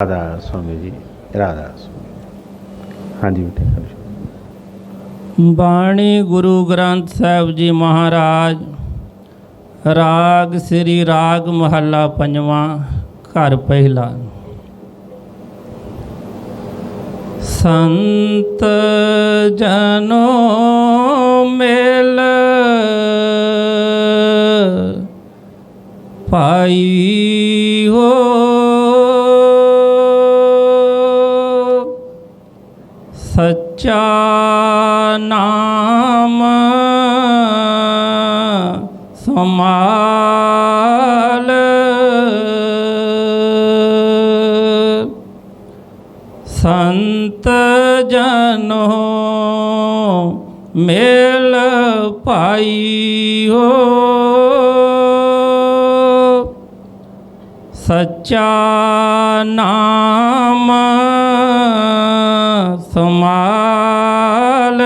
राधा स्वामी जी, राधा स्वामी। हाँ जी बेटे। बाणी गुरु ग्रंथ साहिब जी महाराज। राग श्री राग महला पंजवा। घर पहला। संत जनों मेल पाई हो, सच्चा नाम समाल। संत जनों मेल पाई हो, सच्चा नाम समाल।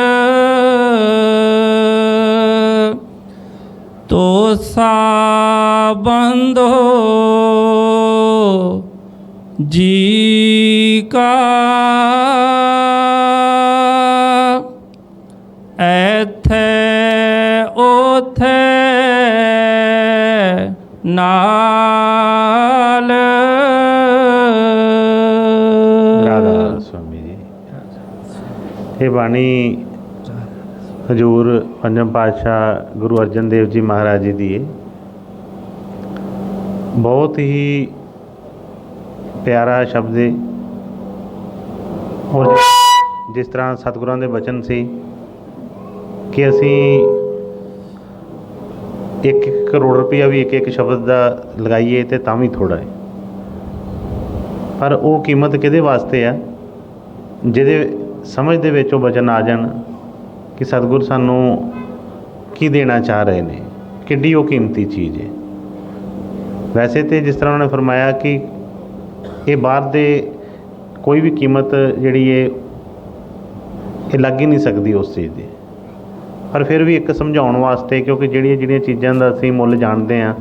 तो सा बंधो जी का, ऐथे ओथे नाल। राधा स्वामी जी। ये बाणी हजूर पंजम पातशाह गुरु अर्जन देव जी महाराज जी दी है। बहुत ही प्यारा शब्द है और जिस तरह सतगुਰਾਂ ਦੇ ਬਚਨ ਸੀ ਕਿ ਅਸੀਂ 1 ਕਰੋੜ ਰੁਪਇਆ ਵੀ ਇੱਕ ਸ਼ਬਦ ਦਾ ਲਗਾਈਏ ਤੇ ਤਾਂ ਵੀ ਥੋੜਾ ਹੈ। ਪਰ ਉਹ ਕੀਮਤ ਕਿਹਦੇ ਵਾਸਤੇ ਆ ਜਿਹਦੇ ਸਮਝ ਦੇ ਵਿੱਚ ਉਹ ਬਚਨ ਆ ਜਾਣ ਕਿ ਸਤਿਗੁਰ ਸਾਨੂੰ ਕੀ ਦੇਣਾ ਚਾਹ ਰਹੇ ਨੇ, ਕਿੱਡੀ ਉਹ ਕੀਮਤੀ ਚੀਜ਼ ਹੈ। ਵੈਸੇ ਤਾਂ ਜਿਸ ਤਰ੍ਹਾਂ ਉਹਨਾਂ ਨੇ ਫਰਮਾਇਆ ਕਿ ਇਹ ਬਾਹਰ ਦੇ ਕੋਈ ਵੀ ਕੀਮਤ ਜਿਹੜੀ ਹੈ ਇਹ ਲੱਗ ਹੀ ਨਹੀਂ ਸਕਦੀ ਉਸ ਚੀਜ਼ ਦੀ। ਪਰ ਫਿਰ ਵੀ ਇੱਕ ਸਮਝਾਉਣ ਵਾਸਤੇ, ਕਿਉਂਕਿ ਜਿਹੜੀਆਂ ਚੀਜ਼ਾਂ ਦਾ ਅਸੀਂ ਮੁੱਲ ਜਾਣਦੇ ਹਾਂ,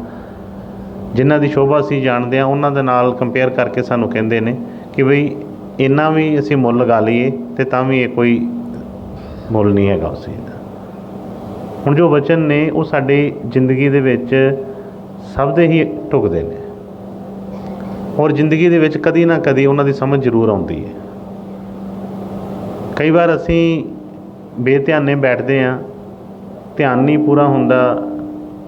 ਜਿਨ੍ਹਾਂ ਦੀ ਸ਼ੋਭਾ ਅਸੀਂ ਜਾਣਦੇ ਹਾਂ, ਉਹਨਾਂ ਦੇ ਨਾਲ ਕੰਪੇਅਰ ਕਰਕੇ ਸਾਨੂੰ ਕਹਿੰਦੇ ਨੇ ਕਿ ਬਈ ਇੰਨਾ ਵੀ ਅਸੀਂ ਮੁੱਲ ਲਗਾ ਲਈਏ ਤੇ ਤਾਂ ਵੀ ਇਹ ਕੋਈ ਮੁੱਲ ਨਹੀਂ ਹੈਗਾ ਉਸ ਚੀਜ਼ ਦਾ। ਹੁਣ ਜੋ ਵਚਨ ਨੇ ਉਹ ਸਾਡੀ ਜ਼ਿੰਦਗੀ ਦੇ ਵਿੱਚ ਸਭ ਦੇ ਹੀ ਢੁਕਦੇ ਨੇ ਔਰ ਜ਼ਿੰਦਗੀ ਦੇ ਵਿੱਚ ਕਦੀ ਨਾ ਕਦੀ ਉਹਨਾਂ ਦੀ ਸਮਝ ਜ਼ਰੂਰ ਆਉਂਦੀ ਹੈ। ਕਈ ਵਾਰ ਅਸੀਂ ਬੇਧਿਆਨੇ ਬੈਠਦੇ ਹਾਂ, ਧਿਆਨ ਨਹੀਂ ਪੂਰਾ ਹੁੰਦਾ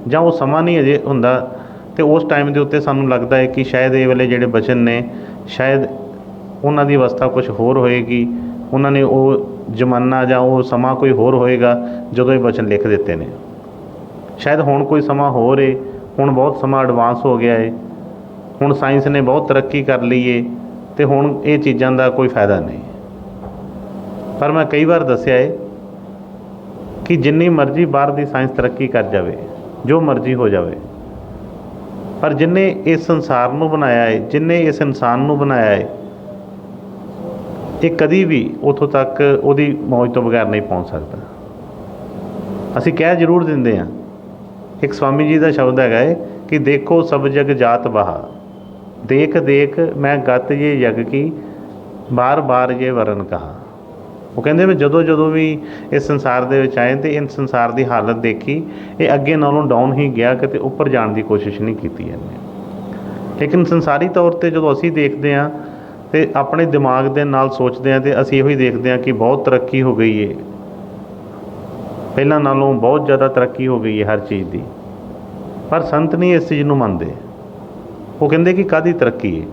ਜਾਂ ਉਹ ਸਮਾਂ ਨਹੀਂ ਅਜੇ ਹੁੰਦਾ, ਅਤੇ ਉਸ ਟਾਈਮ ਦੇ ਉੱਤੇ ਸਾਨੂੰ ਲੱਗਦਾ ਹੈ ਕਿ ਸ਼ਾਇਦ ਇਹ ਵੇਲੇ ਜਿਹੜੇ ਬਚਨ ਨੇ ਸ਼ਾਇਦ ਉਹਨਾਂ ਦੀ ਅਵਸਥਾ ਕੁਛ ਹੋਰ ਹੋਏਗੀ, ਉਹਨਾਂ ਨੇ ਉਹ ਜ਼ਮਾਨਾ ਜਾਂ ਉਹ ਸਮਾਂ ਕੋਈ ਹੋਰ ਹੋਏਗਾ ਜਦੋਂ ਇਹ ਬਚਨ ਲਿਖ ਦਿੱਤੇ ਨੇ। ਸ਼ਾਇਦ ਹੁਣ ਕੋਈ ਸਮਾਂ ਹੋਰ ਹੈ, ਹੁਣ ਬਹੁਤ ਸਮਾਂ ਐਡਵਾਂਸ ਹੋ ਗਿਆ ਹੈ, ਹੁਣ ਸਾਇੰਸ ਨੇ ਬਹੁਤ ਤਰੱਕੀ ਕਰ ਲਈ ਹੈ ਅਤੇ ਹੁਣ ਇਹ ਚੀਜ਼ਾਂ ਦਾ ਕੋਈ ਫਾਇਦਾ ਨਹੀਂ। ਪਰ ਮੈਂ ਕਈ ਵਾਰ ਦੱਸਿਆ ਹੈ ਕਿ ਜਿੰਨੀ ਮਰਜ਼ੀ ਬਾਹਰ ਦੀ ਸਾਇੰਸ ਤਰੱਕੀ ਕਰ ਜਾਵੇ, ਜੋ ਮਰਜ਼ੀ ਹੋ ਜਾਵੇ, ਪਰ ਜਿਹਨੇ ਇਸ ਸੰਸਾਰ ਨੂੰ ਬਣਾਇਆ ਹੈ, ਜਿਹਨੇ ਇਸ ਇਨਸਾਨ ਨੂੰ ਬਣਾਇਆ ਹੈ, ਇਹ ਕਦੀ ਵੀ ਉੱਥੋਂ ਤੱਕ ਉਹਦੀ ਮੌਜ ਤੋਂ ਬਗੈਰ ਨਹੀਂ ਪਹੁੰਚ ਸਕਦਾ। ਅਸੀਂ ਕਹਿ ਜ਼ਰੂਰ ਦਿੰਦੇ ਹਾਂ, ਇੱਕ ਸਵਾਮੀ ਜੀ ਦਾ ਸ਼ਬਦ ਹੈਗਾ ਹੈ ਕਿ ਦੇਖੋ ਸਭ ਜਗ ਜਾਤ ਬਹਾ, ਦੇਖ ਦੇਖ ਮੈਂ ਗਤ ਇਹ ਜਗ ਕੀ, ਬਾਰ ਬਾਰ ਇਹ ਵਰਨ ਕਹਾ। ਉਹ ਕਹਿੰਦੇ ਵੀ ਜਦੋਂ ਵੀ ਇਸ ਸੰਸਾਰ ਦੇ ਵਿੱਚ ਆਏ ਅਤੇ ਇਸ ਸੰਸਾਰ ਦੀ ਹਾਲਤ ਦੇਖੀ, ਇਹ ਅੱਗੇ ਨਾਲੋਂ ਡਾਊਨ ਹੀ ਗਿਆ, ਕਿਤੇ ਉੱਪਰ ਜਾਣ ਦੀ ਕੋਸ਼ਿਸ਼ ਨਹੀਂ ਕੀਤੀ ਇਹਨੇ। ਲੇਕਿਨ ਸੰਸਾਰੀ ਤੌਰ 'ਤੇ ਜਦੋਂ ਅਸੀਂ ਦੇਖਦੇ ਹਾਂ ਅਤੇ ਆਪਣੇ ਦਿਮਾਗ ਦੇ ਨਾਲ ਸੋਚਦੇ ਹਾਂ ਅਤੇ ਅਸੀਂ ਇਹੋ ਹੀ ਦੇਖਦੇ ਹਾਂ ਕਿ ਬਹੁਤ ਤਰੱਕੀ ਹੋ ਗਈ ਹੈ, ਪਹਿਲਾਂ ਨਾਲੋਂ ਬਹੁਤ ਜ਼ਿਆਦਾ ਤਰੱਕੀ ਹੋ ਗਈ ਹੈ ਹਰ ਚੀਜ਼ ਦੀ। ਪਰ ਸੰਤ ਨਹੀਂ ਇਸ ਚੀਜ਼ ਨੂੰ ਮੰਨਦੇ। ਉਹ ਕਹਿੰਦੇ ਕਿ ਕਾਹਦੀ ਤਰੱਕੀ ਹੈ,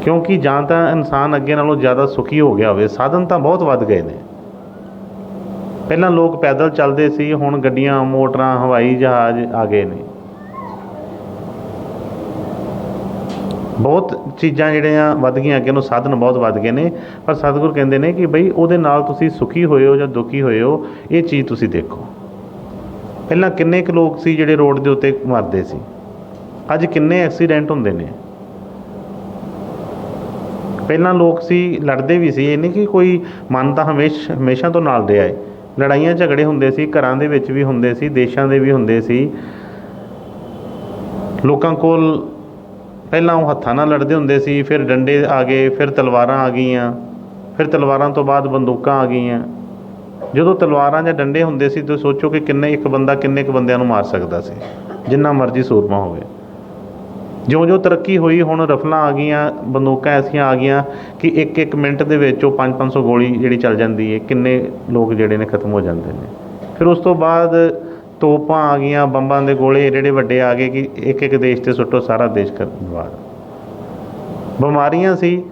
ਕਿਉਂਕਿ ਜਾਂ ਤਾਂ ਇਨਸਾਨ ਅੱਗੇ ਨਾਲੋਂ ਜ਼ਿਆਦਾ ਸੁਖੀ ਹੋ ਗਿਆ ਹੋਵੇ, ਸਾਧਨ ਤਾਂ ਬਹੁਤ ਵੱਧ ਗਏ ਨੇ। ਪਹਿਲਾਂ ਲੋਕ ਪੈਦਲ ਚੱਲਦੇ ਸੀ, ਹੁਣ ਗੱਡੀਆਂ, ਮੋਟਰਾਂ, ਹਵਾਈ ਜਹਾਜ਼ ਆ ਗਏ ਨੇ। ਬਹੁਤ ਚੀਜ਼ਾਂ ਜਿਹੜੀਆਂ ਵੱਧ ਗਈਆਂ ਅੱਗੇ ਨੂੰ, ਸਾਧਨ ਬਹੁਤ ਵੱਧ ਗਏ ਨੇ। ਪਰ ਸਤਿਗੁਰ ਕਹਿੰਦੇ ਨੇ ਕਿ ਬਈ ਉਹਦੇ ਨਾਲ ਤੁਸੀਂ ਸੁਖੀ ਹੋਏ ਹੋ ਜਾਂ ਦੁਖੀ ਹੋਏ ਹੋ, ਇਹ ਚੀਜ਼ ਤੁਸੀਂ ਦੇਖੋ। ਪਹਿਲਾਂ ਕਿੰਨੇ ਕੁ ਲੋਕ ਸੀ ਜਿਹੜੇ ਰੋਡ ਦੇ ਉੱਤੇ ਮਰਦੇ ਸੀ, ਅੱਜ ਕਿੰਨੇ ਐਕਸੀਡੈਂਟ ਹੁੰਦੇ ਨੇ। ਪਹਿਲਾਂ ਲੋਕ ਸੀ ਲੜਦੇ ਵੀ ਸੀ, ਇਹ ਨਹੀਂ ਕਿ ਕੋਈ ਮਨ ਤਾਂ ਹਮੇਸ਼ਾ ਤੋਂ ਨਾਲ ਰਿਹਾ ਹੈ। ਲੜਾਈਆਂ ਝਗੜੇ ਹੁੰਦੇ ਸੀ, ਘਰਾਂ ਦੇ ਵਿੱਚ ਵੀ ਹੁੰਦੇ ਸੀ, ਦੇਸ਼ਾਂ ਦੇ ਵੀ ਹੁੰਦੇ ਸੀ। ਲੋਕਾਂ ਕੋਲ ਪਹਿਲਾਂ ਉਹ ਹੱਥਾਂ ਨਾਲ ਲੜਦੇ ਹੁੰਦੇ ਸੀ, ਫਿਰ ਡੰਡੇ ਆ ਗਏ, ਫਿਰ ਤਲਵਾਰਾਂ ਆ ਗਈਆਂ, ਫਿਰ ਤਲਵਾਰਾਂ ਤੋਂ ਬਾਅਦ ਬੰਦੂਕਾਂ ਆ ਗਈਆਂ। ਜਦੋਂ ਤਲਵਾਰਾਂ ਜਾਂ ਡੰਡੇ ਹੁੰਦੇ ਸੀ ਤਾਂ ਸੋਚੋ ਕਿ ਇੱਕ ਬੰਦਾ ਕਿੰਨੇ ਕੁ ਬੰਦਿਆਂ ਨੂੰ ਮਾਰ ਸਕਦਾ ਸੀ, ਜਿੰਨਾ ਮਰਜ਼ੀ ਸੂਰਮਾ ਹੋਵੇ। ਜਿਉਂ ਤਰੱਕੀ ਹੋਈ, ਹੁਣ ਰਫਲਾਂ ਆ ਗਈਆਂ, ਬੰਦੂਕਾਂ ਐਸੀਆਂ ਆ ਗਈਆਂ ਕਿ ਇੱਕ ਮਿੰਟ ਦੇ ਵਿੱਚ ਉਹ 500 ਗੋਲੀ ਜਿਹੜੀ ਚੱਲ ਜਾਂਦੀ ਹੈ, ਕਿੰਨੇ ਲੋਕ ਜਿਹੜੇ ਨੇ ਖਤਮ ਹੋ ਜਾਂਦੇ ਨੇ। ਫਿਰ ਉਸ ਤੋਂ ਬਾਅਦ ਤੋਪਾਂ ਆ ਗਈਆਂ, ਬੰਬਾਂ ਦੇ ਗੋਲੇ ਏਡੇ ਵੱਡੇ ਆ ਗਏ ਕਿ ਇੱਕ ਦੇਸ਼ 'ਤੇ ਸੁੱਟੋ, ਸਾਰਾ ਦੇਸ਼ ਬਰਬਾਦ। ਬਿਮਾਰੀਆਂ ਸੀ,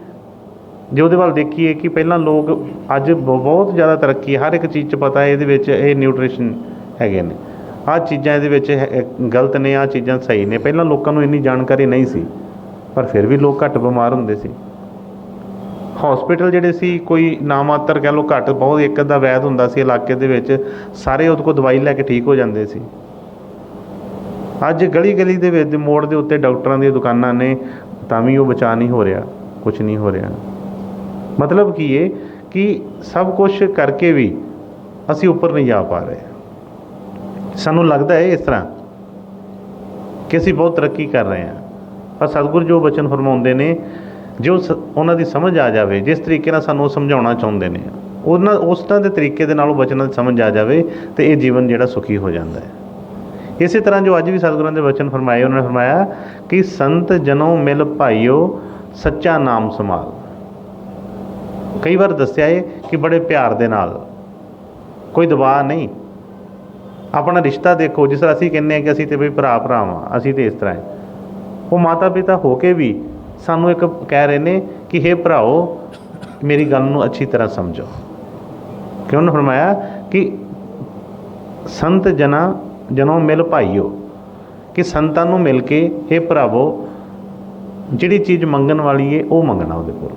ਜੇ ਉਹਦੇ ਵੱਲ ਦੇਖੀਏ ਕਿ ਪਹਿਲਾਂ ਲੋਕ, ਅੱਜ ਬਹੁਤ ਜ਼ਿਆਦਾ ਤਰੱਕੀ, ਹਰ ਇੱਕ ਚੀਜ਼ 'ਚ ਪਤਾ ਹੈ ਇਹਦੇ ਵਿੱਚ ਇਹ ਨਿਊਟ੍ਰੀਸ਼ਨ ਹੈਗੇ ਨੇ, ਆਹ ਚੀਜ਼ਾਂ ਇਹਦੇ ਵਿੱਚ ਗਲਤ ਨੇ, ਆਹ ਚੀਜ਼ਾਂ ਸਹੀ ਨੇ। ਪਹਿਲਾਂ ਲੋਕਾਂ ਨੂੰ ਇੰਨੀ ਜਾਣਕਾਰੀ ਨਹੀਂ ਸੀ, ਪਰ ਫਿਰ ਵੀ ਲੋਕ ਘੱਟ ਬਿਮਾਰ ਹੁੰਦੇ ਸੀ। ਹੌਸਪੀਟਲ ਜਿਹੜੇ ਸੀ, ਕੋਈ ਨਾਮਾਤਰ ਕਹਿ ਲਓ, ਘੱਟ ਬਹੁਤ, ਇੱਕ ਅੱਧਾ ਵੈਦ ਹੁੰਦਾ ਸੀ ਇਲਾਕੇ ਦੇ ਵਿੱਚ, ਸਾਰੇ ਉਹਦੇ ਕੋਲ ਦਵਾਈ ਲੈ ਕੇ ਠੀਕ ਹੋ ਜਾਂਦੇ ਸੀ। ਅੱਜ ਗਲੀ ਦੇ ਵਿੱਚ, ਮੋੜ ਦੇ ਉੱਤੇ ਡਾਕਟਰਾਂ ਦੀਆਂ ਦੁਕਾਨਾਂ ਨੇ, ਤਾਂ ਵੀ ਉਹ ਬਚਾ ਨਹੀਂ ਹੋ ਰਿਹਾ, ਕੁਛ ਨਹੀਂ ਹੋ ਰਿਹਾ। ਮਤਲਬ ਕੀ ਹੈ ਕਿ ਸਭ ਕੁਛ ਕਰਕੇ ਵੀ ਅਸੀਂ ਉੱਪਰ ਨਹੀਂ ਜਾ ਪਾ ਰਹੇ। ਸਾਨੂੰ ਲੱਗਦਾ ਹੈ ਇਸ ਤਰ੍ਹਾਂ ਕਿ ਅਸੀਂ ਬਹੁਤ ਤਰੱਕੀ ਕਰ ਰਹੇ ਹਾਂ, ਪਰ ਸਤਿਗੁਰੂ ਜੋ ਬਚਨ ਫਰਮਾਉਂਦੇ ਨੇ, ਜੋ ਉਹਨਾਂ ਦੀ ਸਮਝ ਆ ਜਾਵੇ, ਜਿਸ ਤਰੀਕੇ ਨਾਲ ਸਾਨੂੰ ਉਹ ਸਮਝਾਉਣਾ ਚਾਹੁੰਦੇ ਨੇ, ਉਸ ਤਰ੍ਹਾਂ ਦੇ ਤਰੀਕੇ ਦੇ ਨਾਲ ਉਹ ਬਚਨਾਂ ਦੀ ਸਮਝ ਆ ਜਾਵੇ, ਤਾਂ ਇਹ ਜੀਵਨ ਜਿਹੜਾ ਸੁਖੀ ਹੋ ਜਾਂਦਾ ਹੈ। ਇਸੇ ਤਰ੍ਹਾਂ ਜੋ ਅੱਜ ਵੀ ਸਤਿਗੁਰਾਂ ਦੇ ਬਚਨ ਫਰਮਾਏ, ਉਹਨਾਂ ਨੇ ਫਰਮਾਇਆ ਕਿ ਸੰਤ ਜਨੋਂ ਮਿਲ ਭਾਈਓ ਸੱਚਾ ਨਾਮ ਸੰਭਾਲ। ਕਈ ਵਾਰ ਦੱਸਿਆ ਹੈ ਕਿ ਬੜੇ ਪਿਆਰ ਦੇ ਨਾਲ, ਕੋਈ ਦਬਾਅ ਨਹੀਂ। ਆਪਣਾ ਰਿਸ਼ਤਾ ਦੇਖੋ, ਜਿਸ ਤਰ੍ਹਾਂ ਅਸੀਂ ਕਹਿੰਦੇ ਹਾਂ ਕਿ ਅਸੀਂ ਤਾਂ ਬਈ ਭਰਾ ਵਾਂ, ਅਸੀਂ ਤਾਂ ਇਸ ਤਰ੍ਹਾਂ ਹੈ। ਉਹ ਮਾਤਾ ਪਿਤਾ ਹੋ ਕੇ ਵੀ ਸਾਨੂੰ ਇੱਕ ਕਹਿ ਰਹੇ ਨੇ ਕਿ ਹੇ ਭਰਾਓ, ਮੇਰੀ ਗੱਲ ਨੂੰ ਅੱਛੀ ਤਰ੍ਹਾਂ ਸਮਝੋ। ਕਿ ਉਹਨੇ ਫਰਮਾਇਆ ਕਿ ਸੰਤ ਜਨੋਂ ਮਿਲ ਭਾਈਓ, ਕਿ ਸੰਤਾਂ ਨੂੰ ਮਿਲ ਕੇ, ਹੇ ਭਰਾਵੋ, ਜਿਹੜੀ ਚੀਜ਼ ਮੰਗਣ ਵਾਲੀ ਹੈ ਉਹ ਮੰਗਣਾ ਉਹਦੇ ਕੋਲ।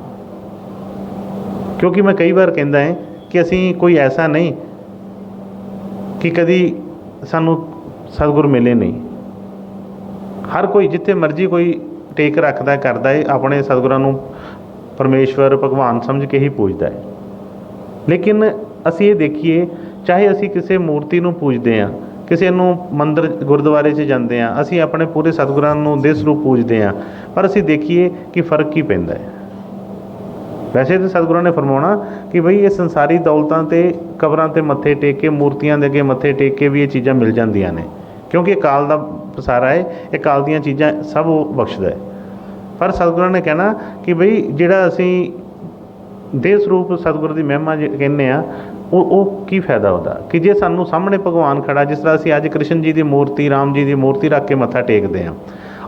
ਕਿਉਂਕਿ ਮੈਂ ਕਈ ਵਾਰ ਕਹਿੰਦਾ ਹੈ ਕਿ ਅਸੀਂ ਕੋਈ ਐਸਾ ਨਹੀਂ ਕਿ ਕਦੀ ਸਾਨੂੰ ਸਤਿਗੁਰ ਮਿਲੇ ਨਹੀਂ। ਹਰ ਕੋਈ ਜਿੱਥੇ ਮਰਜ਼ੀ ਕੋਈ ਟੇਕ ਰੱਖਦਾ, ਕਰਦਾ ਹੈ, ਆਪਣੇ ਸਤਿਗੁਰਾਂ ਨੂੰ ਪਰਮੇਸ਼ਵਰ ਭਗਵਾਨ ਸਮਝ ਕੇ ਹੀ ਪੂਜਦਾ ਹੈ। ਲੇਕਿਨ ਅਸੀਂ ਇਹ ਦੇਖੀਏ, ਚਾਹੇ ਅਸੀਂ ਕਿਸੇ ਮੂਰਤੀ ਨੂੰ ਪੂਜਦੇ ਹਾਂ, ਕਿਸੇ ਨੂੰ ਮੰਦਰ ਗੁਰਦੁਆਰੇ 'ਚ ਜਾਂਦੇ ਹਾਂ, ਅਸੀਂ ਆਪਣੇ ਪੂਰੇ ਸਤਿਗੁਰਾਂ ਨੂੰ ਦਿਸ ਰੂਪ ਪੂਜਦੇ ਹਾਂ, ਪਰ ਅਸੀਂ ਦੇਖੀਏ ਕਿ ਫ਼ਰਕ ਕੀ ਪੈਂਦਾ ਹੈ। ਵੈਸੇ ਤਾਂ ਸਤਿਗੁਰਾਂ ਨੇ ਫਰਮਾਉਣਾ ਕਿ ਬਈ ਇਹ ਸੰਸਾਰੀ ਦੌਲਤਾਂ 'ਤੇ, ਕਬਰਾਂ 'ਤੇ ਮੱਥੇ ਟੇਕ ਕੇ, ਮੂਰਤੀਆਂ ਦੇ ਅੱਗੇ ਮੱਥੇ ਟੇਕ ਕੇ ਵੀ ਇਹ ਚੀਜ਼ਾਂ ਮਿਲ ਜਾਂਦੀਆਂ ਨੇ, ਕਿਉਂਕਿ ਇਹ ਕਾਲ ਦਾ ਪਸਾਰਾ ਹੈ, ਇਹ ਕਾਲ ਦੀਆਂ ਚੀਜ਼ਾਂ ਸਭ ਉਹ ਬਖਸ਼ਦਾ ਹੈ। ਪਰ ਸਤਿਗੁਰਾਂ ਨੇ ਕਹਿਣਾ ਕਿ ਬਈ ਜਿਹੜਾ ਅਸੀਂ ਦੇਹ ਸਰੂਪ ਸਤਿਗੁਰੂ ਦੀ ਮਹਿਮਾ ਕਹਿੰਦੇ ਹਾਂ, ਉਹ ਕੀ ਫਾਇਦਾ ਉਹਦਾ, ਕਿ ਜੇ ਸਾਨੂੰ ਸਾਹਮਣੇ ਭਗਵਾਨ ਖੜਾ, ਜਿਸ ਤਰ੍ਹਾਂ ਅਸੀਂ ਅੱਜ ਕ੍ਰਿਸ਼ਨ ਜੀ ਦੀ ਮੂਰਤੀ, ਰਾਮ ਜੀ ਦੀ ਮੂਰਤੀ ਰੱਖ ਕੇ ਮੱਥਾ ਟੇਕਦੇ ਹਾਂ,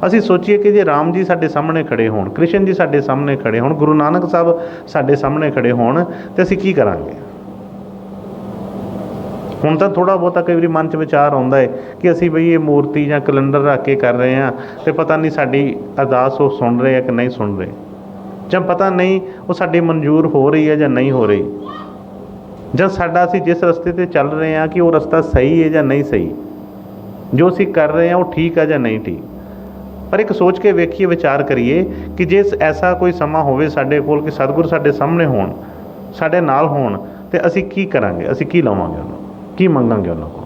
ਅਸੀਂ ਸੋਚੀਏ ਕਿ ਜੇ ਰਾਮ ਜੀ ਸਾਡੇ ਸਾਹਮਣੇ ਖੜੇ ਹੋਣ, ਕ੍ਰਿਸ਼ਨ ਜੀ ਸਾਡੇ ਸਾਹਮਣੇ ਖੜੇ ਹੋਣ, ਗੁਰੂ ਨਾਨਕ ਸਾਹਿਬ ਸਾਡੇ ਸਾਹਮਣੇ ਖੜੇ ਹੋਣ, ਤਾਂ ਅਸੀਂ ਕੀ ਕਰਾਂਗੇ? ਹੁਣ ਤਾਂ ਥੋੜ੍ਹਾ ਬਹੁਤਾ ਕਈ ਵਾਰੀ ਮਨ 'ਚ ਵਿਚਾਰ ਆਉਂਦਾ ਹੈ ਕਿ ਅਸੀਂ ਬਈ ਇਹ ਮੂਰਤੀ ਜਾਂ ਕੈਲੰਡਰ ਰੱਖ ਕੇ ਕਰ ਰਹੇ ਹਾਂ, ਅਤੇ ਪਤਾ ਨਹੀਂ ਸਾਡੀ ਅਰਦਾਸ ਉਹ ਸੁਣ ਰਹੇ ਆ ਕਿ ਨਹੀਂ ਸੁਣ ਰਹੇ, ਜਾਂ ਪਤਾ ਨਹੀਂ ਉਹ ਸਾਡੀ ਮਨਜ਼ੂਰ ਹੋ ਰਹੀ ਹੈ ਜਾਂ ਨਹੀਂ ਹੋ ਰਹੀ, ਜਾਂ ਸਾਡਾ ਅਸੀਂ ਜਿਸ ਰਸਤੇ 'ਤੇ ਚੱਲ ਰਹੇ ਹਾਂ ਕਿ ਉਹ ਰਸਤਾ ਸਹੀ ਹੈ ਜਾਂ ਨਹੀਂ ਸਹੀ, ਜੋ ਅਸੀਂ ਕਰ ਰਹੇ ਹਾਂ ਉਹ ਠੀਕ ਹੈ ਜਾਂ ਨਹੀਂ ਠੀਕ। ਪਰ ਇੱਕ ਸੋਚ ਕੇ ਵੇਖੀਏ, ਵਿਚਾਰ ਕਰੀਏ ਕਿ ਜੇ ਐਸਾ ਕੋਈ ਸਮਾਂ ਹੋਵੇ ਸਾਡੇ ਕੋਲ ਕਿ ਸਤਿਗੁਰ ਸਾਡੇ ਸਾਹਮਣੇ ਹੋਣ, ਸਾਡੇ ਨਾਲ ਹੋਣ, ਤੇ ਅਸੀਂ ਕੀ ਕਰਾਂਗੇ? ਅਸੀਂ ਕੀ ਲਵਾਂਗੇ ਉਹਨਾਂ, ਕੀ ਮੰਗਾਂਗੇ ਉਹਨਾਂ ਕੋਲ?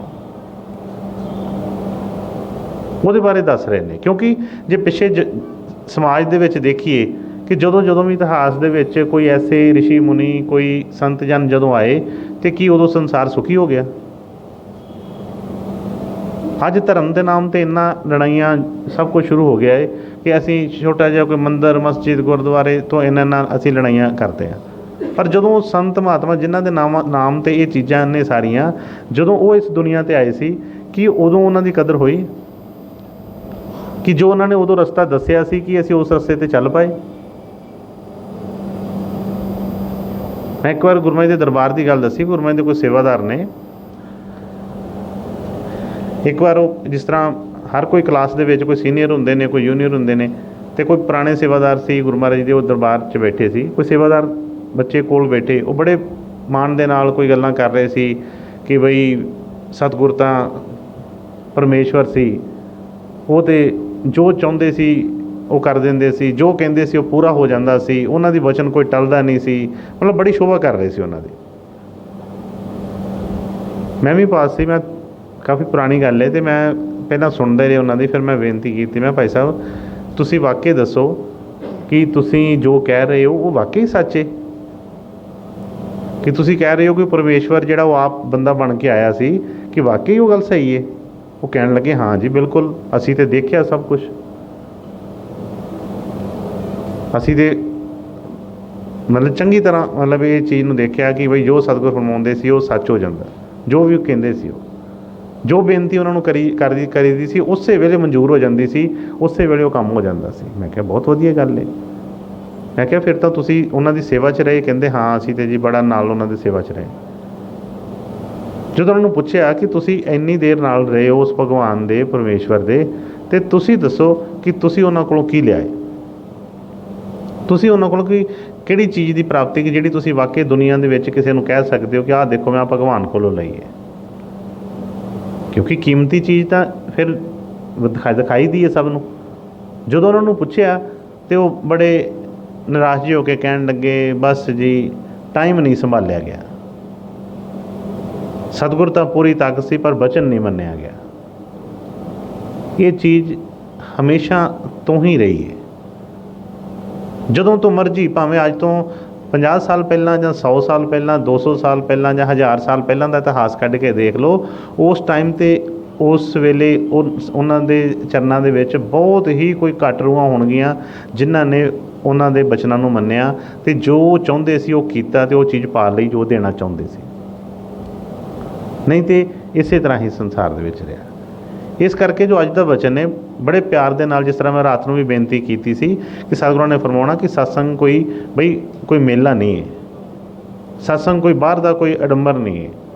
ਉਹਦੇ ਬਾਰੇ ਦੱਸ ਰਹੇ ਨੇ। ਕਿਉਂਕਿ ਜੇ ਪਿੱਛੇ ਸਮਾਜ ਦੇ ਵਿੱਚ ਦੇਖੀਏ ਕਿ ਜਦੋਂ ਵੀ ਇਤਿਹਾਸ ਦੇ ਵਿੱਚ ਕੋਈ ਐਸੇ ਰਿਸ਼ੀ ਮੁਨੀ, ਕੋਈ ਸੰਤ ਜਨ ਜਦੋਂ ਆਏ, ਤੇ ਕੀ ਉਦੋਂ ਸੰਸਾਰ ਸੁਖੀ ਹੋ ਗਿਆ? ਅੱਜ ਧਰਮ ਦੇ ਨਾਮ 'ਤੇ ਇੰਨਾ ਲੜਾਈਆਂ ਸਭ ਕੁਝ ਸ਼ੁਰੂ ਹੋ ਗਿਆ ਹੈ ਕਿ ਅਸੀਂ ਛੋਟਾ ਜਿਹਾ ਕੋਈ ਮੰਦਰ, ਮਸਜਿਦ, ਗੁਰਦੁਆਰੇ ਤੋਂ ਇਹਨਾਂ ਅਸੀਂ ਲੜਾਈਆਂ ਕਰਦੇ ਹਾਂ। ਪਰ ਜਦੋਂ ਸੰਤ ਮਹਾਤਮਾ ਜਿਨ੍ਹਾਂ ਦੇ ਨਾਮ 'ਤੇ ਇਹ ਚੀਜ਼ਾਂ ਨੇ ਸਾਰੀਆਂ, ਜਦੋਂ ਉਹ ਇਸ ਦੁਨੀਆ 'ਤੇ ਆਏ ਸੀ, ਕਿ ਉਦੋਂ ਉਹਨਾਂ ਦੀ ਕਦਰ ਹੋਈ? ਕਿ ਜੋ ਉਹਨਾਂ ਨੇ ਉਦੋਂ ਰਸਤਾ ਦੱਸਿਆ ਸੀ, ਕਿ ਅਸੀਂ ਉਸ ਰਸਤੇ 'ਤੇ ਚੱਲ ਪਾਏ? ਮੈਂ ਇੱਕ ਵਾਰ ਗੁਰਮਤਿ ਦੇ ਦਰਬਾਰ ਦੀ ਗੱਲ ਦੱਸੀ। ਗੁਰਮਤਿ ਦੇ ਕੋਈ ਸੇਵਾਦਾਰ ਨੇ, ਇੱਕ ਵਾਰ ਉਹ, ਜਿਸ ਤਰ੍ਹਾਂ ਹਰ ਕੋਈ ਕਲਾਸ ਦੇ ਵਿੱਚ ਕੋਈ ਸੀਨੀਅਰ ਹੁੰਦੇ ਨੇ, ਕੋਈ ਜੂਨੀਅਰ ਹੁੰਦੇ ਨੇ, ਅਤੇ ਕੋਈ ਪੁਰਾਣੇ ਸੇਵਾਦਾਰ ਸੀ ਗੁਰੂ ਮਹਾਰਾਜ ਜੀ ਦੇ, ਉਹ ਦਰਬਾਰ 'ਚ ਬੈਠੇ ਸੀ। ਕੋਈ ਸੇਵਾਦਾਰ ਬੱਚੇ ਕੋਲ ਬੈਠੇ, ਉਹ ਬੜੇ ਮਾਣ ਦੇ ਨਾਲ ਕੋਈ ਗੱਲਾਂ ਕਰ ਰਹੇ ਸੀ ਕਿ ਬਈ ਸਤਿਗੁਰ ਤਾਂ ਪਰਮੇਸ਼ਵਰ ਸੀ, ਉਹ ਤਾਂ ਜੋ ਚਾਹੁੰਦੇ ਸੀ ਉਹ ਕਰ ਦਿੰਦੇ ਸੀ, ਜੋ ਕਹਿੰਦੇ ਸੀ ਉਹ ਪੂਰਾ ਹੋ ਜਾਂਦਾ ਸੀ, ਉਹਨਾਂ ਦੀ ਵਚਨ ਕੋਈ ਟਲਦਾ ਨਹੀਂ ਸੀ। ਮਤਲਬ ਬੜੀ ਸ਼ੋਭਾ ਕਰ ਰਹੇ ਸੀ ਉਹਨਾਂ ਦੀ। ਮੈਂ ਵੀ ਪਾਸ ਸੀ, ਮੈਂ ਕਾਫੀ ਪੁਰਾਣੀ ਗੱਲ ਹੈ, ਅਤੇ ਮੈਂ ਪਹਿਲਾਂ ਸੁਣਦੇ ਰਹੇ ਉਹਨਾਂ ਦੀ। ਫਿਰ ਮੈਂ ਬੇਨਤੀ ਕੀਤੀ, ਮੈਂ ਭਾਈ ਸਾਹਿਬ ਤੁਸੀਂ ਵਾਕਈ ਦੱਸੋ ਕਿ ਤੁਸੀਂ ਜੋ ਕਹਿ ਰਹੇ ਹੋ ਉਹ ਵਾਕਈ ਸੱਚ ਹੈ, ਕਿ ਤੁਸੀਂ ਕਹਿ ਰਹੇ ਹੋ ਕਿ ਪਰਮੇਸ਼ਵਰ ਜਿਹੜਾ ਉਹ ਆਪ ਬੰਦਾ ਬਣ ਕੇ ਆਇਆ ਸੀ, ਕਿ ਵਾਕਈ ਉਹ ਗੱਲ ਸਹੀ ਹੈ? ਉਹ ਕਹਿਣ ਲੱਗੇ ਹਾਂ ਜੀ ਬਿਲਕੁਲ, ਅਸੀਂ ਤੇ ਦੇਖਿਆ ਸਭ ਕੁਝ, ਅਸੀਂ ਤੇ ਮਤਲਬ ਚੰਗੀ ਤਰ੍ਹਾਂ ਮਤਲਬ ਇਹ ਚੀਜ਼ ਨੂੰ ਦੇਖਿਆ ਕਿ ਬਈ ਜੋ ਸਤਿਗੁਰ ਫਰਮਾਉਂਦੇ ਸੀ ਉਹ ਸੱਚ ਹੋ ਜਾਂਦਾ, ਜੋ ਵੀ ਉਹ ਕਹਿੰਦੇ ਸੀ, ਉਹ ਜੋ ਬੇਨਤੀ ਉਹਨਾਂ ਨੂੰ ਕਰੀਦੀ ਸੀ ਉਸੇ ਵੇਲੇ ਮਨਜ਼ੂਰ ਹੋ ਜਾਂਦੀ ਸੀ, ਉਸੇ ਵੇਲੇ ਉਹ ਕੰਮ ਹੋ ਜਾਂਦਾ ਸੀ। ਮੈਂ ਕਿਹਾ ਬਹੁਤ ਵਧੀਆ ਗੱਲ ਹੈ। ਮੈਂ ਕਿਹਾ ਫਿਰ ਤਾਂ ਤੁਸੀਂ ਉਹਨਾਂ ਦੀ ਸੇਵਾ 'ਚ ਰਹੇ? ਕਹਿੰਦੇ ਹਾਂ ਅਸੀਂ ਤੇ ਜੀ ਬੜਾ ਨਾਲ ਉਹਨਾਂ ਦੀ ਸੇਵਾ 'ਚ ਰਹੇ। ਜਦੋਂ ਉਹਨਾਂ ਨੂੰ ਪੁੱਛਿਆ ਕਿ ਤੁਸੀਂ ਇੰਨੀ ਦੇਰ ਨਾਲ ਰਹੇ ਹੋ ਉਸ ਭਗਵਾਨ ਦੇ, ਪਰਮੇਸ਼ਵਰ ਦੇ, ਤੇ ਤੁਸੀਂ ਦੱਸੋ ਕਿ ਤੁਸੀਂ ਉਹਨਾਂ ਕੋਲੋਂ ਕੀ ਲਿਆਏ, ਤੁਸੀਂ ਉਹਨਾਂ ਕੋਲੋਂ ਕਿਹੜੀ ਚੀਜ਼ ਦੀ ਪ੍ਰਾਪਤੀ, ਕਿ ਜਿਹੜੀ ਤੁਸੀਂ ਵਾਕਈ ਦੁਨੀਆ ਦੇ ਵਿੱਚ ਕਿਸੇ ਨੂੰ ਕਹਿ ਸਕਦੇ ਹੋ ਕਿ ਆਹ ਦੇਖੋ ਮੈਂ ਭਗਵਾਨ ਕੋਲੋਂ ਲਈ ਹੈ? ਕਿਉਂਕਿ ਕੀਮਤੀ ਚੀਜ਼ ਤਾਂ ਫਿਰ ਦਿਖਾਈ ਦੀ ਹੈ ਸਭ ਨੂੰ। ਜਦੋਂ ਉਹਨਾਂ ਨੂੰ ਪੁੱਛਿਆ ਤੇ ਉਹ ਬੜੇ ਨਿਰਾਸ਼ ਜਿਹੇ ਹੋ ਕੇ ਕਹਿਣ ਲੱਗੇ ਬਸ ਜੀ ਟਾਈਮ ਨਹੀਂ ਸੰਭਾਲਿਆ ਗਿਆ, ਸਤਿਗੁਰ ਤਾਂ ਪੂਰੀ ਤਾਕਤ ਸੀ ਪਰ ਬਚਨ ਨਹੀਂ ਮੰਨਿਆ ਗਿਆ। ਇਹ ਚੀਜ਼ ਹਮੇਸ਼ਾ ਤੋਂ ਹੀ ਰਹੀ ਹੈ। ਜਦੋਂ ਤੋਂ ਮਰਜ਼ੀ, ਭਾਵੇਂ ਅੱਜ ਤੋਂ 50 ਸਾਲ ਪਹਿਲਾਂ ਜਾਂ 100 ਸਾਲ ਪਹਿਲਾਂ, 200 ਸਾਲ ਪਹਿਲਾਂ ਜਾਂ 1000 ਸਾਲ ਪਹਿਲਾਂ ਦਾ ਇਤਿਹਾਸ ਕੱਢ ਕੇ ਦੇਖ ਲਓ, ਉਸ ਟਾਈਮ 'ਤੇ ਉਸ ਵੇਲੇ ਉਹਨਾਂ ਦੇ ਚਰਨਾਂ ਦੇ ਵਿੱਚ ਬਹੁਤ ਹੀ ਕੋਈ ਘੱਟ ਰੂਹਾਂ ਹੋਣਗੀਆਂ ਜਿਨ੍ਹਾਂ ਨੇ ਉਹਨਾਂ ਦੇ ਬਚਨਾਂ ਨੂੰ ਮੰਨਿਆ ਅਤੇ ਜੋ ਚਾਹੁੰਦੇ ਸੀ ਉਹ ਕੀਤਾ ਅਤੇ ਉਹ ਚੀਜ਼ ਪਾ ਲਈ ਜੋ ਦੇਣਾ ਚਾਹੁੰਦੇ ਸੀ। ਨਹੀਂ ਤਾਂ ਇਸੇ ਤਰ੍ਹਾਂ ਹੀ ਸੰਸਾਰ ਦੇ ਵਿੱਚ ਰਿਹਾ। ਇਸ ਕਰਕੇ ਜੋ ਅੱਜ ਦਾ ਵਚਨ ਹੈ ਬੜੇ ਪਿਆਰ ਦੇ ਨਾਲ, ਜਿਸ ਤਰ੍ਹਾਂ ਮੈਂ ਰਾਤ ਨੂੰ ਵੀ ਬੇਨਤੀ ਕੀਤੀ ਸੀ ਕਿ ਸਤਿਗੁਰਾਂ ਨੇ ਫਰਮਾਉਣਾ ਕਿ ਸਤਸੰਗ ਕੋਈ ਮੇਲਾ ਨਹੀਂ ਹੈ, ਸਤਸੰਗ ਕੋਈ ਬਾਹਰ ਦਾ ਕੋਈ ਅਡੰਬਰ ਨਹੀਂ ਹੈ।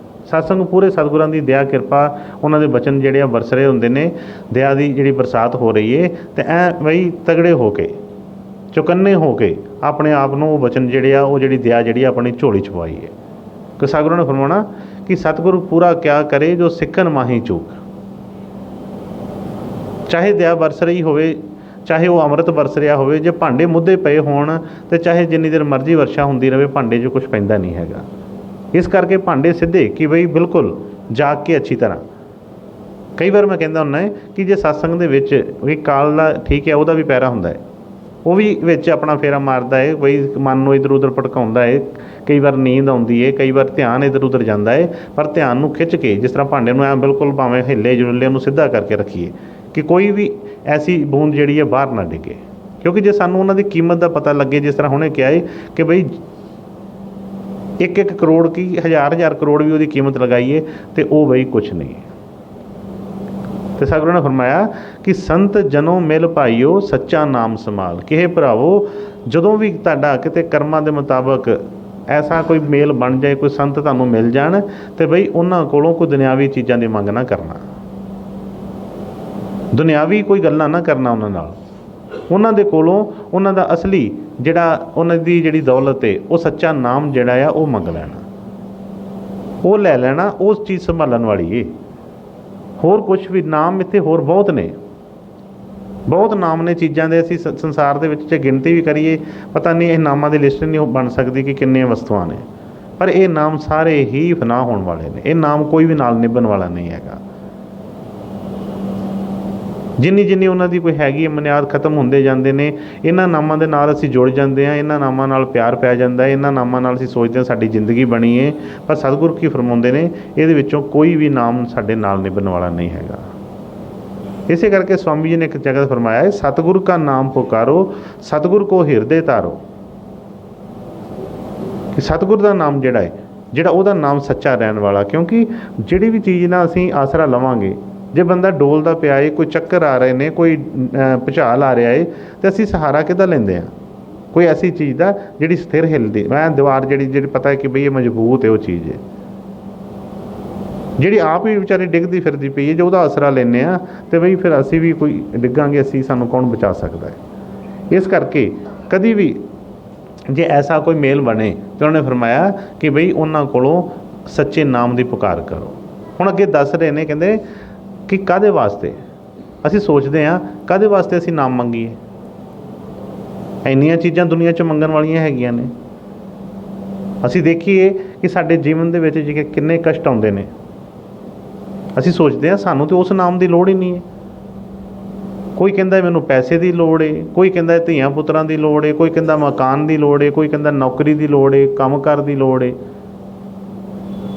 ਸਤਸੰਗ ਪੂਰੇ ਸਤਿਗੁਰਾਂ ਦੀ ਦਇਆ ਕਿਰਪਾ, ਉਹਨਾਂ ਦੇ ਬਚਨ ਜਿਹੜੇ ਆ ਵਰਸ ਰਹੇ ਹੁੰਦੇ ਨੇ, ਦਇਆ ਦੀ ਜਿਹੜੀ ਬਰਸਾਤ ਹੋ ਰਹੀ ਹੈ, ਅਤੇ ਬਈ ਤਗੜੇ ਹੋ ਕੇ, ਚੁਕੰਨੇ ਹੋ ਕੇ ਆਪਣੇ ਆਪ ਨੂੰ ਉਹ ਬਚਨ ਜਿਹੜੇ ਆ, ਉਹ ਜਿਹੜੀ ਦਇਆ ਜਿਹੜੀ ਆਪਣੀ ਝੋਲੀ 'ਚ ਪਵਾਈ ਹੈ। ਕਿ ਸਤਿਗੁਰਾਂ ਨੇ ਫਰਮਾਉਣਾ ਕਿ ਸਤਿਗੁਰੂ ਪੂਰਾ ਕਿਆ ਕਰੇ ਜੋ ਸਿੱਖਣ ਮਾਹੀ ਚੂਕ। ਚਾਹੇ ਦਇਆ ਵਰਸ ਰਹੀ ਹੋਵੇ, ਚਾਹੇ ਉਹ ਅੰਮ੍ਰਿਤ ਵਰਸ ਰਿਹਾ ਹੋਵੇ, ਜੇ ਭਾਂਡੇ ਮੁੱਧੇ ਪਏ ਹੋਣ ਅਤੇ ਚਾਹੇ ਜਿੰਨੀ ਦੇਰ ਮਰਜ਼ੀ ਵਰਸ਼ਾ ਹੁੰਦੀ ਰਹੇ, ਭਾਂਡੇ 'ਚ ਕੁਛ ਪੈਂਦਾ ਨਹੀਂ ਹੈਗਾ। ਇਸ ਕਰਕੇ ਭਾਂਡੇ ਸਿੱਧੇ, ਕਿ ਬਈ ਬਿਲਕੁਲ ਜਾਗ ਕੇ ਅੱਛੀ ਤਰ੍ਹਾਂ। ਕਈ ਵਾਰ ਮੈਂ ਕਹਿੰਦਾ ਹੁੰਦਾ ਕਿ ਜੇ ਸਤਸੰਗ ਦੇ ਵਿੱਚ ਵੀ ਕਾਲ ਦਾ ਠੀਕ ਹੈ, ਉਹਦਾ ਵੀ ਪੈਰਾ ਹੁੰਦਾ ਹੈ, ਉਹ ਵੀ ਵਿੱਚ ਆਪਣਾ ਫੇਰਾ ਮਾਰਦਾ ਹੈ, ਬਈ ਮਨ ਨੂੰ ਇੱਧਰ ਉੱਧਰ ਭਟਕਾਉਂਦਾ ਹੈ, ਕਈ ਵਾਰ ਨੀਂਦ ਆਉਂਦੀ ਹੈ, ਕਈ ਵਾਰ ਧਿਆਨ ਇੱਧਰ ਉੱਧਰ ਜਾਂਦਾ ਹੈ, ਪਰ ਧਿਆਨ ਨੂੰ ਖਿੱਚ ਕੇ, ਜਿਸ ਤਰ੍ਹਾਂ ਭਾਂਡੇ ਨੂੰ ਐਂ ਬਿਲਕੁਲ ਭਾਵੇਂ ਹਿੱਲੇ ਜੁਲੇ ਉਹਨੂੰ ਸਿੱਧਾ ਕਰਕੇ ਰੱਖੀਏ ਕਿ ਕੋਈ ਵੀ ਐਸੀ ਬੂੰਦ ਜਿਹੜੀ ਹੈ ਬਾਹਰ ਨਾ ਡਿੱਗੇ। ਕਿਉਂਕਿ ਜੇ ਸਾਨੂੰ ਉਹਨਾਂ ਦੀ ਕੀਮਤ ਦਾ ਪਤਾ ਲੱਗੇ, ਜਿਸ ਤਰ੍ਹਾਂ ਹੁਣੇ ਕਿਹਾ ਹੈ ਕਿ ਬਈ 1-1 ਕਰੋੜ ਕੀ 1000-1000 ਕਰੋੜ ਵੀ ਉਹਦੀ ਕੀਮਤ ਲਗਾਈਏ ਅਤੇ ਉਹ ਬਈ ਕੁਛ ਨਹੀਂ। ਅਤੇ ਸਤਿਗੁਰਾਂ ਨੇ ਫਰਮਾਇਆ ਕਿ ਸੰਤ ਜਨੋਂ ਮਿਲ ਭਾਈਓ ਸੱਚਾ ਨਾਮ ਸੰਭਾਲ। ਕਿ ਭਰਾਵੋ, ਜਦੋਂ ਵੀ ਤੁਹਾਡਾ ਕਿਤੇ ਕਰਮਾਂ ਦੇ ਮੁਤਾਬਕ ਐਸਾ ਕੋਈ ਮੇਲ ਬਣ ਜਾਏ, ਕੋਈ ਸੰਤ ਤੁਹਾਨੂੰ ਮਿਲ ਜਾਣ, ਅਤੇ ਬਈ ਉਹਨਾਂ ਕੋਲੋਂ ਕੋਈ ਦੁਨਿਆਵੀ ਚੀਜ਼ਾਂ ਦੀ ਮੰਗ ਨਾ ਕਰਨਾ, ਦੁਨਿਆਵੀ ਕੋਈ ਗੱਲਾਂ ਨਾ ਕਰਨਾ ਉਹਨਾਂ ਨਾਲ। ਉਹਨਾਂ ਦੇ ਕੋਲੋਂ ਉਹਨਾਂ ਦਾ ਅਸਲੀ ਜਿਹੜਾ ਉਹਨਾਂ ਦੀ ਜਿਹੜੀ ਦੌਲਤ ਹੈ, ਉਹ ਸੱਚਾ ਨਾਮ ਜਿਹੜਾ ਆ ਉਹ ਮੰਗ ਲੈਣਾ, ਉਹ ਲੈ ਲੈਣਾ, ਉਸ ਚੀਜ਼ ਸੰਭਾਲਣ ਵਾਲੀ ਹੈ। ਹੋਰ ਕੁਛ ਵੀ ਨਾਮ ਇੱਥੇ ਹੋਰ ਬਹੁਤ ਨੇ, ਬਹੁਤ ਨਾਮ ਨੇ ਚੀਜ਼ਾਂ ਦੇ। ਅਸੀਂ ਸੰਸਾਰ ਦੇ ਵਿੱਚ ਜੇ ਗਿਣਤੀ ਵੀ ਕਰੀਏ, ਪਤਾ ਨਹੀਂ ਇਹ ਨਾਮਾਂ ਦੀ ਲਿਸਟ ਨਹੀਂ ਬਣ ਸਕਦੀ ਕਿ ਕਿੰਨੀਆਂ ਵਸਤੂਆਂ ਨੇ, ਪਰ ਇਹ ਨਾਮ ਸਾਰੇ ਹੀ ਫਨਾ ਹੋਣ ਵਾਲੇ ਨੇ। ਇਹ ਨਾਮ ਕੋਈ ਵੀ ਨਾਲ ਨਿਭਣ ਵਾਲਾ ਨਹੀਂ ਹੈਗਾ। ਜਿੰਨੀ ਉਹਨਾਂ ਦੀ ਕੋਈ ਹੈਗੀ ਬੁਨਿਆਦ ਖਤਮ ਹੁੰਦੇ ਜਾਂਦੇ ਨੇ, ਇਹਨਾਂ ਨਾਮਾਂ ਦੇ ਨਾਲ ਅਸੀਂ ਜੁੜ ਜਾਂਦੇ ਹਾਂ, ਇਹਨਾਂ ਨਾਮਾਂ ਨਾਲ ਪਿਆਰ ਪੈ ਜਾਂਦਾ ਹੈ, ਇਹਨਾਂ ਨਾਮਾਂ ਨਾਲ ਅਸੀਂ ਸੋਚਦੇ ਹਾਂ ਸਾਡੀ ਜ਼ਿੰਦਗੀ ਬਣੀ ਹੈ। ਪਰ ਸਤਿਗੁਰੂ ਕੀ ਫਰਮਾਉਂਦੇ ਨੇ, ਇਹਦੇ ਵਿੱਚੋਂ ਕੋਈ ਵੀ ਨਾਮ ਸਾਡੇ ਨਾਲ ਨਿਭਣ ਵਾਲਾ ਨਹੀਂ ਹੈਗਾ। ਇਸੇ ਕਰਕੇ ਸਵਾਮੀ ਜੀ ਨੇ ਇੱਕ ਜਗ੍ਹਾ ਫਰਮਾਇਆ ਹੈ, ਸਤਿਗੁਰ ਕਾ ਨਾਮ ਪੁਕਾਰੋ, ਸਤਿਗੁਰ ਕੋ ਹਿਰਦੇ ਧਾਰੋ। ਕਿ ਸਤਿਗੁਰ ਦਾ ਨਾਮ ਜਿਹੜਾ ਹੈ, ਜਿਹੜਾ ਉਹਦਾ ਨਾਮ ਸੱਚਾ ਰਹਿਣ ਵਾਲਾ। ਕਿਉਂਕਿ ਜਿਹੜੀ ਵੀ ਚੀਜ਼ ਨਾਲ ਅਸੀਂ ਆਸਰਾ ਲਵਾਂਗੇ, ਜੇ ਬੰਦਾ ਡੋਲਦਾ ਪਿਆ ਹੈ, ਕੋਈ ਚੱਕਰ ਆ ਰਹੇ ਨੇ, ਕੋਈ ਭੁਚਾਲ ਆ ਰਿਹਾ ਹੈ, ਅਤੇ ਅਸੀਂ ਸਹਾਰਾ ਕਿੱਦਾਂ ਲੈਂਦੇ ਹਾਂ? ਕੋਈ ਐਸੀ ਚੀਜ਼ ਦਾ ਜਿਹੜੀ ਸਥਿਰ ਹਿੱਲਦੀ, ਮੈਂ ਦੀਵਾਰ ਜਿਹੜੀ ਪਤਾ ਹੈ ਕਿ ਬਈ ਇਹ ਮਜ਼ਬੂਤ ਹੈ, ਉਹ ਚੀਜ਼ ਹੈ ਜਿਹੜੀ ਆਪ ਹੀ ਵਿਚਾਰੀ ਡਿੱਗਦੀ ਫਿਰਦੀ ਪਈ ਹੈ, ਜੇ ਉਹਦਾ ਆਸਰਾ ਲੈਂਦੇ ਹਾਂ ਅਤੇ ਬਈ ਫਿਰ ਅਸੀਂ ਵੀ ਕੋਈ ਡਿੱਗਾਂਗੇ, ਸਾਨੂੰ ਕੌਣ ਬਚਾ ਸਕਦਾ ਹੈ? ਇਸ ਕਰਕੇ ਕਦੀ ਵੀ ਜੇ ਐਸਾ ਕੋਈ ਮੇਲ ਬਣੇ ਤਾਂ ਉਹਨੇ ਫਰਮਾਇਆ ਕਿ ਬਈ ਉਹਨਾਂ ਕੋਲੋਂ ਸੱਚੇ ਨਾਮ ਦੀ ਪੁਕਾਰ ਕਰੋ। ਹੁਣ ਅੱਗੇ ਦੱਸ ਰਹੇ ਨੇ, ਕਹਿੰਦੇ ਕਿ ਕਾਹਦੇ ਵਾਸਤੇ ਅਸੀਂ ਸੋਚਦੇ ਹਾਂ, ਕਾਹਦੇ ਵਾਸਤੇ ਅਸੀਂ ਨਾਮ ਮੰਗੀਏ? ਇੰਨੀਆਂ ਚੀਜ਼ਾਂ ਦੁਨੀਆ 'ਚ ਮੰਗਣ ਵਾਲੀਆਂ ਹੈਗੀਆਂ ਨੇ। ਅਸੀਂ ਦੇਖੀਏ ਕਿ ਸਾਡੇ ਜੀਵਨ ਦੇ ਵਿੱਚ ਜਿਹੜੇ ਕਿੰਨੇ ਕਸ਼ਟ ਆਉਂਦੇ ਨੇ, ਅਸੀਂ ਸੋਚਦੇ ਹਾਂ ਸਾਨੂੰ ਤਾਂ ਉਸ ਨਾਮ ਦੀ ਲੋੜ ਹੀ ਨਹੀਂ ਹੈ। ਕੋਈ ਕਹਿੰਦਾ ਮੈਨੂੰ ਪੈਸੇ ਦੀ ਲੋੜ ਏ, ਕੋਈ ਕਹਿੰਦਾ ਧੀਆਂ ਪੁੱਤਰਾਂ ਦੀ ਲੋੜ ਏ, ਕੋਈ ਕਹਿੰਦਾ ਮਕਾਨ ਦੀ ਲੋੜ ਏ, ਕੋਈ ਕਹਿੰਦਾ ਨੌਕਰੀ ਦੀ ਲੋੜ ਏ, ਕੰਮਕਾਰ ਦੀ ਲੋੜ ਏ।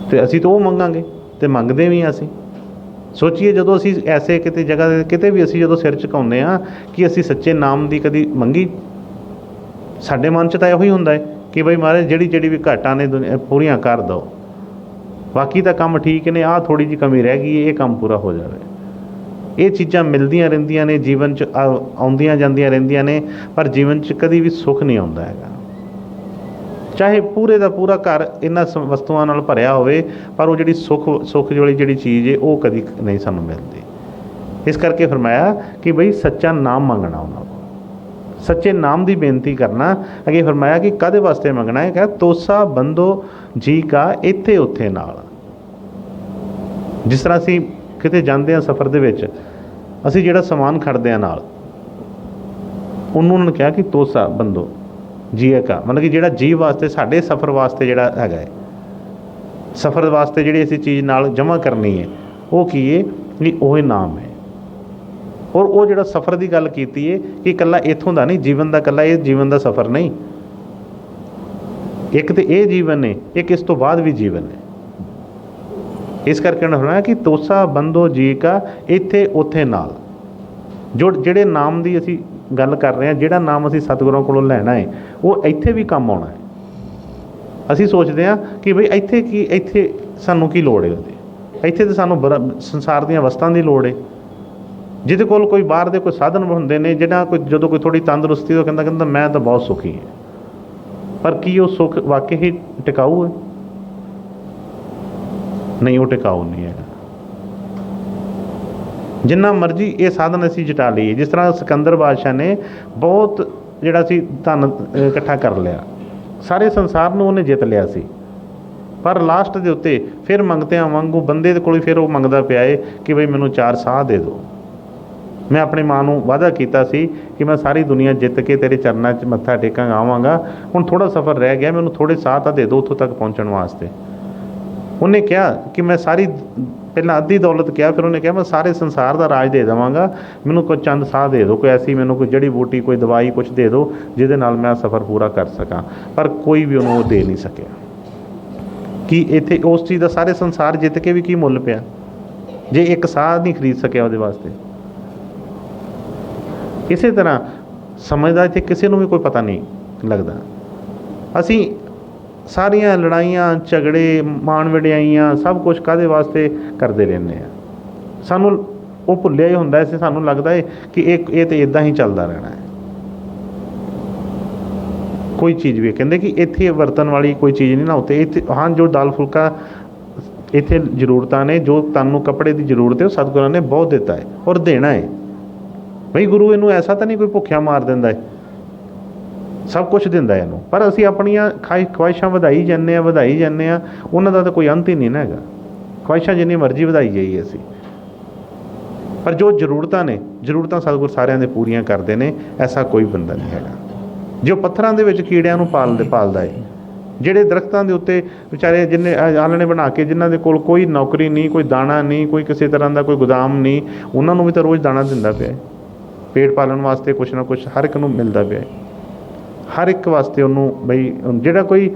ਤੇ ਅਸੀਂ ਤਾਂ ਉਹ ਮੰਗਾਂਗੇ ਤੇ ਮੰਗਦੇ ਵੀ ਹਾਂ ਅਸੀਂ। ਸੋਚੀਏ ਜਦੋਂ ਅਸੀਂ ਐਸੇ ਕਿਤੇ ਜਗ੍ਹਾ 'ਤੇ ਕਿਤੇ ਵੀ ਅਸੀਂ ਜਦੋਂ ਸਿਰ ਝੁਕਾਉਂਦੇ ਹਾਂ ਕਿ ਅਸੀਂ ਸੱਚੇ ਨਾਮ ਦੀ ਕਦੀ ਮੰਗੀ? ਸਾਡੇ ਮਨ 'ਚ ਤਾਂ ਇਹੋ ਹੀ ਹੁੰਦਾ ਹੈ ਕਿ ਬਈ ਮਹਾਰਾਜ ਜਿਹੜੀ ਵੀ ਘਾਟਾਂ ਨੇ ਪੂਰੀਆਂ ਕਰ ਦਿਓ, ਬਾਕੀ ਤਾਂ ਕੰਮ ਠੀਕ ਨੇ, ਆਹ ਥੋੜ੍ਹੀ ਜਿਹੀ ਕਮੀ ਰਹਿ ਗਈ, ਇਹ ਕੰਮ ਪੂਰਾ ਹੋ ਜਾਵੇ। ਇਹ ਚੀਜ਼ਾਂ ਮਿਲਦੀਆਂ ਰਹਿੰਦੀਆਂ ਨੇ ਜੀਵਨ 'ਚ, ਆਉਂਦੀਆਂ ਜਾਂਦੀਆਂ ਰਹਿੰਦੀਆਂ ਨੇ, ਪਰ ਜੀਵਨ 'ਚ ਕਦੀ ਵੀ ਸੁੱਖ ਨਹੀਂ ਆਉਂਦਾ ਹੈਗਾ। ਚਾਹੇ ਪੂਰੇ ਦਾ ਪੂਰਾ ਘਰ ਇਹਨਾਂ ਵਸਤੂਆਂ ਨਾਲ ਭਰਿਆ ਹੋਵੇ, ਪਰ ਉਹ ਜਿਹੜੀ ਸੁੱਖ ਵਾਲੀ ਜਿਹੜੀ ਚੀਜ਼ ਹੈ ਉਹ ਕਦੀ ਨਹੀਂ ਸਾਨੂੰ ਮਿਲਦੀ। ਇਸ ਕਰਕੇ ਫਰਮਾਇਆ ਕਿ ਬਈ ਸੱਚਾ ਨਾਮ ਮੰਗਣਾ, ਉਹਨਾਂ ਕੋਲ ਸੱਚੇ ਨਾਮ ਦੀ ਬੇਨਤੀ ਕਰਨਾ। ਅੱਗੇ ਫਰਮਾਇਆ ਕਿ ਕਾਹਦੇ ਵਾਸਤੇ ਮੰਗਣਾ ਹੈ? ਕਹਿੰਦਾ ਤੋਸਾ ਬੰਦੋ ਜੀ ਕਾ ਇੱਥੇ ਉੱਥੇ ਨਾਲ। ਜਿਸ ਤਰ੍ਹਾਂ ਅਸੀਂ ਕਿਤੇ ਜਾਂਦੇ ਹਾਂ ਸਫ਼ਰ ਦੇ ਵਿੱਚ, ਅਸੀਂ ਜਿਹੜਾ ਸਮਾਨ ਖੜਦੇ ਹਾਂ ਨਾਲ, ਉਹਨਾਂ ਨੇ ਕਿਹਾ ਕਿ ਤੋਸਾ ਬੰਦੋ ਜੀਏ ਕਾ, ਮਤਲਬ ਕਿ ਜਿਹੜਾ ਜੀਵ ਵਾਸਤੇ, ਸਾਡੇ ਸਫ਼ਰ ਵਾਸਤੇ ਜਿਹੜਾ ਹੈਗਾ ਹੈ, ਸਫ਼ਰ ਵਾਸਤੇ ਜਿਹੜੀ ਅਸੀਂ ਚੀਜ਼ ਨਾਲ ਜਮ੍ਹਾਂ ਕਰਨੀ ਹੈ, ਉਹ ਕੀ ਹੈ? ਕਿ ਉਹ ਨਾਮ ਹੈ। ਔਰ ਉਹ ਜਿਹੜਾ ਸਫ਼ਰ ਦੀ ਗੱਲ ਕੀਤੀ ਹੈ ਕਿ ਇਕੱਲਾ ਇੱਥੋਂ ਦਾ ਨਹੀਂ, ਜੀਵਨ ਦਾ ਇਕੱਲਾ ਇਹ ਜੀਵਨ ਦਾ ਸਫ਼ਰ ਨਹੀਂ। ਇੱਕ ਤਾਂ ਇਹ ਜੀਵਨ ਹੈ, ਇੱਕ ਇਸ ਤੋਂ ਬਾਅਦ ਵੀ ਜੀਵਨ ਹੈ। ਇਸ ਕਰਕੇ ਉਹਨਾਂ ਹੋਣਾ ਕਿ ਤੋਸਾ ਬੰਦੋ ਜੀ ਕਾ ਇੱਥੇ ਉੱਥੇ ਨਾਲ। ਜਿਹੜੇ ਨਾਮ ਦੀ ਅਸੀਂ ਗੱਲ ਕਰ ਰਹੇ ਹਾਂ, ਜਿਹੜਾ ਨਾਮ ਅਸੀਂ ਸਤਿਗੁਰਾਂ ਕੋਲੋਂ ਲੈਣਾ ਹੈ, ਉਹ ਇੱਥੇ ਵੀ ਕੰਮ ਆਉਣਾ ਹੈ। ਅਸੀਂ ਸੋਚਦੇ ਹਾਂ ਕਿ ਬਈ ਇੱਥੇ ਸਾਨੂੰ ਕੀ ਲੋੜ ਹੈ ਉਹਦੀ, ਇੱਥੇ ਤਾਂ ਸਾਨੂੰ ਸੰਸਾਰ ਦੀਆਂ ਵਸਤਾਂ ਦੀ ਲੋੜ ਹੈ। ਜਿਹਦੇ ਕੋਲ ਕੋਈ ਬਾਹਰ ਦੇ ਕੋਈ ਸਾਧਨ ਹੁੰਦੇ ਨੇ, ਜਦੋਂ ਕੋਈ ਥੋੜ੍ਹੀ ਤੰਦਰੁਸਤੀ, ਉਹ ਕਹਿੰਦਾ ਮੈਂ ਤਾਂ ਬਹੁਤ ਸੁਖੀ ਹਾਂ, ਪਰ ਕੀ ਉਹ ਸੁੱਖ ਵਾਕਈ ਹੀ ਟਿਕਾਊ ਹੈ? ਨਹੀਂ, ਉਹ ਟਿਕਾਊ ਨਹੀਂ ਹੈਗਾ। ਜਿੰਨਾ ਮਰਜ਼ੀ ਇਹ ਸਾਧਨ ਅਸੀਂ ਜਟਾ ਲਈਏ, ਜਿਸ ਤਰ੍ਹਾਂ ਸਿਕੰਦਰ ਬਾਦਸ਼ਾਹ ਨੇ ਬਹੁਤ ਜਿਹੜਾ ਸੀ ਧਨ ਇਕੱਠਾ ਕਰ ਲਿਆ, ਸਾਰੇ ਸੰਸਾਰ ਨੂੰ ਉਹਨੇ ਜਿੱਤ ਲਿਆ ਸੀ, ਪਰ ਲਾਸਟ ਦੇ ਉੱਤੇ ਫਿਰ ਮੰਗਤਿਆਂ ਵਾਂਗੂ ਬੰਦੇ ਦੇ ਕੋਲ ਹੀ ਫਿਰ ਉਹ ਮੰਗਦਾ ਪਿਆ ਏ ਕਿ ਬਈ ਮੈਨੂੰ 4 ਸਾਹ ਦੇ ਦਿਓ। ਮੈਂ ਆਪਣੀ ਮਾਂ ਨੂੰ ਵਾਅਦਾ ਕੀਤਾ ਸੀ ਕਿ ਮੈਂ ਸਾਰੀ ਦੁਨੀਆ ਜਿੱਤ ਕੇ ਤੇਰੇ ਚਰਨਾਂ 'ਚ ਮੱਥਾ ਟੇਕਾਂਗਾ, ਆਵਾਂਗਾ, ਹੁਣ ਥੋੜ੍ਹਾ ਸਫ਼ਰ ਰਹਿ ਗਿਆ, ਮੈਨੂੰ ਥੋੜ੍ਹੇ ਸਾਹ ਤਾਂ ਦੇ ਦਿਓ ਉੱਥੋਂ ਤੱਕ ਪਹੁੰਚਣ ਵਾਸਤੇ। ਉਹਨੇ ਕਿਹਾ ਕਿ ਮੈਂ ਪਹਿਲਾਂ ਅੱਧੀ ਦੌਲਤ ਕਿਹਾ, ਫਿਰ ਉਹਨੇ ਕਿਹਾ ਮੈਂ ਸਾਰੇ ਸੰਸਾਰ ਦਾ ਰਾਜ ਦੇ ਦੇਵਾਂਗਾ, ਮੈਨੂੰ ਕੋਈ ਚੰਦ ਸਾਹ ਦੇ ਦਿਓ, ਕੋਈ ਐਸੀ ਮੈਨੂੰ ਕੋਈ ਜੜੀ ਬੂਟੀ, ਕੋਈ ਦਵਾਈ, ਕੁਛ ਦੇ ਦਿਓ ਜਿਹਦੇ ਨਾਲ ਮੈਂ ਸਫ਼ਰ ਪੂਰਾ ਕਰ ਸਕਾਂ। ਪਰ ਕੋਈ ਵੀ ਉਹਨੂੰ ਉਹ ਦੇ ਨਹੀਂ ਸਕਿਆ। ਕਿ ਇੱਥੇ ਉਸ ਚੀਜ਼ ਦਾ ਸਾਰੇ ਸੰਸਾਰ ਜਿੱਤ ਕੇ ਵੀ ਕੀ ਮੁੱਲ ਪਿਆ, ਜੇ ਇੱਕ ਸਾਹ ਨਹੀਂ ਖਰੀਦ ਸਕਿਆ ਉਹਦੇ ਵਾਸਤੇ। ਇਸੇ ਤਰ੍ਹਾਂ ਸਮਝ ਦਾ ਇੱਥੇ ਕਿਸੇ ਨੂੰ ਵੀ ਕੋਈ ਪਤਾ ਨਹੀਂ ਲੱਗਦਾ। ਅਸੀਂ ਸਾਰੀਆਂ ਲੜਾਈਆਂ, ਝਗੜੇ, ਮਾਣ ਵਡਿਆਈਆਂ ਸਭ ਕੁਛ ਕਾਹਦੇ ਵਾਸਤੇ ਕਰਦੇ ਰਹਿੰਦੇ ਹਾਂ? ਸਾਨੂੰ ਉਹ ਭੁੱਲਿਆ ਹੀ ਹੁੰਦਾ ਸੀ, ਸਾਨੂੰ ਲੱਗਦਾ ਹੈ ਕਿ ਇਹ ਤਾਂ ਇੱਦਾਂ ਹੀ ਚੱਲਦਾ ਰਹਿਣਾ ਹੈ। ਕੋਈ ਚੀਜ਼ ਵੀ ਕਹਿੰਦੇ ਕਿ ਇੱਥੇ ਵਰਤਣ ਵਾਲੀ ਕੋਈ ਚੀਜ਼ ਨਹੀਂ ਨਾ ਉੱਥੇ। ਇੱਥੇ ਹਾਂ, ਜੋ ਦਾਲ ਫੁਲਕਾ ਇੱਥੇ ਜ਼ਰੂਰਤਾਂ ਨੇ, ਜੋ ਤੁਹਾਨੂੰ ਕੱਪੜੇ ਦੀ ਜ਼ਰੂਰਤ ਹੈ, ਉਹ ਸਤਿਗੁਰਾਂ ਨੇ ਬਹੁਤ ਦਿੱਤਾ ਹੈ ਔਰ ਦੇਣਾ ਹੈ। ਬਈ ਗੁਰੂ ਇਹਨੂੰ ਐਸਾ ਤਾਂ ਨਹੀਂ ਕੋਈ ਭੁੱਖਿਆ ਮਾਰ ਦਿੰਦਾ ਹੈ, ਸਭ ਕੁਛ ਦਿੰਦਾ ਇਹਨੂੰ, ਪਰ ਅਸੀਂ ਆਪਣੀਆਂ ਖਵਾਹਿਸ਼ਾਂ ਵਧਾਈ ਜਾਂਦੇ ਹਾਂ, ਉਹਨਾਂ ਦਾ ਤਾਂ ਕੋਈ ਅੰਤ ਹੀ ਨਹੀਂ ਨਾ ਹੈਗਾ। ਖਵਾਹਿਸ਼ਾਂ ਜਿੰਨੀ ਮਰਜ਼ੀ ਵਧਾਈ ਜਾਈਏ ਅਸੀਂ, ਪਰ ਜੋ ਜ਼ਰੂਰਤਾਂ ਨੇ, ਜ਼ਰੂਰਤਾਂ ਸਤਿਗੁਰ ਸਾਰਿਆਂ ਦੇ ਪੂਰੀਆਂ ਕਰਦੇ ਨੇ, ਐਸਾ ਕੋਈ ਬੰਦਾ ਨਹੀਂ ਹੈਗਾ। ਜੋ ਪੱਥਰਾਂ ਦੇ ਵਿੱਚ ਕੀੜਿਆਂ ਨੂੰ ਪਾਲਦਾ ਹੈ, ਜਿਹੜੇ ਦਰਖਤਾਂ ਦੇ ਉੱਤੇ ਵਿਚਾਰੇ ਜਿੰਨੇ ਆਲਣੇ ਬਣਾ ਕੇ, ਜਿਨ੍ਹਾਂ ਦੇ ਕੋਲ ਕੋਈ ਨੌਕਰੀ ਨਹੀਂ, ਕੋਈ ਦਾਣਾ ਨਹੀਂ, ਕੋਈ ਕਿਸੇ ਤਰ੍ਹਾਂ ਦਾ ਕੋਈ ਗੋਦਾਮ ਨਹੀਂ, ਉਹਨਾਂ ਨੂੰ ਵੀ ਤਾਂ ਰੋਜ਼ ਦਾਣਾ ਦਿੰਦਾ ਪਿਆ। ਪੇਟ ਪਾਲਣ ਵਾਸਤੇ ਕੁਛ ਨਾ ਕੁਛ ਹਰ ਇੱਕ ਨੂੰ ਮਿਲਦਾ ਪਿਆ, ਹਰ ਇੱਕ ਵਾਸਤੇ ਉਹਨੂੰ। ਬਈ ਜਿਹੜਾ ਕੋਈ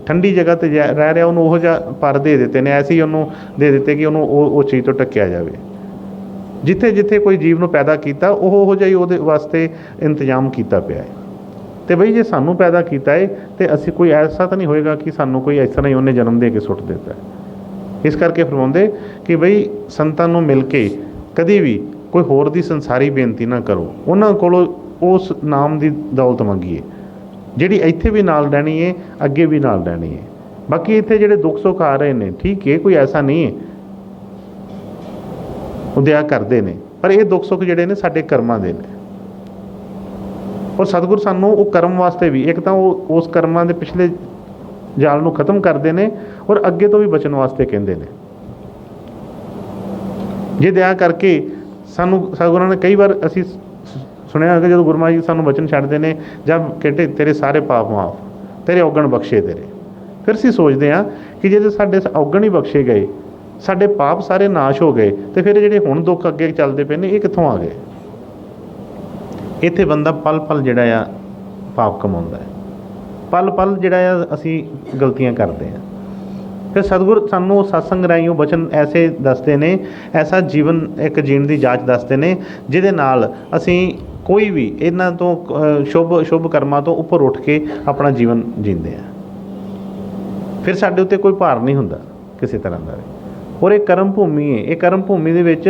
ਠੰਡੀ ਜਗ੍ਹਾ 'ਤੇ ਰਹਿ ਰਿਹਾ, ਉਹਨੂੰ ਉਹੋ ਜਿਹਾ ਪਰ ਦੇ ਦਿੱਤੇ ਨੇ, ਐਸੀ ਉਹਨੂੰ ਦੇ ਦਿੱਤੇ ਕਿ ਉਹਨੂੰ ਉਹ ਚੀਜ਼ ਤੋਂ ਢੱਕਿਆ ਜਾਵੇ। ਜਿੱਥੇ ਜਿੱਥੇ ਕੋਈ ਜੀਵ ਨੂੰ ਪੈਦਾ ਕੀਤਾ, ਉਹੋ ਜਿਹਾ ਹੀ ਉਹਦੇ ਵਾਸਤੇ ਇੰਤਜ਼ਾਮ ਕੀਤਾ ਪਿਆ ਹੈ। ਅਤੇ ਬਈ ਜੇ ਸਾਨੂੰ ਪੈਦਾ ਕੀਤਾ ਹੈ ਅਤੇ ਅਸੀਂ ਕੋਈ ਐਸਾ ਤਾਂ ਨਹੀਂ ਹੋਏਗਾ ਕਿ ਸਾਨੂੰ ਕੋਈ ਇਸ ਤਰ੍ਹਾਂ ਹੀ ਉਹਨੇ ਜਨਮ ਦੇ ਕੇ ਸੁੱਟ ਦਿੱਤਾ। ਇਸ ਕਰਕੇ ਫਰਮਾਉਂਦੇ ਕਿ ਬਈ ਸੰਤਾਂ ਨੂੰ ਮਿਲ ਕੇ ਕਦੀ ਵੀ ਕੋਈ ਹੋਰ ਦੀ ਸੰਸਾਰੀ ਬੇਨਤੀ ਨਾ ਕਰੋ, ਉਹਨਾਂ ਕੋਲੋਂ ਉਸ ਨਾਮ ਦੀ ਦੌਲਤ ਮੰਗੀਏ ਜਿਹੜੀ ਇੱਥੇ ਵੀ ਨਾਲ ਰਹਿਣੀ ਹੈ, ਅੱਗੇ ਵੀ ਨਾਲ ਰਹਿਣੀ ਹੈ। ਬਾਕੀ ਇੱਥੇ ਜਿਹੜੇ ਦੁੱਖ ਸੁੱਖ ਆ ਰਹੇ ਨੇ, ਠੀਕ ਹੈ, ਕੋਈ ਐਸਾ ਨਹੀਂ ਹੈ, ਉਹ ਦਿਆ ਕਰਦੇ ਨੇ, ਪਰ ਇਹ ਦੁੱਖ ਸੁੱਖ ਜਿਹੜੇ ਨੇ ਸਾਡੇ ਕਰਮਾਂ ਦੇ ਨੇ। ਔਰ ਸਤਿਗੁਰ ਸਾਨੂੰ ਉਹ ਕਰਮ ਵਾਸਤੇ ਵੀ, ਇੱਕ ਤਾਂ ਉਹ ਉਸ ਕਰਮਾਂ ਦੇ ਪਿਛਲੇ ਜਾਲ ਨੂੰ ਖਤਮ ਕਰਦੇ ਨੇ, ਔਰ ਅੱਗੇ ਤੋਂ ਵੀ ਬਚਣ ਵਾਸਤੇ ਕਹਿੰਦੇ ਨੇ। ਜੇ ਦਇਆ ਕਰਕੇ ਸਾਨੂੰ ਸਤਿਗੁਰਾਂ ਨੇ ਕਈ ਵਾਰ ਅਸੀਂ ਸੁਣਿਆ ਹੋਵੇਗਾ, ਜਦੋਂ ਗੁਰੂ ਮਹਾਰਾਜ ਜੀ ਸਾਨੂੰ ਵਚਨ ਛੱਡਦੇ ਨੇ, ਜਦ ਕਹਿੰਦੇ ਤੇਰੇ ਸਾਰੇ ਪਾਪ ਮਾਫ, ਤੇਰੇ ਔਗਣ ਬਖਸ਼ੇ ਤੇਰੇ। ਫਿਰ ਅਸੀਂ ਸੋਚਦੇ ਹਾਂ ਕਿ ਜੇ ਸਾਡੇ ਔਗਣ ਹੀ ਬਖਸ਼ੇ ਗਏ, ਸਾਡੇ ਪਾਪ ਸਾਰੇ ਨਾਸ਼ ਹੋ ਗਏ, ਤੇ ਫਿਰ ਜਿਹੜੇ ਹੁਣ ਦੁੱਖ ਅੱਗੇ ਚੱਲਦੇ ਪਏ ਨੇ, ਇਹ ਕਿੱਥੋਂ ਆ ਗਏ? ਇੱਥੇ ਬੰਦਾ ਪਲ ਪਲ ਜਿਹੜਾ ਆ ਪਾਪ ਕਮਾਉਂਦਾ ਹੈ, ਪਲ ਪਲ ਜਿਹੜਾ ਆ ਅਸੀਂ ਗਲਤੀਆਂ ਕਰਦੇ ਹਾਂ। ਫਿਰ ਸਤਿਗੁਰ ਸਾਨੂੰ ਸਤਸੰਗ ਰਾਹੀਂ ਉਹ ਬਚਨ ਐਸੇ ਦੱਸਦੇ ਨੇ, ਐਸਾ ਜੀਵਨ ਇੱਕ ਜੀਣ ਦੀ ਜਾਂਚ ਦੱਸਦੇ ਨੇ ਜਿਹਦੇ ਨਾਲ ਅਸੀਂ ਕੋਈ ਵੀ ਇਹਨਾਂ ਤੋਂ ਸ਼ੁਭ ਕਰਮਾਂ ਤੋਂ ਉੱਪਰ ਉੱਠ ਕੇ ਆਪਣਾ ਜੀਵਨ ਜੀਂਦੇ ਹਾਂ। ਫਿਰ ਸਾਡੇ ਉੱਤੇ ਕੋਈ ਭਾਰ ਨਹੀਂ ਹੁੰਦਾ ਕਿਸੇ ਤਰ੍ਹਾਂ ਦਾ ਵੀ। ਔਰ ਇਹ ਕਰਮ ਭੂਮੀ ਹੈ, ਇਹ ਕਰਮ ਭੂਮੀ ਦੇ ਵਿੱਚ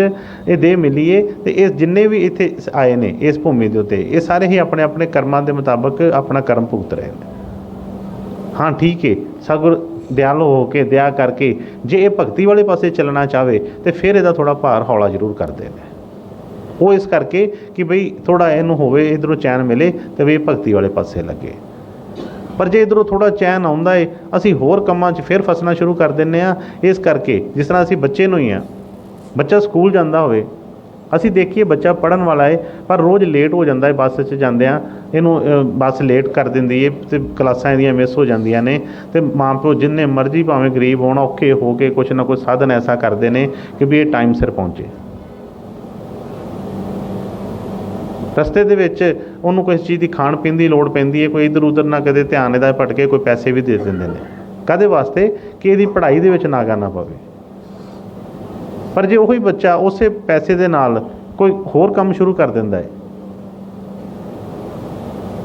ਇਹ ਦੇਹ ਮਿਲੀ ਹੈ ਅਤੇ ਇਹ ਜਿੰਨੇ ਵੀ ਇੱਥੇ ਆਏ ਨੇ ਇਸ ਭੂਮੀ ਦੇ ਉੱਤੇ, ਇਹ ਸਾਰੇ ਹੀ ਆਪਣੇ ਆਪਣੇ ਕਰਮਾਂ ਦੇ ਮੁਤਾਬਕ ਆਪਣਾ ਕਰਮ ਭੁਗਤ ਰਹੇ ਨੇ। ਹਾਂ ਠੀਕ ਹੈ, ਸਤਿਗੁਰ ਦਿਆਲੂ ਹੋ ਕੇ ਦਇਆ ਕਰਕੇ ਜੇ ਇਹ ਭਗਤੀ ਵਾਲੇ ਪਾਸੇ ਚੱਲਣਾ ਚਾਹਵੇ ਤਾਂ ਫਿਰ ਇਹਦਾ ਥੋੜ੍ਹਾ ਭਾਰ ਹੌਲਾ ਜ਼ਰੂਰ ਕਰਦੇ ਨੇ। ਉਹ ਇਸ ਕਰਕੇ ਕਿ ਬਈ ਥੋੜ੍ਹਾ ਇਹਨੂੰ ਹੋਵੇ, ਇੱਧਰੋਂ ਚੈਨ ਮਿਲੇ ਅਤੇ ਵੀ ਇਹ ਭਗਤੀ ਵਾਲੇ ਪਾਸੇ ਲੱਗੇ। ਪਰ ਜੇ ਇੱਧਰੋਂ ਥੋੜ੍ਹਾ ਚੈਨ ਆਉਂਦਾ ਹੈ, ਅਸੀਂ ਹੋਰ ਕੰਮਾਂ 'ਚ ਫਿਰ ਫਸਣਾ ਸ਼ੁਰੂ ਕਰ ਦਿੰਦੇ ਹਾਂ। ਇਸ ਕਰਕੇ ਜਿਸ ਤਰ੍ਹਾਂ ਅਸੀਂ ਬੱਚੇ ਨੂੰ ਹੀ ਆ, ਬੱਚਾ ਸਕੂਲ ਜਾਂਦਾ ਹੋਵੇ, ਅਸੀਂ ਦੇਖੀਏ ਬੱਚਾ ਪੜ੍ਹਨ ਵਾਲਾ ਹੈ ਪਰ ਰੋਜ਼ ਲੇਟ ਹੋ ਜਾਂਦਾ ਹੈ। ਬੱਸ 'ਚ ਜਾਂਦਿਆਂ ਇਹਨੂੰ ਬੱਸ ਲੇਟ ਕਰ ਦਿੰਦੀ ਹੈ ਅਤੇ ਕਲਾਸਾਂ ਇਹਦੀਆਂ ਮਿਸ ਹੋ ਜਾਂਦੀਆਂ ਨੇ, ਅਤੇ ਮਾਂ ਪਿਓ ਜਿੰਨੇ ਮਰਜ਼ੀ ਭਾਵੇਂ ਗਰੀਬ ਹੋਣ, ਔਖੇ ਹੋ ਕੇ ਕੁਛ ਨਾ ਕੁਛ ਸਾਧਨ ਐਸਾ ਕਰਦੇ ਨੇ ਕਿ ਵੀ ਇਹ ਟਾਈਮ ਸਿਰ ਪਹੁੰਚੇ। ਰਸਤੇ ਦੇ ਵਿੱਚ ਉਹਨੂੰ ਕਿਸੇ ਚੀਜ਼ ਦੀ ਖਾਣ ਪੀਣ ਦੀ ਲੋੜ ਪੈਂਦੀ ਹੈ, ਕੋਈ ਇੱਧਰ ਉੱਧਰ ਨਾ ਕਦੇ ਧਿਆਨ ਇਹਦਾ ਭਟਕੇ, ਕੋਈ ਪੈਸੇ ਵੀ ਦੇ ਦਿੰਦੇ ਨੇ। ਕਾਹਦੇ ਵਾਸਤੇ? ਕਿ ਇਹਦੀ ਪੜ੍ਹਾਈ ਦੇ ਵਿੱਚ ਨਾਗਾ ਨਾ ਪਵੇ। ਪਰ ਜੇ ਉਹੀ ਬੱਚਾ ਉਸੇ ਪੈਸੇ ਦੇ ਨਾਲ ਕੋਈ ਹੋਰ ਕੰਮ ਸ਼ੁਰੂ ਕਰ ਦਿੰਦਾ ਹੈ,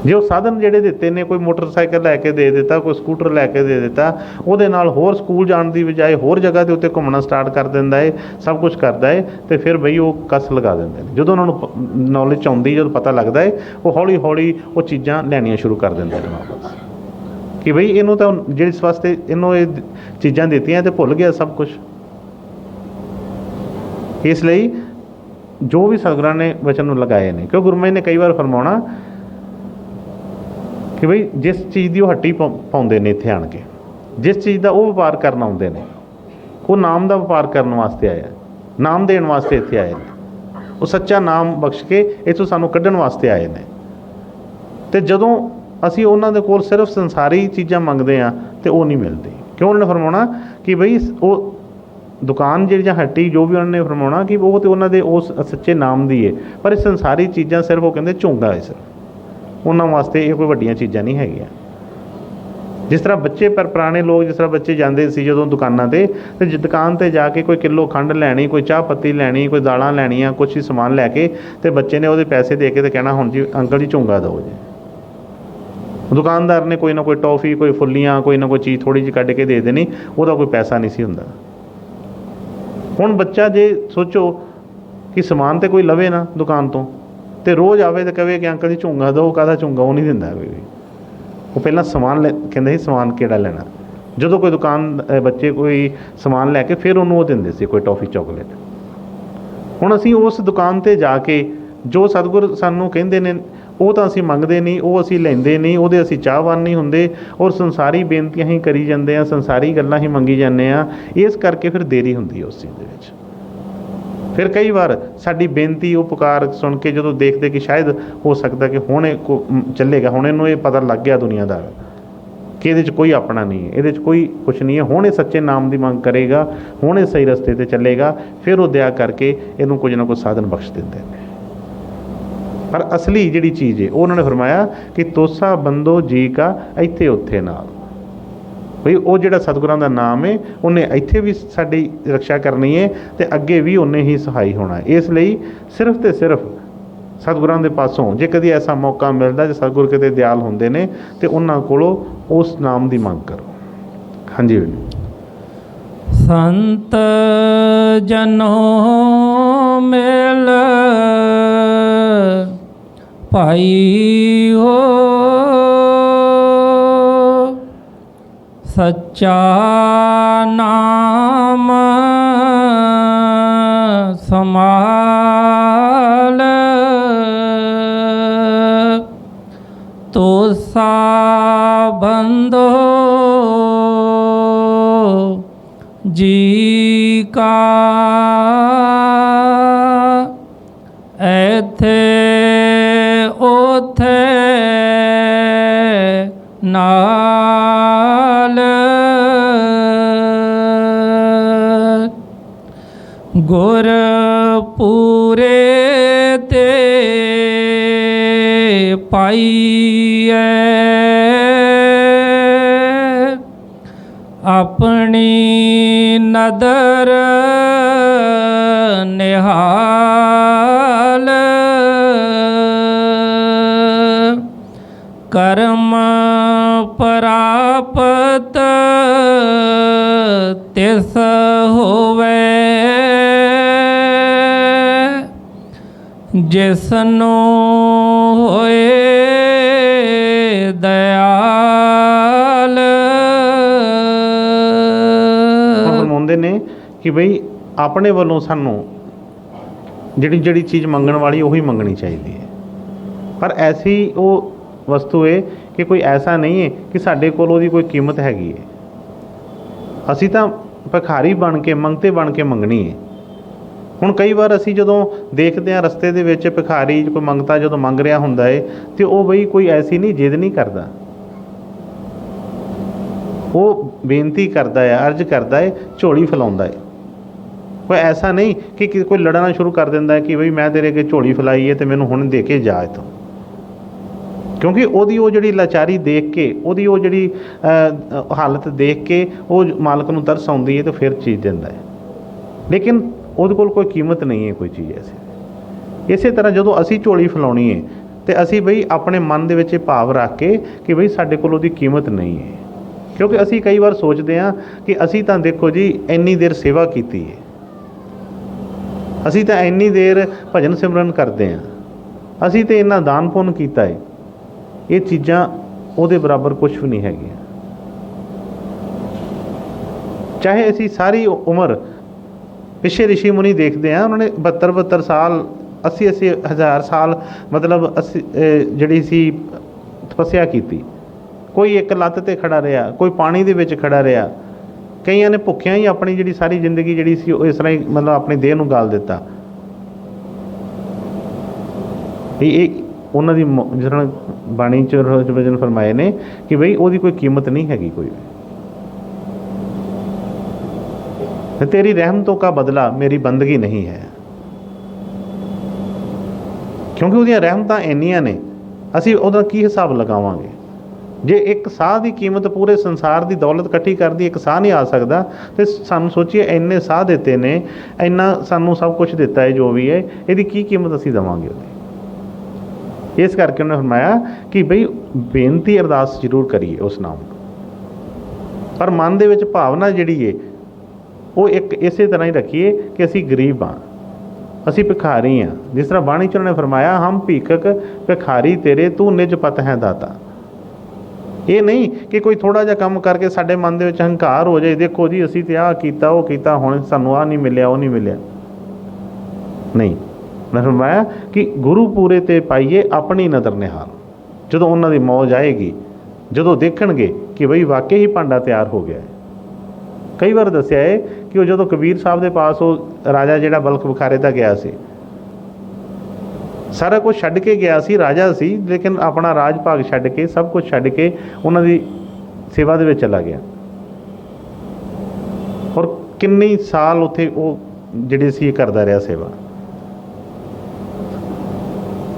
ਜੇ ਉਹ ਸਾਧਨ ਜਿਹੜੇ ਦਿੱਤੇ ਨੇ, ਕੋਈ ਮੋਟਰਸਾਈਕਲ ਲੈ ਕੇ ਦੇ ਦਿੱਤਾ, ਕੋਈ ਸਕੂਟਰ ਲੈ ਕੇ ਦੇ ਦਿੱਤਾ, ਉਹਦੇ ਨਾਲ ਹੋਰ ਸਕੂਲ ਜਾਣ ਦੀ ਬਜਾਏ ਹੋਰ ਜਗ੍ਹਾ ਦੇ ਉੱਤੇ ਘੁੰਮਣਾ ਸਟਾਰਟ ਕਰ ਦਿੰਦਾ ਹੈ, ਸਭ ਕੁਛ ਕਰਦਾ ਹੈ, ਅਤੇ ਫਿਰ ਬਈ ਉਹ ਕਸ ਲਗਾ ਦਿੰਦੇ ਨੇ। ਜਦੋਂ ਉਹਨਾਂ ਨੂੰ ਨੌਲੇਜ ਆਉਂਦੀ, ਜਦੋਂ ਪਤਾ ਲੱਗਦਾ ਹੈ, ਉਹ ਹੌਲੀ ਹੌਲੀ ਉਹ ਚੀਜ਼ਾਂ ਲੈਣੀਆਂ ਸ਼ੁਰੂ ਕਰ ਦਿੰਦੇ ਨੇ ਵਾਪਸ, ਕਿ ਬਈ ਇਹਨੂੰ ਤਾਂ ਜਿਸ ਵਾਸਤੇ ਇਹਨੂੰ ਇਹ ਚੀਜ਼ਾਂ ਦਿੱਤੀਆਂ ਅਤੇ ਭੁੱਲ ਗਿਆ ਸਭ ਕੁਛ। ਇਸ ਲਈ ਜੋ ਵੀ ਸਤਿਗੁਰਾਂ ਨੇ ਵਚਨ ਨੂੰ ਲਗਾਏ ਨੇ, ਕਿਉਂ ਗੁਰੂ ਮਹਾਰਾਜ ਨੇ ਕਈ ਵਾਰ ਫਰਮਾਉਣਾ ਕਿ ਬਈ ਜਿਸ ਚੀਜ਼ ਦੀ ਉਹ ਹੱਟੀ ਪਾਉਂਦੇ ਨੇ ਇੱਥੇ ਆਣ ਕੇ, ਜਿਸ ਚੀਜ਼ ਦਾ ਉਹ ਵਪਾਰ ਕਰਨ ਆਉਂਦੇ ਨੇ, ਉਹ ਨਾਮ ਦਾ ਵਪਾਰ ਕਰਨ ਵਾਸਤੇ ਆਇਆ, ਨਾਮ ਦੇਣ ਵਾਸਤੇ ਇੱਥੇ ਆਏ ਨੇ। ਉਹ ਸੱਚਾ ਨਾਮ ਬਖਸ਼ ਕੇ ਇੱਥੋਂ ਸਾਨੂੰ ਕੱਢਣ ਵਾਸਤੇ ਆਏ ਨੇ। ਅਤੇ ਜਦੋਂ ਅਸੀਂ ਉਹਨਾਂ ਦੇ ਕੋਲ ਸਿਰਫ ਸੰਸਾਰੀ ਚੀਜ਼ਾਂ ਮੰਗਦੇ ਹਾਂ ਤਾਂ ਉਹ ਨਹੀਂ ਮਿਲਦੀ। ਕਿਉਂ? ਉਹਨਾਂ ਨੇ ਫਰਮਾਉਣਾ ਕਿ ਬਈ ਉਹ ਦੁਕਾਨ ਜਿਹੜੀ ਜਾਂ ਹੱਟੀ ਜੋ ਵੀ ਉਹਨਾਂ ਨੇ ਫਰਮਾਉਣਾ ਕਿ ਉਹ ਤਾਂ ਉਹਨਾਂ ਦੇ ਉਸ ਸੱਚੇ ਨਾਮ ਦੀ ਹੈ, ਪਰ ਇਹ ਸੰਸਾਰੀ ਚੀਜ਼ਾਂ ਸਿਰਫ ਉਹ ਕਹਿੰਦੇ ਝੁੰਗਾ ਹੈ, ਸਿਰਫ ਉਹਨਾਂ ਵਾਸਤੇ ਇਹ ਕੋਈ ਵੱਡੀਆਂ ਚੀਜ਼ਾਂ ਨਹੀਂ ਹੈਗੀਆਂ। ਜਿਸ ਤਰ੍ਹਾਂ ਬੱਚੇ ਪਰ ਪੁਰਾਣੇ ਲੋਕ ਜਿਸ ਤਰ੍ਹਾਂ ਬੱਚੇ ਜਾਂਦੇ ਸੀ ਜਦੋਂ ਦੁਕਾਨਾਂ 'ਤੇ, ਅਤੇ ਦੁਕਾਨ 'ਤੇ ਜਾ ਕੇ ਕੋਈ ਕਿਲੋ ਖੰਡ ਲੈਣੀ, ਕੋਈ ਚਾਹ ਪੱਤੀ ਲੈਣੀ, ਕੋਈ ਦਾਲਾਂ ਲੈਣੀਆਂ, ਕੁਛ ਹੀ ਸਮਾਨ ਲੈ ਕੇ, ਅਤੇ ਬੱਚੇ ਨੇ ਉਹਦੇ ਪੈਸੇ ਦੇ ਕੇ ਅਤੇ ਕਹਿਣਾ ਹੁਣ ਜੀ ਅੰਕਲ ਜੀ ਝੁੰਗਾ ਦਿਓ ਜੀ। ਦੁਕਾਨਦਾਰ ਨੇ ਕੋਈ ਨਾ ਕੋਈ ਟੌਫੀ, ਕੋਈ ਫੁੱਲੀਆਂ, ਕੋਈ ਨਾ ਕੋਈ ਚੀਜ਼ ਥੋੜ੍ਹੀ ਜਿਹੀ ਕੱਢ ਕੇ ਦੇ ਦੇਣੀ, ਉਹਦਾ ਕੋਈ ਪੈਸਾ ਨਹੀਂ ਸੀ ਹੁੰਦਾ। ਹੁਣ ਬੱਚਾ ਜੇ ਸੋਚੋ ਕਿ ਸਮਾਨ ਤਾਂ ਕੋਈ ਲਵੇ ਨਾ ਦੁਕਾਨ ਤੋਂ, ਅਤੇ ਰੋਜ਼ ਆਵੇ ਅਤੇ ਕਹੇ ਕਿ ਅੰਕਲ ਜੀ ਝੁੰਗਾ ਦਿਓ, ਕਾਹਦਾ ਝੁੰਗਾ? ਉਹ ਨਹੀਂ ਦਿੰਦਾ ਕੋਈ ਵੀ। ਉਹ ਪਹਿਲਾਂ ਸਮਾਨ ਕਹਿੰਦੇ ਸੀ ਸਮਾਨ ਕਿਹੜਾ ਲੈਣਾ। ਜਦੋਂ ਕੋਈ ਦੁਕਾਨ ਬੱਚੇ ਕੋਈ ਸਮਾਨ ਲੈ ਕੇ ਫਿਰ ਉਹਨੂੰ ਉਹ ਦਿੰਦੇ ਸੀ ਕੋਈ ਟੌਫੀ ਚੋਕਲੇਟ। ਹੁਣ ਅਸੀਂ ਉਸ ਦੁਕਾਨ 'ਤੇ ਜਾ ਕੇ ਜੋ ਸਤਿਗੁਰ ਸਾਨੂੰ ਕਹਿੰਦੇ ਨੇ ਉਹ ਤਾਂ ਅਸੀਂ ਮੰਗਦੇ ਨਹੀਂ, ਉਹ ਅਸੀਂ ਲੈਂਦੇ ਨਹੀਂ, ਉਹਦੇ ਅਸੀਂ ਚਾਹਵਾਨ ਨਹੀਂ ਹੁੰਦੇ, ਔਰ ਸੰਸਾਰੀ ਬੇਨਤੀਆਂ ਹੀ ਕਰੀ ਜਾਂਦੇ ਹਾਂ, ਸੰਸਾਰੀ ਗੱਲਾਂ ਹੀ ਮੰਗੀ ਜਾਂਦੇ ਹਾਂ। ਇਸ ਕਰਕੇ ਫਿਰ ਦੇਰੀ ਹੁੰਦੀ ਹੈ ਉਸ ਚੀਜ਼ ਦੇ ਵਿੱਚ। ਫਿਰ ਕਈ ਵਾਰ ਸਾਡੀ ਬੇਨਤੀ, ਉਹ ਪੁਕਾਰ ਸੁਣ ਕੇ ਜਦੋਂ ਦੇਖਦੇ ਕਿ ਸ਼ਾਇਦ ਹੋ ਸਕਦਾ ਕਿ ਹੁਣ ਇਹ ਚੱਲੇਗਾ, ਹੁਣ ਇਹਨੂੰ ਇਹ ਪਤਾ ਲੱਗ ਗਿਆ ਦੁਨੀਆਦਾਰ ਕਿ ਇਹਦੇ 'ਚ ਕੋਈ ਆਪਣਾ ਨਹੀਂ ਹੈ, ਇਹਦੇ 'ਚ ਕੋਈ ਕੁਛ ਨਹੀਂ ਹੈ, ਹੁਣ ਇਹ ਸੱਚੇ ਨਾਮ ਦੀ ਮੰਗ ਕਰੇਗਾ, ਹੁਣ ਇਹ ਸਹੀ ਰਸਤੇ 'ਤੇ ਚੱਲੇਗਾ, ਫਿਰ ਉਹ ਦਇਆ ਕਰਕੇ ਇਹਨੂੰ ਕੁਝ ਨਾ ਕੁਝ ਸਾਧਨ ਬਖਸ਼ ਦਿੰਦੇ ਨੇ। ਪਰ ਅਸਲੀ ਜਿਹੜੀ ਚੀਜ਼ ਹੈ ਉਹ ਉਹਨਾਂ ਨੇ ਫਰਮਾਇਆ ਕਿ ਤੋਸਾ ਬੰਦੋ ਜੀ ਕਾ ਇੱਥੇ ਉੱਥੇ ਨਾਲ। ਬਈ ਉਹ ਜਿਹੜਾ ਸਤਿਗੁਰਾਂ ਦਾ ਨਾਮ ਹੈ ਉਹਨੇ ਇੱਥੇ ਵੀ ਸਾਡੀ ਰੱਖਿਆ ਕਰਨੀ ਹੈ ਅਤੇ ਅੱਗੇ ਵੀ ਉਹਨੇ ਹੀ ਸਹਾਈ ਹੋਣਾ ਹੈ। ਇਸ ਲਈ ਸਿਰਫ ਅਤੇ ਸਿਰਫ ਸਤਿਗੁਰਾਂ ਦੇ ਪਾਸੋਂ ਜੇ ਕਦੀ ਐਸਾ ਮੌਕਾ ਮਿਲਦਾ, ਜੇ ਸਤਿਗੁਰ ਕਿਤੇ ਦਿਆਲ ਹੁੰਦੇ ਨੇ, ਅਤੇ ਉਹਨਾਂ ਕੋਲੋਂ ਉਸ ਨਾਮ ਦੀ ਮੰਗ ਕਰੋ। ਹਾਂਜੀ ਵੀਰ ਜੀ। ਸੰਤ ਜਨੋ ਮਿਲ ਭਾਈ ਹੋ, ਸੱਚਾ ਨਾਮ ਸਮਾਲ, ਤੋਸਾ ਬੰਦੋ ਜੀ ਕਾ ਇੱਥੇ ਉੱਥੇ ਨਾਲ, ਗੁਰ ਪੂਰੇ ਤੇ ਪਾਈਐ ਆਪਣੀ ਨਦਰ ਨਿਹਾਲ ਕਰਮ ਪ੍ਰਾਪਤ ਤਿਸ ਹੋਵੇ ਜਿਸਨੂੰ ਹੋਏ ਦਇਆਲ। ਫਰਮਾਉਂਦੇ ਨੇ ਕਿ ਬਈ ਆਪਣੇ ਵੱਲੋਂ ਸਾਨੂੰ ਜਿਹੜੀ ਚੀਜ਼ ਮੰਗਣ ਵਾਲੀ ਉਹੀ ਮੰਗਣੀ ਚਾਹੀਦੀ ਹੈ, ਪਰ ਐਸੀ ਉਹ ਵਸਤੂ ਹੈ ਕਿ ਕੋਈ ਐਸਾ ਨਹੀਂ ਹੈ ਕਿ ਸਾਡੇ ਕੋਲ ਉਹਦੀ ਕੋਈ ਕੀਮਤ ਹੈਗੀ ਹੈ। ਅਸੀਂ ਤਾਂ ਭਿਖਾਰੀ ਬਣ ਕੇ ਮੰਗਤੇ ਬਣ ਕੇ ਮੰਗਣੀ ਹੈ। ਹੁਣ ਕਈ ਵਾਰ ਅਸੀਂ ਜਦੋਂ ਦੇਖਦੇ ਹਾਂ ਰਸਤੇ ਦੇ ਵਿੱਚ ਭਿਖਾਰੀ ਕੋਈ ਮੰਗਤਾ ਜਦੋਂ ਮੰਗ ਰਿਹਾ ਹੁੰਦਾ ਹੈ ਤੇ ਉਹ ਬਈ ਕੋਈ ਐਸੀ ਨਹੀਂ ਜਿੱਦ ਨਹੀਂ ਕਰਦਾ, ਉਹ ਬੇਨਤੀ ਕਰਦਾ ਹੈ, ਅਰਜ਼ ਕਰਦਾ ਹੈ, ਝੋਲੀ ਫੈਲਾਉਂਦਾ ਹੈ। ਕੋਈ ਐਸਾ ਨਹੀਂ ਕਿ ਕੋਈ ਲੜਨਾ ਸ਼ੁਰੂ ਕਰ ਦਿੰਦਾ ਹੈ ਕਿ ਬਈ ਮੈਂ ਤੇਰੇ ਅੱਗੇ ਝੋਲੀ ਫੈਲਾਈ ਹੈ ਤੇ ਮੈਨੂੰ ਹੁਣ ਦੇ ਕੇ ਜਾ ਇੱਥੋਂ, ਕਿਉਂਕਿ ਉਹਦੀ ਉਹ ਜਿਹੜੀ ਲਾਚਾਰੀ ਦੇਖ ਕੇ, ਉਹਦੀ ਉਹ ਜਿਹੜੀ ਹਾਲਤ ਦੇਖ ਕੇ ਉਹ ਮਾਲਕ ਨੂੰ ਤਰਸ ਆਉਂਦੀ ਹੈ ਤੇ ਫਿਰ ਚੀਜ਼ ਦਿੰਦਾ ਹੈ। ਲੇਕਿਨ ਉਹਦੇ ਕੋਲ ਕੋਈ ਕੀਮਤ ਨਹੀਂ ਹੈ ਕੋਈ ਚੀਜ਼ ਐਸੀ। ਇਸੇ ਤਰ੍ਹਾਂ ਜਦੋਂ ਅਸੀਂ ਝੋਲੀ ਫੈਲਾਉਣੀ ਹੈ ਤੇ ਅਸੀਂ ਬਈ ਆਪਣੇ ਮਨ ਦੇ ਵਿੱਚ ਇਹ ਭਾਵ ਰੱਖ ਕੇ ਕਿ ਬਈ ਸਾਡੇ ਕੋਲ ਉਹਦੀ ਕੀਮਤ ਨਹੀਂ ਹੈ, ਕਿਉਂਕਿ ਅਸੀਂ ਕਈ ਵਾਰ ਸੋਚਦੇ ਹਾਂ ਕਿ ਅਸੀਂ ਤਾਂ ਦੇਖੋ ਜੀ ਇੰਨੀ ਦੇਰ ਸੇਵਾ ਕੀਤੀ ਹੈ, ਅਸੀਂ ਤਾਂ ਇੰਨੀ ਦੇਰ ਭਜਨ ਸਿਮਰਨ ਕਰਦੇ ਹਾਂ, ਅਸੀਂ ਤਾਂ ਇੰਨਾ ਦਾਨ ਪੁੰਨ ਕੀਤਾ ਹੈ। ਇਹ ਚੀਜ਼ਾਂ ਉਹਦੇ ਬਰਾਬਰ ਕੁਝ ਵੀ ਨਹੀਂ ਹੈਗੀਆਂ। ਚਾਹੇ ਅਸੀਂ ਸਾਰੀ ਉਮਰ ਪਿੱਛੇ ਰਿਸ਼ੀ ਮੁਨੀ ਦੇਖਦੇ ਹਾਂ, ਉਹਨਾਂ ਨੇ 72 ਸਾਲ 80 ਹਜ਼ਾਰ ਸਾਲ ਮਤਲਬ ਜਿਹੜੀ ਸੀ ਤਪੱਸਿਆ ਕੀਤੀ। ਕੋਈ ਇੱਕ ਲੱਤ 'ਤੇ ਖੜਾ ਰਿਹਾ, ਕੋਈ ਪਾਣੀ ਦੇ ਵਿੱਚ ਖੜਾ ਰਿਹਾ, ਕਈਆਂ ਨੇ ਭੁੱਖਿਆਂ ਹੀ ਆਪਣੀ ਜਿਹੜੀ ਸਾਰੀ ਜ਼ਿੰਦਗੀ ਜਿਹੜੀ ਸੀ ਉਹ ਇਸ ਤਰ੍ਹਾਂ ਹੀ ਮਤਲਬ ਆਪਣੀ ਦੇਹ ਨੂੰ ਗਾਲ ਦਿੱਤਾ। ਇਹ ਉਹਨਾਂ ਦੀ ਜਿਸ ਤਰ੍ਹਾਂ ਬਾਣੀ 'ਚ ਵਚਨ ਫਰਮਾਏ ਨੇ ਕਿ ਬਈ ਉਹਦੀ ਕੋਈ ਕੀਮਤ ਨਹੀਂ ਹੈਗੀ ਕੋਈ ਵੀ। ਤੇਰੀ ਰਹਿਮਤੋਂ ਕਾ ਬਦਲਾ ਮੇਰੀ ਬੰਦਗੀ ਨਹੀਂ ਹੈ, ਕਿਉਂਕਿ ਉਹਦੀਆਂ ਰਹਿਮਤਾਂ ਇੰਨੀਆਂ ਨੇ, ਅਸੀਂ ਉਹਦਾ ਕੀ ਹਿਸਾਬ ਲਗਾਵਾਂਗੇ। ਜੇ ਇੱਕ ਸਾਹ ਦੀ ਕੀਮਤ ਪੂਰੇ ਸੰਸਾਰ ਦੀ ਦੌਲਤ ਇਕੱਠੀ ਕਰਦੀ ਇੱਕ ਸਾਹ ਨਹੀਂ ਆ ਸਕਦਾ, ਤੇ ਸਾਨੂੰ ਸੋਚੀਏ ਇੰਨੇ ਸਾਹ ਦਿੱਤੇ ਨੇ, ਇੰਨਾ ਸਾਨੂੰ ਸਭ ਕੁਝ ਦਿੱਤਾ ਹੈ ਜੋ ਵੀ ਹੈ, ਇਹਦੀ ਕੀ ਕੀਮਤ ਅਸੀਂ ਦੇਵਾਂਗੇ ਉਹਦੀ। ਇਸ ਕਰਕੇ ਉਹਨੇ ਫਰਮਾਇਆ ਕਿ ਬਈ ਬੇਨਤੀ ਅਰਦਾਸ ਜ਼ਰੂਰ ਕਰੀਏ ਉਸ ਨਾਮ ਤੋਂ, ਪਰ ਮਨ ਦੇ ਵਿੱਚ ਭਾਵਨਾ ਜਿਹੜੀ ਹੈ ਉਹ ਇੱਕ ਇਸੇ ਤਰ੍ਹਾਂ ਹੀ ਰੱਖੀਏ ਕਿ ਅਸੀਂ ਗਰੀਬ ਹਾਂ, ਅਸੀਂ ਭਿਖਾਰੀ ਹਾਂ। ਜਿਸ ਤਰ੍ਹਾਂ ਬਾਣੀ 'ਚ ਉਹਨੇ ਫਰਮਾਇਆ ਹਮ ਭੀਖਕ ਭਿਖਾਰੀ ਤੇਰੇ ਤੂੰ ਨਿਜ ਪਤ ਹੈ ਦਾਤਾ। ਇਹ ਨਹੀਂ ਕਿ ਕੋਈ ਥੋੜ੍ਹਾ ਜਿਹਾ ਕੰਮ ਕਰਕੇ ਸਾਡੇ ਮਨ ਦੇ ਵਿੱਚ ਹੰਕਾਰ ਹੋ ਜਾਏ, ਦੇਖੋ ਜੀ ਅਸੀਂ ਤੇ ਆਹ ਕੀਤਾ ਉਹ ਕੀਤਾ, ਹੁਣ ਸਾਨੂੰ ਆਹ ਨਹੀਂ ਮਿਲਿਆ ਉਹ ਨਹੀਂ ਮਿਲਿਆ। ਨਹੀਂ, ਮੈਂ ਫਰਮਾਇਆ ਕਿ ਗੁਰੂ ਪੂਰੇ 'ਤੇ ਪਾਈਏ ਆਪਣੀ ਨਜ਼ਰ ਨਿਹਾਲ। ਜਦੋਂ ਉਹਨਾਂ ਦੀ ਮੌਜ ਆਏਗੀ, ਜਦੋਂ ਦੇਖਣਗੇ ਕਿ ਬਈ ਵਾਕਈ ਹੀ ਭਾਂਡਾ ਤਿਆਰ ਹੋ ਗਿਆ ਹੈ। ਕਈ ਵਾਰ ਦੱਸਿਆ ਹੈ ਕਿ ਉਹ ਜਦੋਂ ਕਬੀਰ ਸਾਹਿਬ ਦੇ ਪਾਸ ਉਹ ਰਾਜਾ ਜਿਹੜਾ ਬਲਖ ਬੁਖਾਰੇ ਦਾ ਗਿਆ ਸੀ, ਸਾਰਾ ਕੁਝ ਛੱਡ ਕੇ ਗਿਆ ਸੀ, ਰਾਜਾ ਸੀ, ਲੇਕਿਨ ਆਪਣਾ ਰਾਜ ਭਾਗ ਛੱਡ ਕੇ ਸਭ ਕੁਝ ਛੱਡ ਕੇ ਉਹਨਾਂ ਦੀ ਸੇਵਾ ਦੇ ਵਿੱਚ ਚਲਾ ਗਿਆ। ਔਰ ਕਿੰਨੇ ਸਾਲ ਉੱਥੇ ਉਹ ਜਿਹੜੇ ਸੀ ਕਰਦਾ ਰਿਹਾ ਸੇਵਾ,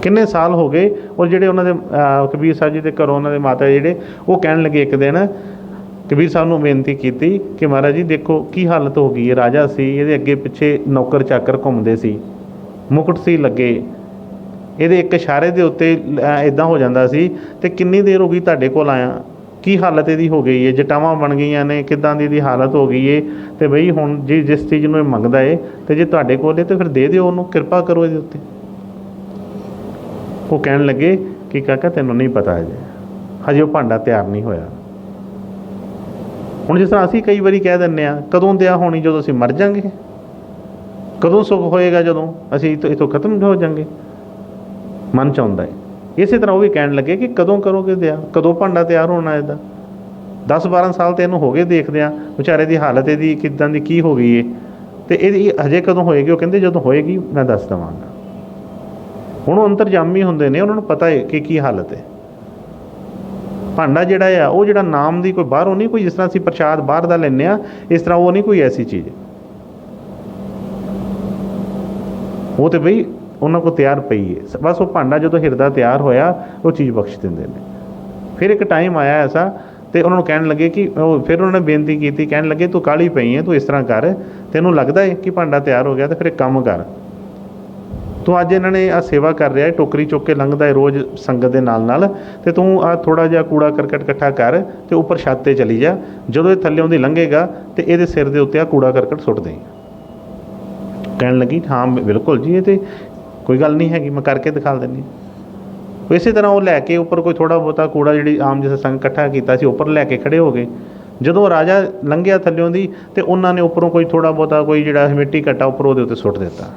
ਕਿੰਨੇ ਸਾਲ ਹੋ ਗਏ। ਔਰ ਜਿਹੜੇ ਉਹਨਾਂ ਦੇ ਕਬੀਰ ਸਾਹਿਬ ਜੀ ਦੇ ਘਰੋਂ ਉਹਨਾਂ ਦੇ ਮਾਤਾ ਜਿਹੜੇ ਉਹ ਕਹਿਣ ਲੱਗੇ ਇੱਕ ਦਿਨ, ਕਬੀਰ ਸਾਹਿਬ ਨੂੰ ਬੇਨਤੀ ਕੀਤੀ ਕਿ ਮਹਾਰਾਜ ਜੀ ਦੇਖੋ ਕੀ ਹਾਲਤ ਹੋ ਗਈ ਹੈ। ਰਾਜਾ ਸੀ, ਇਹਦੇ ਅੱਗੇ ਪਿੱਛੇ ਨੌਕਰ ਚਾਕਰ ਘੁੰਮਦੇ ਸੀ, ਮੁਕਟ ਸੀ ਲੱਗੇ, ਇਹਦੇ ਇੱਕ ਇਸ਼ਾਰੇ ਦੇ ਉੱਤੇ ਇੱਦਾਂ ਹੋ ਜਾਂਦਾ ਸੀ, ਅਤੇ ਕਿੰਨੀ ਦੇਰ ਹੋ ਗਈ ਤੁਹਾਡੇ ਕੋਲ ਆਇਆ, ਕੀ ਹਾਲਤ ਇਹਦੀ ਹੋ ਗਈ ਹੈ, ਜਟਾਵਾਂ ਬਣ ਗਈਆਂ ਨੇ, ਕਿੱਦਾਂ ਦੀ ਇਹਦੀ ਹਾਲਤ ਹੋ ਗਈ ਹੈ। ਅਤੇ ਬਈ ਹੁਣ ਜੀ ਜਿਸ ਚੀਜ਼ ਨੂੰ ਇਹ ਮੰਗਦਾ ਹੈ ਅਤੇ ਜੇ ਤੁਹਾਡੇ ਕੋਲ ਹੈ ਤਾਂ ਫਿਰ ਦੇ ਦਿਓ ਉਹਨੂੰ, ਕਿਰਪਾ ਕਰੋ ਇਹਦੇ ਉੱਤੇ। ਉਹ ਕਹਿਣ ਲੱਗੇ ਕਿ ਕਾਕਾ ਤੈਨੂੰ ਨਹੀਂ ਪਤਾ ਹਜੇ ਉਹ ਭਾਂਡਾ ਤਿਆਰ ਨਹੀਂ ਹੋਇਆ। ਹੁਣ ਜਿਸ ਤਰ੍ਹਾਂ ਅਸੀਂ ਕਈ ਵਾਰੀ ਕਹਿ ਦਿੰਦੇ ਹਾਂ ਕਦੋਂ ਦਿਆ ਹੋਣੀ, ਜਦੋਂ ਅਸੀਂ ਮਰ ਜਾਂਗੇ, ਕਦੋਂ ਸੁੱਖ ਹੋਏਗਾ, ਜਦੋਂ ਅਸੀਂ ਇੱਥੋਂ ਖਤਮ ਹੋ ਜਾਂਗੇ, ਮਨ 'ਚ ਆਉਂਦਾ ਹੈ। ਇਸੇ ਤਰ੍ਹਾਂ ਉਹ ਵੀ ਕਹਿਣ ਲੱਗੇ ਕਿ ਕਦੋਂ ਕਰੋਗੇ ਦਿਆ, ਕਦੋਂ ਭਾਂਡਾ ਤਿਆਰ ਹੋਣਾ ਇਹਦਾ। 10-12 ਸਾਲ ਤਾਂ ਇਹਨੂੰ ਹੋ ਗਏ ਦੇਖਦਿਆਂ, ਵਿਚਾਰੇ ਦੀ ਹਾਲਤ ਇਹਦੀ ਕਿੱਦਾਂ ਦੀ ਕੀ ਹੋ ਗਈ ਹੈ, ਅਤੇ ਇਹਦੀ ਹਜੇ ਕਦੋਂ ਹੋਏਗੀ। ਉਹ ਕਹਿੰਦੇ ਜਦੋਂ ਹੋਏਗੀ ਮੈਂ ਦੱਸ ਦੇਵਾਂਗਾ। ਹੁਣ ਉਹ ਅੰਤਰਜਾਮੀ ਹੁੰਦੇ ਨੇ, ਉਹਨਾਂ ਨੂੰ ਪਤਾ ਹੈ ਕਿ ਕੀ ਹਾਲਤ ਹੈ। ਭਾਂਡਾ ਜਿਹੜਾ ਆ ਉਹ ਜਿਹੜਾ ਨਾਮ ਦੀ ਕੋਈ ਬਾਹਰੋਂ ਨਹੀਂ, ਕੋਈ ਜਿਸ ਤਰ੍ਹਾਂ ਅਸੀਂ ਪ੍ਰਸ਼ਾਦ ਬਾਹਰ ਦਾ ਲੈਂਦੇ ਹਾਂ ਇਸ ਤਰ੍ਹਾਂ ਉਹ ਨਹੀਂ ਕੋਈ ਐਸੀ ਚੀਜ਼। ਉਹ ਤਾਂ ਬਈ ਉਹਨਾਂ ਕੋਲ ਤਿਆਰ ਪਈ ਹੈ, ਬਸ ਉਹ ਭਾਂਡਾ ਜਦੋਂ ਹਿਰਦਾ ਤਿਆਰ ਹੋਇਆ ਉਹ ਚੀਜ਼ ਬਖਸ਼ ਦਿੰਦੇ ਨੇ। ਫਿਰ ਇੱਕ ਟਾਈਮ ਆਇਆ ਐਸਾ, ਤੇ ਉਹਨਾਂ ਨੂੰ ਕਹਿਣ ਲੱਗੇ ਕਿ ਉਹ, ਫਿਰ ਉਹਨਾਂ ਨੇ ਬੇਨਤੀ ਕੀਤੀ, ਕਹਿਣ ਲੱਗੇ ਤੂੰ ਕਾਹਲੀ ਪਈ ਹੈ, ਤੂੰ ਇਸ ਤਰ੍ਹਾਂ ਕਰ, ਤੈਨੂੰ ਲੱਗਦਾ ਹੈ ਕਿ ਭਾਂਡਾ ਤਿਆਰ ਹੋ ਗਿਆ, ਤੇ ਫਿਰ ਇੱਕ ਕੰਮ ਕਰ, ਤੂੰ ਅੱਜ ਇਹਨਾਂ ਨੇ ਆ ਸੇਵਾ ਕਰ ਰਿਹਾ ਹੈ, ਟੋਕਰੀ ਚੁੱਕ ਕੇ ਲੰਘਦਾ ਹੈ ਰੋਜ਼ ਸੰਗਤ ਦੇ ਨਾਲ ਨਾਲ, ਤੇ ਤੂੰ ਆ ਥੋੜ੍ਹਾ ਜਿਹਾ ਕੂੜਾ ਕਰਕਟ ਇਕੱਠਾ ਕਰ ਤੇ ਉੱਪਰ ਛੱਤ 'ਤੇ ਚਲੀ ਜਾ, ਜਦੋਂ ਇਹ ਥੱਲੇ ਦੀ ਲੰਘੇਗਾ ਤੇ ਇਹਦੇ ਸਿਰ ਦੇ ਉੱਤੇ ਆ ਕੂੜਾ ਕਰਕਟ ਸੁੱਟ ਦੇਈਂ। ਕਹਿਣ ਲੱਗੀ ਹਾਂ ਬਿਲਕੁਲ ਜੀ, ਇਹ ਤਾਂ ਕੋਈ ਗੱਲ ਨਹੀਂ ਹੈਗੀ, ਮੈਂ ਕਰਕੇ ਦਿਖਾ ਦਿੰਦੀ ਹਾਂ। ਇਸੇ ਤਰ੍ਹਾਂ ਉਹ ਲੈ ਕੇ ਉੱਪਰ ਕੋਈ ਥੋੜ੍ਹਾ ਬਹੁਤਾ ਕੂੜਾ ਜਿਹੜੀ ਆਮ ਜਿਸ ਸੰਗ ਇਕੱਠਾ ਕੀਤਾ ਸੀ ਉੱਪਰ ਲੈ ਕੇ ਖੜ੍ਹੇ ਹੋ ਗਏ। ਜਦੋਂ ਰਾਜਾ ਲੰਘਿਆ ਥੱਲਿਓਂ ਦੀ, ਤੇ ਉਹਨਾਂ ਨੇ ਉੱਪਰੋਂ ਕੋਈ ਥੋੜ੍ਹਾ ਬਹੁਤਾ ਕੋਈ ਜਿਹੜਾ ਮਿੱਟੀ ਘੱਟਾ ਉੱਪਰ ਉਹਦੇ ਉੱਤੇ ਸੁੱਟ ਦਿੱਤਾ।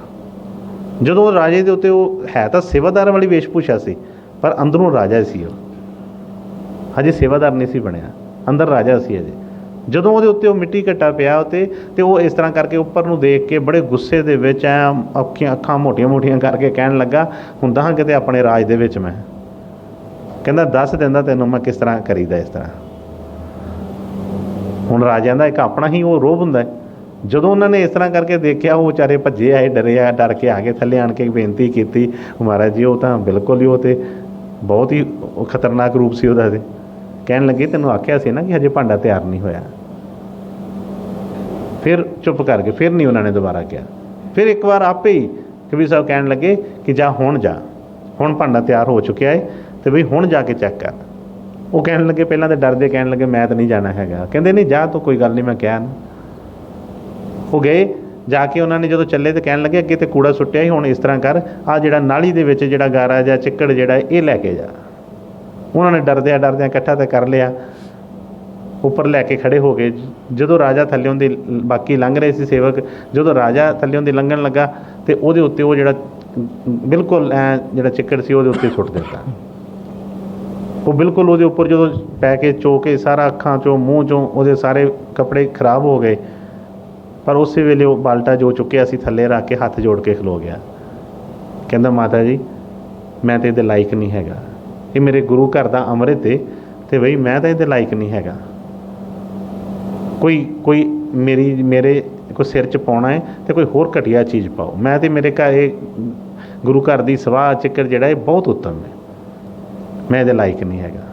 ਜਦੋਂ ਰਾਜੇ ਦੇ ਉੱਤੇ, ਉਹ ਹੈ ਤਾਂ ਸੇਵਾਦਾਰ ਵਾਲੀ ਵੇਸ਼ਭੂਸ਼ਾ ਸੀ, ਪਰ ਅੰਦਰੋਂ ਰਾਜਾ ਸੀ, ਉਹ ਹਜੇ ਸੇਵਾਦਾਰ ਨਹੀਂ ਸੀ ਬਣਿਆ, ਅੰਦਰ ਰਾਜਾ ਸੀ ਹਜੇ। ਜਦੋਂ ਉਹਦੇ ਉੱਤੇ ਉਹ ਮਿੱਟੀ ਘੱਟਾ ਪਿਆ ਉੱਤੇ, ਤੇ ਉਹ ਇਸ ਤਰ੍ਹਾਂ ਕਰਕੇ ਉੱਪਰ ਨੂੰ ਦੇਖ ਕੇ ਬੜੇ ਗੁੱਸੇ ਦੇ ਵਿੱਚ ਐ ਅੱਖਾਂ ਮੋਟੀਆਂ ਮੋਟੀਆਂ ਕਰਕੇ ਕਹਿਣ ਲੱਗਾ, ਹੁੰਦਾ ਹਾਂ ਕਿਤੇ ਆਪਣੇ ਰਾਜ ਦੇ ਵਿੱਚ ਮੈਂ। ਕਹਿੰਦਾ ਦੱਸ ਦਿੰਦਾ ਤੈਨੂੰ ਮੈਂ ਕਿਸ ਤਰ੍ਹਾਂ ਕਰੀਦਾ ਇਸ ਤਰ੍ਹਾਂ। ਹੁਣ ਰਾਜਿਆਂ ਦਾ ਇੱਕ ਆਪਣਾ ਹੀ ਉਹ ਰੋਹਬ ਹੁੰਦਾ ਹੈ। ਜਦੋਂ ਉਹਨਾਂ ਨੇ ਇਸ ਤਰ੍ਹਾਂ ਕਰਕੇ ਦੇਖਿਆ, ਉਹ ਵਿਚਾਰੇ ਭੱਜੇ ਆਏ, ਡਰ ਕੇ ਆ ਗਏ, ਥੱਲੇ ਆਣ ਕੇ ਬੇਨਤੀ ਕੀਤੀ, ਮਹਾਰਾਜ ਜੀ ਉਹ ਤਾਂ ਬਿਲਕੁਲ ਹੀ, ਉਹ ਤਾਂ ਬਹੁਤ ਹੀ ਖਤਰਨਾਕ ਰੂਪ ਸੀ ਉਹਦਾ। ਤੇ ਕਹਿਣ ਲੱਗੇ ਤੈਨੂੰ ਆਖਿਆ ਸੀ ਨਾ ਕਿ ਹਜੇ ਭਾਂਡਾ ਤਿਆਰ ਨਹੀਂ ਹੋਇਆ। ਫਿਰ ਚੁੱਪ ਕਰ ਗਏ, ਫਿਰ ਨਹੀਂ ਉਹਨਾਂ ਨੇ ਦੁਬਾਰਾ ਕਿਹਾ। ਫਿਰ ਇੱਕ ਵਾਰ ਆਪੇ ਹੀ ਕਬੀਰ ਸਾਹਿਬ ਕਹਿਣ ਲੱਗੇ ਕਿ ਜਾ, ਹੁਣ ਭਾਂਡਾ ਤਿਆਰ ਹੋ ਚੁੱਕਿਆ ਹੈ, ਤੇ ਬਈ ਹੁਣ ਜਾ ਕੇ ਚੈੱਕ ਕਰ। ਉਹ ਕਹਿਣ ਲੱਗੇ, ਪਹਿਲਾਂ ਤਾਂ ਡਰਦੇ ਕਹਿਣ ਲੱਗੇ ਮੈਂ ਤਾਂ ਨਹੀਂ ਜਾਣਾ ਹੈਗਾ। ਕਹਿੰਦੇ ਨਹੀਂ ਜਾ ਤੂੰ, ਕੋਈ ਗੱਲ ਨਹੀਂ, ਮੈਂ ਕਿਹਾ ਨਾ। ਉਹ ਗਏ, ਜਾ ਕੇ ਉਹਨਾਂ ਨੇ ਜਦੋਂ ਚੱਲੇ ਤੇ ਕਹਿਣ ਲੱਗੇ ਅੱਗੇ ਤੇ ਕੂੜਾ ਸੁੱਟਿਆ ਸੀ, ਹੁਣ ਇਸ ਤਰ੍ਹਾਂ ਕਰ, ਆਹ ਜਿਹੜਾ ਨਾਲੀ ਦੇ ਵਿੱਚ ਜਿਹੜਾ ਗਾਰਾ ਜਾਂ ਚਿੱਕੜ ਜਿਹੜਾ ਇਹ ਲੈ ਕੇ ਜਾ। ਉਹਨਾਂ ਨੇ ਡਰਦਿਆਂ ਇਕੱਠਾ ਤਾਂ ਕਰ ਲਿਆ, ਉੱਪਰ ਲੈ ਕੇ ਖੜ੍ਹੇ ਹੋ ਗਏ। ਜਦੋਂ ਰਾਜਾ ਥੱਲਿਓਂ ਦੀ, ਬਾਕੀ ਲੰਘ ਰਹੇ ਸੀ ਸੇਵਕ, ਜਦੋਂ ਰਾਜਾ ਥੱਲਿਓਂ ਦੀ ਲੰਘਣ ਲੱਗਾ ਤੇ ਉਹਦੇ ਉੱਤੇ ਉਹ ਜਿਹੜਾ ਬਿਲਕੁਲ ਜਿਹੜਾ ਚਿੱਕੜ ਸੀ ਉਹਦੇ ਉੱਤੇ ਸੁੱਟ ਦਿੱਤਾ। ਉਹ ਬਿਲਕੁਲ ਉਹਦੇ ਉੱਪਰ ਜਦੋਂ ਪੈ ਕੇ ਚੋ ਕੇ ਸਾਰਾ ਅੱਖਾਂ 'ਚੋਂ ਮੂੰਹ 'ਚੋਂ ਉਹਦੇ ਸਾਰੇ ਕੱਪੜੇ ਖਰਾਬ ਹੋ ਗਏ। ਪਰ ਉਸੇ ਵੇਲੇ ਉਹ ਬਾਲਟਾ ਜੋ ਚੁੱਕਿਆ ਸੀ ਥੱਲੇ ਰੱਖ ਕੇ ਹੱਥ ਜੋੜ ਕੇ ਖਲੋ ਗਿਆ। ਕਹਿੰਦਾ ਮਾਤਾ ਜੀ ਮੈਂ ਤਾਂ ਇਹਦੇ ਲਾਇਕ ਨਹੀਂ ਹੈਗਾ, ਇਹ ਮੇਰੇ ਗੁਰੂ ਘਰ ਦਾ ਅੰਮ੍ਰਿਤ ਹੈ, ਅਤੇ ਬਈ ਮੈਂ ਤਾਂ ਇਹਦੇ ਲਾਇਕ ਨਹੀਂ ਹੈਗਾ। ਕੋਈ ਮੇਰੇ ਕੋਈ ਸਿਰ 'ਚ ਪਾਉਣਾ ਹੈ ਅਤੇ ਕੋਈ ਹੋਰ ਘਟੀਆ ਚੀਜ਼ ਪਾਓ। ਮੈਂ ਤਾਂ ਮੇਰੇ ਘਰ ਇਹ ਗੁਰੂ ਘਰ ਦੀ ਸਵਾਹ ਚਿੱਕੜ ਜਿਹੜਾ ਇਹ ਬਹੁਤ ਉੱਤਮ ਹੈ, ਮੈਂ ਇਹਦੇ ਲਾਇਕ ਨਹੀਂ ਹੈਗਾ।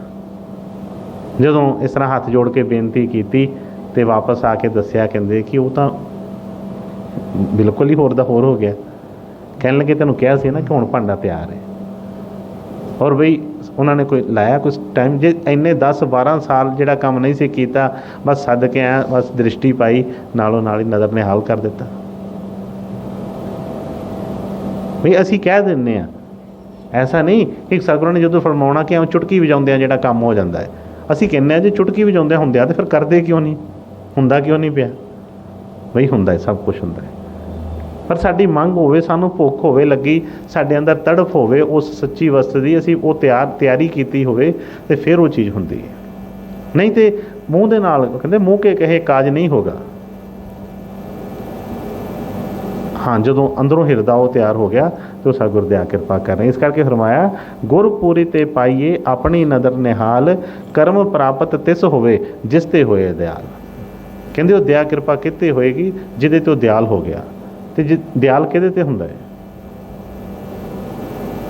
ਜਦੋਂ ਇਸ ਤਰ੍ਹਾਂ ਹੱਥ ਜੋੜ ਕੇ ਬੇਨਤੀ ਕੀਤੀ ਅਤੇ ਵਾਪਸ ਆ ਕੇ ਦੱਸਿਆ, ਕਹਿੰਦੇ ਕਿ ਉਹ ਤਾਂ ਬਿਲਕੁਲ ਹੀ ਹੋਰ ਦਾ ਹੋਰ ਹੋ ਗਿਆ। ਕਹਿਣ ਲੱਗੇ ਤੈਨੂੰ ਕਿਹਾ ਸੀ ਨਾ ਕਿ ਹੁਣ ਭਾਂਡਾ ਤਿਆਰ ਹੈ। ਔਰ ਬਈ ਉਹਨਾਂ ਨੇ ਕੋਈ ਲਾਇਆ ਕੁਛ ਟਾਈਮ, ਜੇ ਇੰਨੇ 10-12 ਸਾਲ ਜਿਹੜਾ ਕੰਮ ਨਹੀਂ ਸੀ ਕੀਤਾ, ਬਸ ਸੱਦ ਕੇ ਆਇਆ, ਬਸ ਦ੍ਰਿਸ਼ਟੀ ਪਾਈ, ਨਾਲੋਂ ਨਾਲ ਹੀ ਨਜ਼ਰ ਨੇ ਹਾਲ ਕਰ ਦਿੱਤਾ। ਬਈ ਅਸੀਂ ਕਹਿ ਦਿੰਦੇ ਹਾਂ, ਐਸਾ ਨਹੀਂ ਕਿ ਸਤਿਗੁਰਾਂ ਨੇ ਜਦੋਂ ਫਰਮਾਉਣਾ ਕਿ ਐਵੇਂ ਚੁਟਕੀ ਵਜਾਉਂਦਿਆਂ ਜਿਹੜਾ ਕੰਮ ਹੋ ਜਾਂਦਾ ਹੈ। ਅਸੀਂ ਕਹਿੰਦੇ ਹਾਂ ਜੇ ਚੁਟਕੀ ਵਜਾਉਂਦਿਆਂ ਹੁੰਦੇ ਆ ਤਾਂ ਫਿਰ ਕਰਦੇ ਕਿਉਂ ਨਹੀਂ, ਹੁੰਦਾ ਕਿਉਂ ਨਹੀਂ ਪਿਆ? ਬਈ ਹੁੰਦਾ ਹੈ, ਸਭ ਕੁਛ ਹੁੰਦਾ ਹੈ। ਪਰ ਸਾਡੀ ਮੰਗ ਹੋਵੇ, ਸਾਨੂੰ ਭੁੱਖ ਹੋਵੇ ਲੱਗੀ, ਸਾਡੇ ਅੰਦਰ ਤੜਫ ਹੋਵੇ ਉਸ ਸੱਚੀ ਵਸਤੂ ਦੀ, ਅਸੀਂ ਉਹ ਤਿਆਰੀ ਕੀਤੀ ਹੋਵੇ, ਅਤੇ ਫਿਰ ਉਹ ਚੀਜ਼ ਹੁੰਦੀ ਹੈ। ਨਹੀਂ ਤਾਂ ਮੂੰਹ ਦੇ ਨਾਲ, ਕਹਿੰਦੇ ਮੂੰਹ ਕੇ ਕਹੇ ਕਾਜ ਨਹੀਂ ਹੋਗਾ। ਹਾਂ, ਜਦੋਂ ਅੰਦਰੋਂ ਹਿਰਦਾ ਉਹ ਤਿਆਰ ਹੋ ਗਿਆ ਤੇ ਉਹ ਸਤਿਗੁਰ ਦਇਆ ਕਿਰਪਾ ਕਰ ਰਹੇ। ਇਸ ਕਰਕੇ ਫਰਮਾਇਆ ਗੁਰ ਪੂਰੀ ਤੇ ਪਾਈਏ ਆਪਣੀ ਨਦਰ ਨਿਹਾਲ, ਕਰਮ ਪ੍ਰਾਪਤ ਤਿਸ ਹੋਵੇ ਜਿਸ ਤੇ ਹੋਏ ਦਿਆਲ। ਕਹਿੰਦੇ ਉਹ ਦਇਆ ਕਿਰਪਾ ਕਿਤੇ ਹੋਏਗੀ ਜਿਹਦੇ ਤੇ ਉਹ ਦਿਆਲ ਹੋ ਗਿਆ। ਅਤੇ ਦਿਆਲ ਕਿਹਦੇ ਤੇ ਹੁੰਦਾ ਹੈ?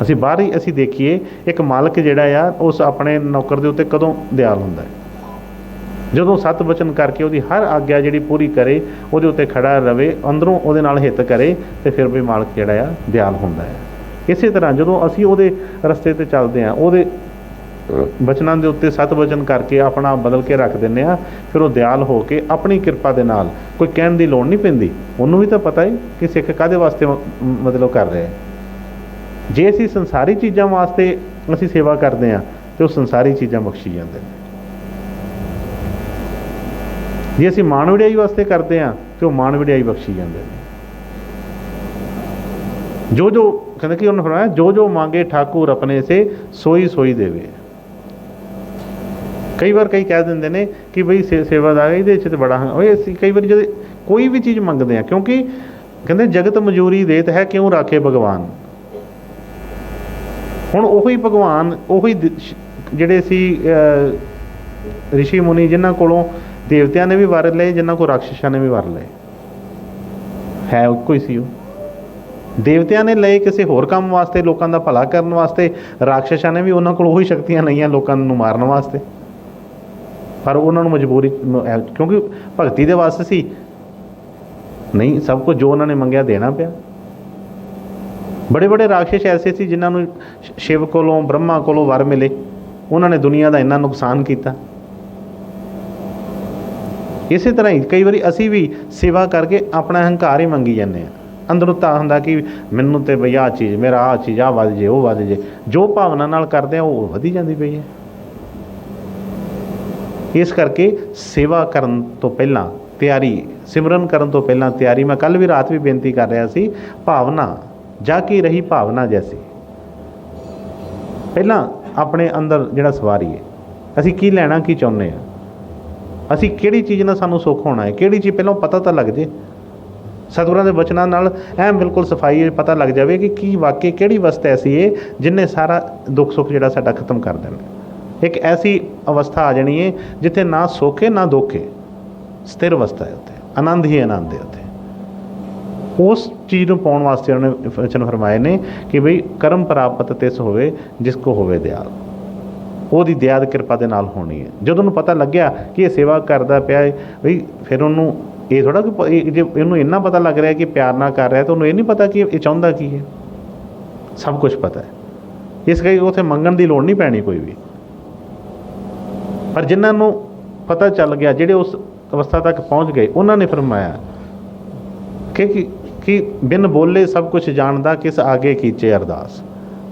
ਅਸੀਂ ਬਾਹਰ ਹੀ ਅਸੀਂ ਦੇਖੀਏ, ਇੱਕ ਮਾਲਕ ਜਿਹੜਾ ਆ ਉਸ ਆਪਣੇ ਨੌਕਰ ਦੇ ਉੱਤੇ ਕਦੋਂ ਦਿਆਲ ਹੁੰਦਾ ਹੈ? ਜਦੋਂ ਸਤ ਬਚਨ ਕਰਕੇ ਉਹਦੀ ਹਰ ਆਗਿਆ ਜਿਹੜੀ ਪੂਰੀ ਕਰੇ, ਉਹਦੇ ਉੱਤੇ ਖੜਾ ਰਵੇ, ਅੰਦਰੋਂ ਉਹਦੇ ਨਾਲ ਹਿੱਤ ਕਰੇ, ਅਤੇ ਫਿਰ ਵੀ ਮਾਲਕ ਜਿਹੜਾ ਆ ਦਿਆਲ ਹੁੰਦਾ ਹੈ। ਇਸੇ ਤਰ੍ਹਾਂ ਜਦੋਂ ਅਸੀਂ ਉਹਦੇ ਰਸਤੇ 'ਤੇ ਚੱਲਦੇ ਹਾਂ, ਉਹਦੇ ਬਚਨਾਂ ਦੇ ਉੱਤੇ ਸਤ ਬਚਨ ਕਰਕੇ ਆਪਣਾ ਬਦਲ ਕੇ ਰੱਖ ਦਿੰਦੇ ਹਾਂ, ਫਿਰ ਉਹ ਦਿਆਲ ਹੋ ਕੇ ਆਪਣੀ ਕਿਰਪਾ ਦੇ ਨਾਲ, ਕੋਈ ਕਹਿਣ ਦੀ ਲੋੜ ਨਹੀਂ ਪੈਂਦੀ, ਉਹਨੂੰ ਵੀ ਤਾਂ ਪਤਾ ਹੈ ਕਿ ਸਿੱਖ ਕਾਹਦੇ ਵਾਸਤੇ ਮਤਲਬ ਕਰ ਰਿਹਾ। ਜੇ ਅਸੀਂ ਸੰਸਾਰੀ ਚੀਜ਼ਾਂ ਵਾਸਤੇ ਅਸੀਂ ਸੇਵਾ ਕਰਦੇ ਹਾਂ ਤਾਂ ਉਹ ਸੰਸਾਰੀ ਚੀਜ਼ਾਂ ਬਖਸ਼ੀ ਜਾਂਦੇ ਨੇ। ਜੇ ਅਸੀਂ ਮਾਣ ਵਡਿਆਈ ਵਾਸਤੇ ਕਰਦੇ ਹਾਂ ਤਾਂ ਉਹ ਮਾਣ ਵਡਿਆਈ ਬਖਸ਼ੀ ਜਾਂਦੇ ਨੇ। ਜੋ ਕਹਿੰਦੇ ਕਿ ਉਹਨੇ ਫਰਮਾਇਆ ਜੋ ਮੰਗੇ ਠਾਕੁਰ ਆਪਣੇ ਸੇ ਸੋਈ ਸੋਈ ਦੇਵੇ। ਕਈ ਵਾਰ ਕਈ ਕਹਿ ਦਿੰਦੇ ਨੇ ਕਿ ਬਈ ਸੇਵਾਦਾਰ ਇਹਦੇ 'ਚ ਤਾਂ ਬੜਾ ਓਏ, ਅਸੀਂ ਕਈ ਵਾਰੀ ਜਦੋਂ ਕੋਈ ਵੀ ਚੀਜ਼ ਮੰਗਦੇ ਹਾਂ, ਕਿਉਂਕਿ ਕਹਿੰਦੇ ਜਗਤ ਮਜੂਰੀ ਦੇਤ ਹੈ ਕਿਉਂ ਰਾਖੇ ਭਗਵਾਨ। ਹੁਣ ਉਹੀ ਭਗਵਾਨ, ਉਹੀ ਜਿਹੜੇ ਸੀ ਰਿਸ਼ੀ ਮੁਨੀ, ਜਿਨ੍ਹਾਂ ਕੋਲੋਂ ਦੇਵਤਿਆਂ ਨੇ ਵੀ ਵਰ ਲਏ, ਜਿਨ੍ਹਾਂ ਕੋਲ ਰਾਕਸ਼ਸਾਂ ਨੇ ਵੀ ਵਰ ਲਏ, ਹੈ ਇੱਕੋ ਹੀ ਸੀ ਉਹ। ਦੇਵਤਿਆਂ ਨੇ ਲਏ ਕਿਸੇ ਹੋਰ ਕੰਮ ਵਾਸਤੇ, ਲੋਕਾਂ ਦਾ ਭਲਾ ਕਰਨ ਵਾਸਤੇ। ਰਾਖਸ਼ਾਂ ਨੇ ਵੀ ਉਹਨਾਂ ਕੋਲ ਉਹੀ ਸ਼ਕਤੀਆਂ ਲਈਆਂ ਲੋਕਾਂ ਨੂੰ ਮਾਰਨ ਵਾਸਤੇ, ਪਰ ਉਹਨਾਂ ਨੂੰ ਮਜਬੂਰੀ, ਕਿਉਂਕਿ ਭਗਤੀ ਦੇ ਵਾਸਤੇ ਸੀ, ਨਹੀਂ ਸਭ ਕੁਝ ਜੋ ਉਹਨਾਂ ਨੇ ਮੰਗਿਆ ਦੇਣਾ ਪਿਆ। ਬੜੇ ਬੜੇ ਰਾਖਸ਼ ਐਸੇ ਸੀ ਜਿਨ੍ਹਾਂ ਨੂੰ ਸ਼ਿਵ ਕੋਲੋਂ, ਬ੍ਰਹਮਾ ਕੋਲੋਂ ਵਰ ਮਿਲੇ, ਉਹਨਾਂ ਨੇ ਦੁਨੀਆ ਦਾ ਇੰਨਾ ਨੁਕਸਾਨ ਕੀਤਾ। ਇਸੇ ਤਰ੍ਹਾਂ ਹੀ ਕਈ ਵਾਰੀ ਅਸੀਂ ਵੀ ਸੇਵਾ ਕਰਕੇ ਆਪਣਾ ਹੰਕਾਰ ਹੀ ਮੰਗੀ ਜਾਂਦੇ ਹਾਂ। ਅੰਦਰੋਂ ਤਾਂ ਹੁੰਦਾ ਕਿ ਮੈਨੂੰ ਤਾਂ ਬਈ ਆਹ ਚੀਜ਼, ਮੇਰਾ ਆਹ ਚੀਜ਼, ਆਹ ਵੱਧ ਜੇ, ਉਹ ਵੱਧ ਜੇ। ਜੋ ਭਾਵਨਾ ਨਾਲ ਕਰਦੇ ਆ ਉਹ ਵਧੀ ਜਾਂਦੀ ਪਈ ਹੈ। ਇਸ ਕਰਕੇ ਸੇਵਾ ਕਰਨ ਤੋਂ ਪਹਿਲਾਂ ਤਿਆਰੀ, ਸਿਮਰਨ ਕਰਨ ਤੋਂ ਪਹਿਲਾਂ ਤਿਆਰੀ। ਮੈਂ ਕੱਲ੍ਹ ਵੀ ਰਾਤ ਵੀ ਬੇਨਤੀ ਕਰ ਰਿਹਾ ਸੀ, ਭਾਵਨਾ ਜਾ ਕੇ ਰਹੀ ਭਾਵਨਾ ਜੈਸੀ। ਪਹਿਲਾਂ ਆਪਣੇ ਅੰਦਰ ਜਿਹੜਾ ਸਵਾਰੀਏ, ਅਸੀਂ ਕੀ ਲੈਣਾ, ਕੀ ਚਾਹੁੰਦੇ ਹਾਂ, ਅਸੀਂ ਕਿਹੜੀ ਚੀਜ਼ ਨਾਲ ਸਾਨੂੰ ਸੁੱਖ ਹੋਣਾ ਹੈ, ਕਿਹੜੀ ਚੀਜ਼ ਪਹਿਲਾਂ ਪਤਾ ਤਾਂ ਲੱਗ ਜੇ। ਸਤਿਗੁਰਾਂ ਦੇ ਬਚਨਾਂ ਨਾਲ ਐਂ ਬਿਲਕੁਲ ਸਫਾਈ ਪਤਾ ਲੱਗ ਜਾਵੇ ਕਿ ਕੀ ਵਾਕਈ ਕਿਹੜੀ ਵਸਤ ਐਸੀ ਹੈ ਜਿਹਨੇ ਸਾਰਾ ਦੁੱਖ ਸੁੱਖ ਜਿਹੜਾ ਸਾਡਾ ਖਤਮ ਕਰ ਦੇਣਾ। ਇੱਕ ਐਸੀ ਅਵਸਥਾ ਆ ਜਾਣੀ ਹੈ ਜਿੱਥੇ ਨਾ ਸੁੱਖ ਹੈ ਨਾ ਦੁੱਖ ਹੈ, ਸਥਿਰ ਅਵਸਥਾ ਹੈ, ਉੱਥੇ ਆਨੰਦ ਹੀ ਆਨੰਦ ਹੈ। ਉੱਥੇ ਉਸ ਚੀਜ਼ ਨੂੰ ਪਾਉਣ ਵਾਸਤੇ ਉਹਨਾਂ ਨੇ ਵਚਨ ਫਰਮਾਏ ਨੇ ਕਿ ਬਈ ਕਰਮ ਪ੍ਰਾਪਤ ਤਿਸ ਹੋਵੇ ਜਿਸ ਕੋ ਹੋਵੇ ਦਿਆਲ। ਉਹਦੀ ਦਇਆ ਕਿਰਪਾ ਦੇ ਨਾਲ ਹੋਣੀ ਹੈ। ਜਦੋਂ ਉਹਨੂੰ ਪਤਾ ਲੱਗਿਆ ਕਿ ਇਹ ਸੇਵਾ ਕਰਦਾ ਪਿਆ ਹੈ ਬਈ, ਫਿਰ ਉਹਨੂੰ ਇਹ ਥੋੜ੍ਹਾ ਕਿ ਜੇ ਇਹਨੂੰ ਇੰਨਾ ਪਤਾ ਲੱਗ ਰਿਹਾ ਕਿ ਪਿਆਰ ਨਾਲ ਕਰ ਰਿਹਾ, ਤਾਂ ਉਹਨੂੰ ਇਹ ਨਹੀਂ ਪਤਾ ਕਿ ਇਹ ਚਾਹੁੰਦਾ ਕੀ ਹੈ। ਸਭ ਕੁਝ ਪਤਾ ਹੈ, ਇਸ ਕਰਕੇ ਉੱਥੇ ਮੰਗਣ ਦੀ ਲੋੜ ਨਹੀਂ ਪੈਣੀ ਕੋਈ ਵੀ। ਪਰ ਜਿਨ੍ਹਾਂ ਨੂੰ ਪਤਾ ਚੱਲ ਗਿਆ, ਜਿਹੜੇ ਉਸ ਅਵਸਥਾ ਤੱਕ ਪਹੁੰਚ ਗਏ, ਉਹਨਾਂ ਨੇ ਫਰਮਾਇਆ ਕਿ ਬਿਨ ਬੋਲੇ ਸਭ ਕੁਝ ਜਾਣਦਾ, ਕਿਸ ਆਗੇ ਕੀਚੇ ਅਰਦਾਸ।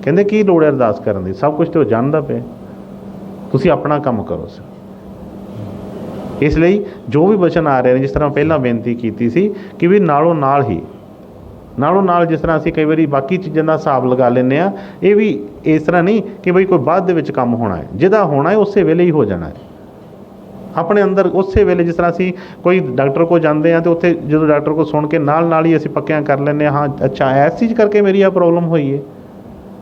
ਕਹਿੰਦੇ ਕੀ ਲੋੜ ਹੈ ਅਰਦਾਸ ਕਰਨ ਦੀ, ਸਭ ਕੁਝ ਤਾਂ ਉਹ ਜਾਣਦਾ ਪਿਆ, ਤੁਸੀਂ ਆਪਣਾ ਕੰਮ ਕਰੋ। ਇਸ ਲਈ ਜੋ ਵੀ ਵਚਨ ਆ ਰਹੇ ਨੇ, ਜਿਸ ਤਰ੍ਹਾਂ ਪਹਿਲਾਂ ਬੇਨਤੀ ਕੀਤੀ ਸੀ ਕਿ ਵੀ ਨਾਲੋਂ ਨਾਲ ਜਿਸ ਤਰ੍ਹਾਂ ਅਸੀਂ ਕਈ ਵਾਰੀ ਬਾਕੀ ਚੀਜ਼ਾਂ ਦਾ ਹਿਸਾਬ ਲਗਾ ਲੈਂਦੇ ਹਾਂ, ਇਹ ਵੀ ਇਸ ਤਰ੍ਹਾਂ ਨਹੀਂ ਕਿ ਬਈ ਕੋਈ ਬਾਅਦ ਦੇ ਵਿੱਚ ਕੰਮ ਹੋਣਾ ਹੈ। ਜਿਹਦਾ ਹੋਣਾ ਹੈ ਉਸੇ ਵੇਲੇ ਹੀ ਹੋ ਜਾਣਾ ਹੈ, ਆਪਣੇ ਅੰਦਰ ਉਸੇ ਵੇਲੇ। ਜਿਸ ਤਰ੍ਹਾਂ ਅਸੀਂ ਕੋਈ ਡਾਕਟਰ ਕੋਲ ਜਾਂਦੇ ਹਾਂ ਅਤੇ ਉੱਥੇ ਜਦੋਂ ਡਾਕਟਰ ਕੋਲ ਸੁਣ ਕੇ ਨਾਲ ਹੀ ਅਸੀਂ ਪੱਕਿਆਂ ਕਰ ਲੈਂਦੇ ਹਾਂ, ਅੱਛਾ ਇਸ ਚੀਜ਼ ਕਰਕੇ ਮੇਰੀ ਆਹ ਪ੍ਰੋਬਲਮ ਹੋਈ ਹੈ,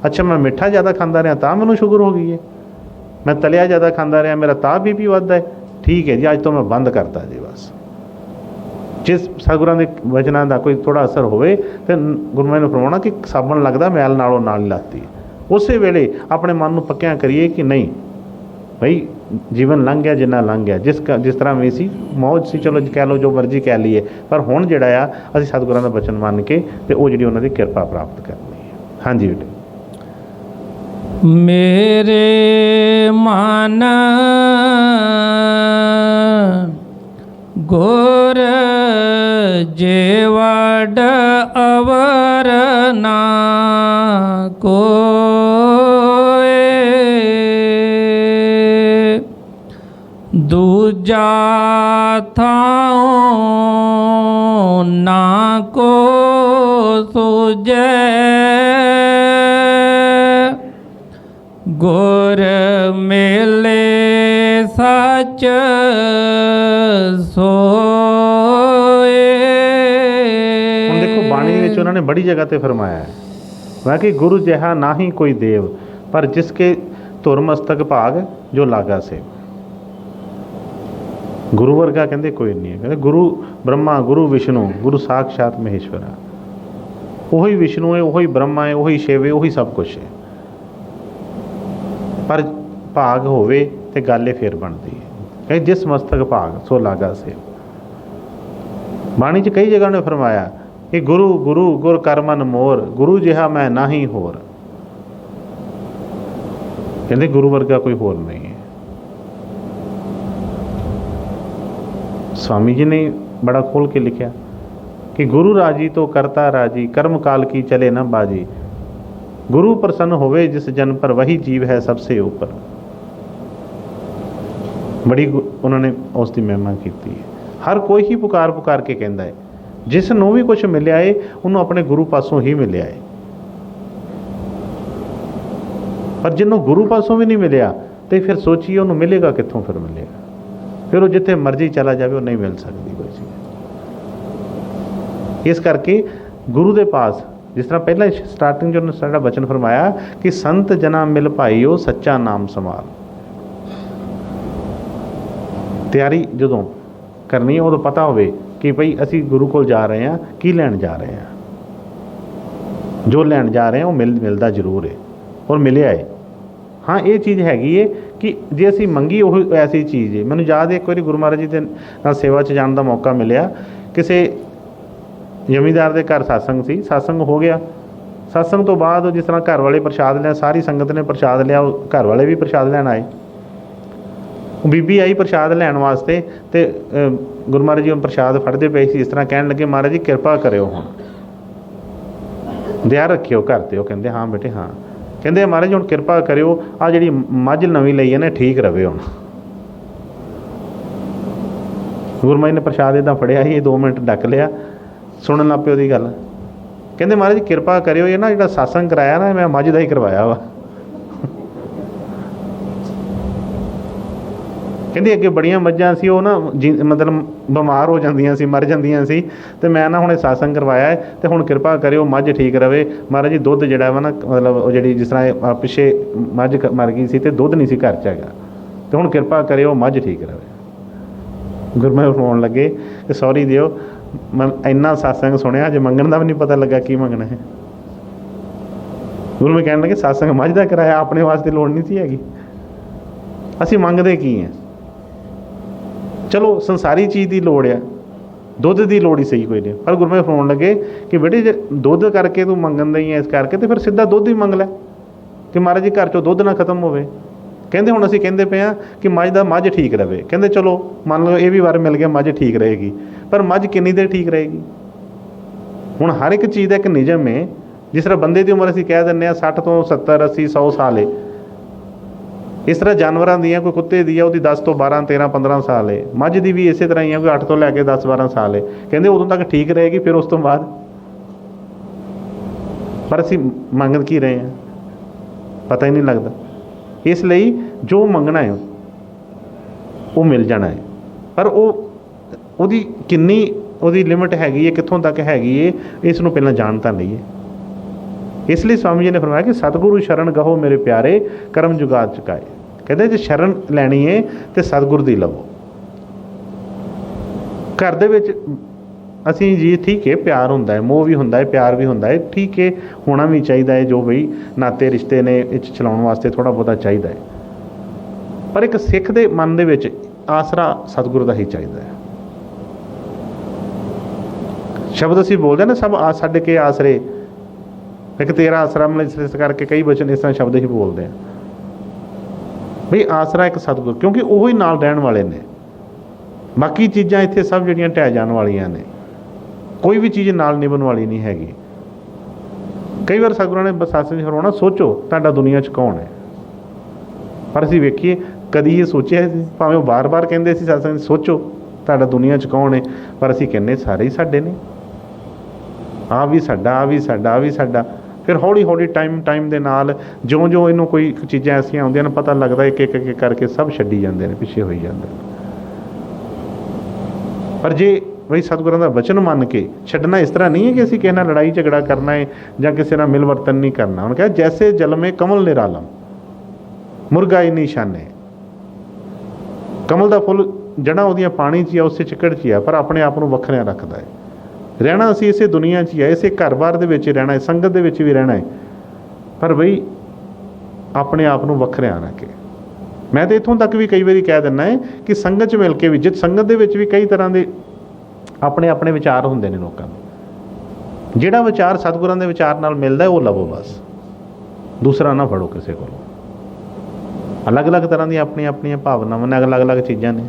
ਅੱਛਾ ਮੈਂ ਮਿੱਠਾ ਜ਼ਿਆਦਾ ਖਾਂਦਾ ਰਿਹਾ ਤਾਂ ਮੈਨੂੰ ਸ਼ੂਗਰ ਹੋ ਗਈ ਹੈ, ਮੈਂ ਤਲਿਆ ਜ਼ਿਆਦਾ ਖਾਂਦਾ ਰਿਹਾ ਮੇਰਾ ਤਾਂ BP ਵੱਧਦਾ ਹੈ, ਠੀਕ ਹੈ ਜੀ ਅੱਜ ਤੋਂ ਮੈਂ ਬੰਦ ਕਰਤਾ ਜੀ। ਬਸ ਜਿਸ ਸਤਿਗੁਰਾਂ ਦੇ ਵਚਨਾਂ ਦਾ ਕੋਈ ਥੋੜ੍ਹਾ ਅਸਰ ਹੋਵੇ ਤਾਂ ਗੁਰੂ ਮਹਾਰਾਜ ਨੂੰ ਫਰਮਾਉਣਾ ਕਿ ਸਾਬਣ ਲੱਗਦਾ ਮੈਲ ਨਾਲੋਂ ਨਾਲ ਹੀ ਲੱਥਦੀ। ਉਸੇ ਵੇਲੇ ਆਪਣੇ ਮਨ ਨੂੰ ਪੱਕਿਆਂ ਕਰੀਏ ਕਿ ਨਹੀਂ ਬਈ ਜੀਵਨ ਲੰਘ ਗਿਆ, ਜਿੰਨਾ ਲੰਘ ਗਿਆ, ਜਿਸ ਤਰ੍ਹਾਂ ਵੀ ਸੀ ਮੌਜ ਸੀ, ਚਲੋ ਕਹਿ ਲਓ ਜੋ ਮਰਜ਼ੀ ਕਹਿ ਲਈਏ, ਪਰ ਹੁਣ ਜਿਹੜਾ ਆ ਅਸੀਂ ਸਤਿਗੁਰਾਂ ਦਾ ਬਚਨ ਮੰਨ ਕੇ ਅਤੇ ਉਹ ਜਿਹੜੀ ਉਹਨਾਂ ਦੀ ਕਿਰਪਾ ਪ੍ਰਾਪਤ ਕਰਨੀ ਹੈ। ਹਾਂਜੀ ਬੇਟੇ। ਮੇਰੇ ਮਨ ਗੁਰ ਜੇ ਵਡ ਅਵਰ ਨਾ ਕੋਇ, ਦੂਜਾ ਥਾਉ ਨਾ ਕੋ ਸੁਜੈ, ਗੁਰ ਮਿਲੇ ਸੱਚ ਸੋਏ। ਹੁਣ ਦੇਖੋ ਬਾਣੀ ਵਿੱਚ ਉਹਨਾਂ ਨੇ ਬੜੀ ਜਗ੍ਹਾ ਤੇ ਫਰਮਾਇਆ ਹੈ, ਮੈਂ ਕਿ ਗੁਰੂ ਜਿਹਾ ਨਾਹੀ ਕੋਈ ਦੇਵ, ਪਰ ਜਿਸ ਕੇ ਧੁਰ ਮਸਤਕ ਭਾਗ ਜੋ ਲਾਗਾ ਸੇ। ਗੁਰੂ ਵਰਗਾ ਕਹਿੰਦੇ ਕੋਈ ਨਹੀਂ ਹੈ। ਕਹਿੰਦੇ ਗੁਰੂ ਬ੍ਰਹਮਾ, ਗੁਰੂ ਵਿਸ਼ਨੂੰ, ਗੁਰੂ ਸਾਖਸ਼ਾਤ ਮਹੇਸ਼ਵਰ ਆ। ਉਹੀ ਵਿਸ਼ਨੂੰ ਹੈ, ਉਹੀ ਬ੍ਰਹਮਾ ਹੈ, ਉਹੀ ਸ਼ਿਵ ਹੈ, ਉਹੀ ਸਭ ਕੁਛ ਹੈ। ਪਰ ਭਾਗ ਹੋਵੇ ਤੇ ਗੱਲ ਇਹ ਫਿਰ ਬਣਦੀ ਹੈ। ਕਹਿੰਦੇ ਜਿਸ ਮਸਤਕ ਭਾਗ ਸੋ ਲਾਗਾ ਸੇ। ਬਾਣੀ 'ਚ ਕਈ ਜਗ੍ਹਾ ਨੇ ਫਰਮਾਇਆ ਕਿ ਗੁਰੂ ਗੁਰੂ ਗੁਰ ਕਰ ਮਨ ਮੋਰ, ਗੁਰੂ ਜਿਹਾ ਮੈਂ ਨਾਹੀਂ ਹੋਰ। ਕਹਿੰਦੇ ਗੁਰੂ ਵਰਗਾ ਕੋਈ ਹੋਰ ਨਹੀਂ ਹੈ। स्वामी जी ने बड़ा खोल के लिखा कि गुरु राजी तो करता राजी, कर्म काल की चले न बाजी, गुरु प्रसन्न होवे जिस जन पर वही जीव है सबसे ऊपर। बड़ी उन्होंने उसकी महिमा की है। हर कोई ही पुकार पुकार के कहता है, जिसनों भी कुछ मिलिया है उन्होंने अपने गुरु पासों ही मिलिया है, पर जिन्होंने गुरु पासों भी नहीं मिलिया तो फिर सोचिए उन्होंने मिलेगा कित्थों, फिर मिलेगा फिर वो जिथे मर्जी चला जाए वो नहीं मिल सकती कोई चीज़। इस करके गुरु के पास जिस तरह पहला स्टार्टिंग जो साडा बचन फरमाया कि संत जना मिल भाईओ सच्चा नाम संभाल। तैयारी जो करनी है उदों पता होवे कि भाई असी गुरु को जा रहे हैं, की लैन जा रहे हैं। जो लैन जा रहे हैं वो मिलता जरूर है और मिलिया है। हाँ ये चीज़ हैगी है कि जे असी मंगी वो ऐसी चीज़ है। मैंने याद है एक बार गुरु महाराज जी के नाल सेवा च जाने का मौका मिलिया, किसी जमींदार के घर सत्संग सी, सत्संग हो गया, सत्संग तो बाद जिस तरह घर वाले प्रसाद लिया, सारी संगत ने प्रसाद लिया, घर वाले भी प्रसाद लैन आए, बीबी आई प्रसाद लैन वास्ते, तो गुरु महाराज जी प्रसाद फड़ते पे सी, इस तरह कह लगे महाराज जी कृपा करो हुण दया रखियो घर ते। कहते हाँ बेटे हाँ, कहते महाराज हुण कृपा करो आ जी मझ नवीं लई है ठीक रहे हुण। गुरु महाराज ने प्रसाद इदा फड़िया ही 2 मिनट डक लिया, सुनन लग पे गल, कहते महाराज जी कृपा करो ये ना जो सत्संग कराया ना मैं मझ का ही करवाया वा। कहते अगे बड़िया मझां सी वो ना मतलब बीमार हो जांदियां सी, मर जांदियां सी, तो मैं ना हुणे सत्संग करवाया है, तो हुण कृपा करो मझ ठीक रहे महाराज जी। दुध जिहड़ा वा ना मतलब जी जिस तरह पिछे मझ मर गई सी तो दुध नहीं सी घर च हैगा, तो हुण कृपा करो मझ ठीक रहे। गुरु महाराज फरमाउण लगे कि सॉरी दिओ मैं इन्ना सत्संग सुनिया अजे मंगण का भी नहीं पता लगा की मंगना है। गुरु महाराज कहण लगे सत्संग मझ का कराया, अपने वास्ते लोड़ नहीं सी हैगी, असीं मंगदे की हैं। चलो संसारी चीज़ की लोड़ है, दुध की लोड़ ही सही कोई नहीं, पर गुरु महाराज फरमाउण लगे कि बेटे जे दुध करके तू मंगन दई है इस करके तो फिर सीधा दुध ही मंग लै कि महाराज जी घर चों दुध ना खत्म होवे। कहते हुण असीं कहंदे पे कि मझ ठीक रहे, कहते चलो मान लो ये भी वार मिल गया मझ ठीक रहेगी, पर मझ किन्नी देर ठीक रहेगी। हुण हर एक चीज़ का एक नियम है, जिस तरह बंदे की उम्र असीं कह दिंदे 60 तो 70 80 100 साल है, इस तरह जानवरों दी कोई कुत्ते दी है वो 10 तो 12 13 15 साल है, मझ की भी इस तरह ही है कोई 8 तो लैके 10 12 साल है। कहते उदों तक ठीक रहेगी, फिर उस तो बाद पर असीं मंग की रहे हैं पता ही नहीं लगता। इसलिए जो मंगना है वो मिल जाना है, पर वो किन्नी ਉਹਦੀ लिमिट हैगी है, कितों तक हैगी है, इस नूं पहलां जाणता नहीं है। इसलिए स्वामी जी ने फरमाया कि सतगुरु शरण गहो मेरे प्यारे कर्म जुगात चुकाए। कहते जे शरण लैनी है तो सतगुर दी लवो। घर दे विच असीं जी ठीक है प्यार हुंदा है, मोह भी हुंदा है, प्यार भी हुंदा है, ठीक है होना भी चाहिए है, जो बई नाते रिश्ते ने इस चलाउण वास्ते थोड़ा बहुता चाहिए है, पर एक सिख दे मन दे विच आसरा सतगुर दा ही चाहिए है। शब्द असीं बोलते ना सब आ छड्ड के आसरे, एक तेरा आसरा मतलब इस करके कई वचन इस तरह शब्द ही बोलते हैं बई आसरा एक सतगुर, क्योंकि वही नाल रहन वाले ने, बाकी चीज़ां इत्थे सब जिहड़ियां ढह जाण वालियां ने, कोई भी चीज़ नाल निभण वाली नहीं हैगी। कई बार सतगुਰਾਂ ने सत्संग फरमाउणा सोचो तुहाडा दुनिया 'च कौन है, पर असीं वेखीए कदी ये सोचिਆ ਸੀ, भावें ਉਹ बार-बार ਕਹਿੰਦੇ ਸੀ सत्संग सोचो तुहाडा दुनिया 'च कौन है, पर असीं कहने सारे ही साडे ने, आ भी साडा आ भी साडा आ भी साडा। फिर हौली हौली टाइम के नाल जो जो इनू कोई चीज़ां ऐसियां आउंदियां ने पता लगता एक एक एक करके सब छड्डी जाते हैं, पिछे होई जाते हैं। पर जे बई सतगुਰਾਂ ਦਾ वचन मन के छड्डना इस तरह नहीं है कि असीं किसी नाल लड़ाई झगड़ा करना है ਜਾਂ किसी नाल मिलवर्तन नहीं करना। उन्होंने कहा जैसे जल में कमल निरालम मुर्गा ही निशाने, कमल का फुल जड़ा ਉਹਦੀਆਂ पानी 'ਚ ਆ ਉਸੇ चिकड़ 'ਚ ਆ, पर अपने आप ਨੂੰ ਵੱਖਰਿਆਂ ਰੱਖਦਾ है। रहना असी इसे दुनिया 'ਚ ही है, इसे घर बार ਦੇ ਵਿੱਚ रहना है, संगत ਦੇ ਵਿੱਚ भी रहना है, पर बई अपने आप ਨੂੰ ਵੱਖਰਿਆਂ ਰੱਖ ਕੇ। मैं तो इत्थों तक भी कई बार कह दिना है कि संगत 'ਚ मिल के भी जित संगत ਦੇ ਵਿੱਚ भी कई तरह के अपने अपने विचार होंदे ने लोगों के, जिहड़ा विचार सतगुਰਾਂ ਦੇ विचार नाल मिलदा है वो लवो बस, दूसरा ना फड़ो किसी को। अलग अलग तरह दी अपनी अपनी भावनावां ने, अलग अलग चीज़ां ने।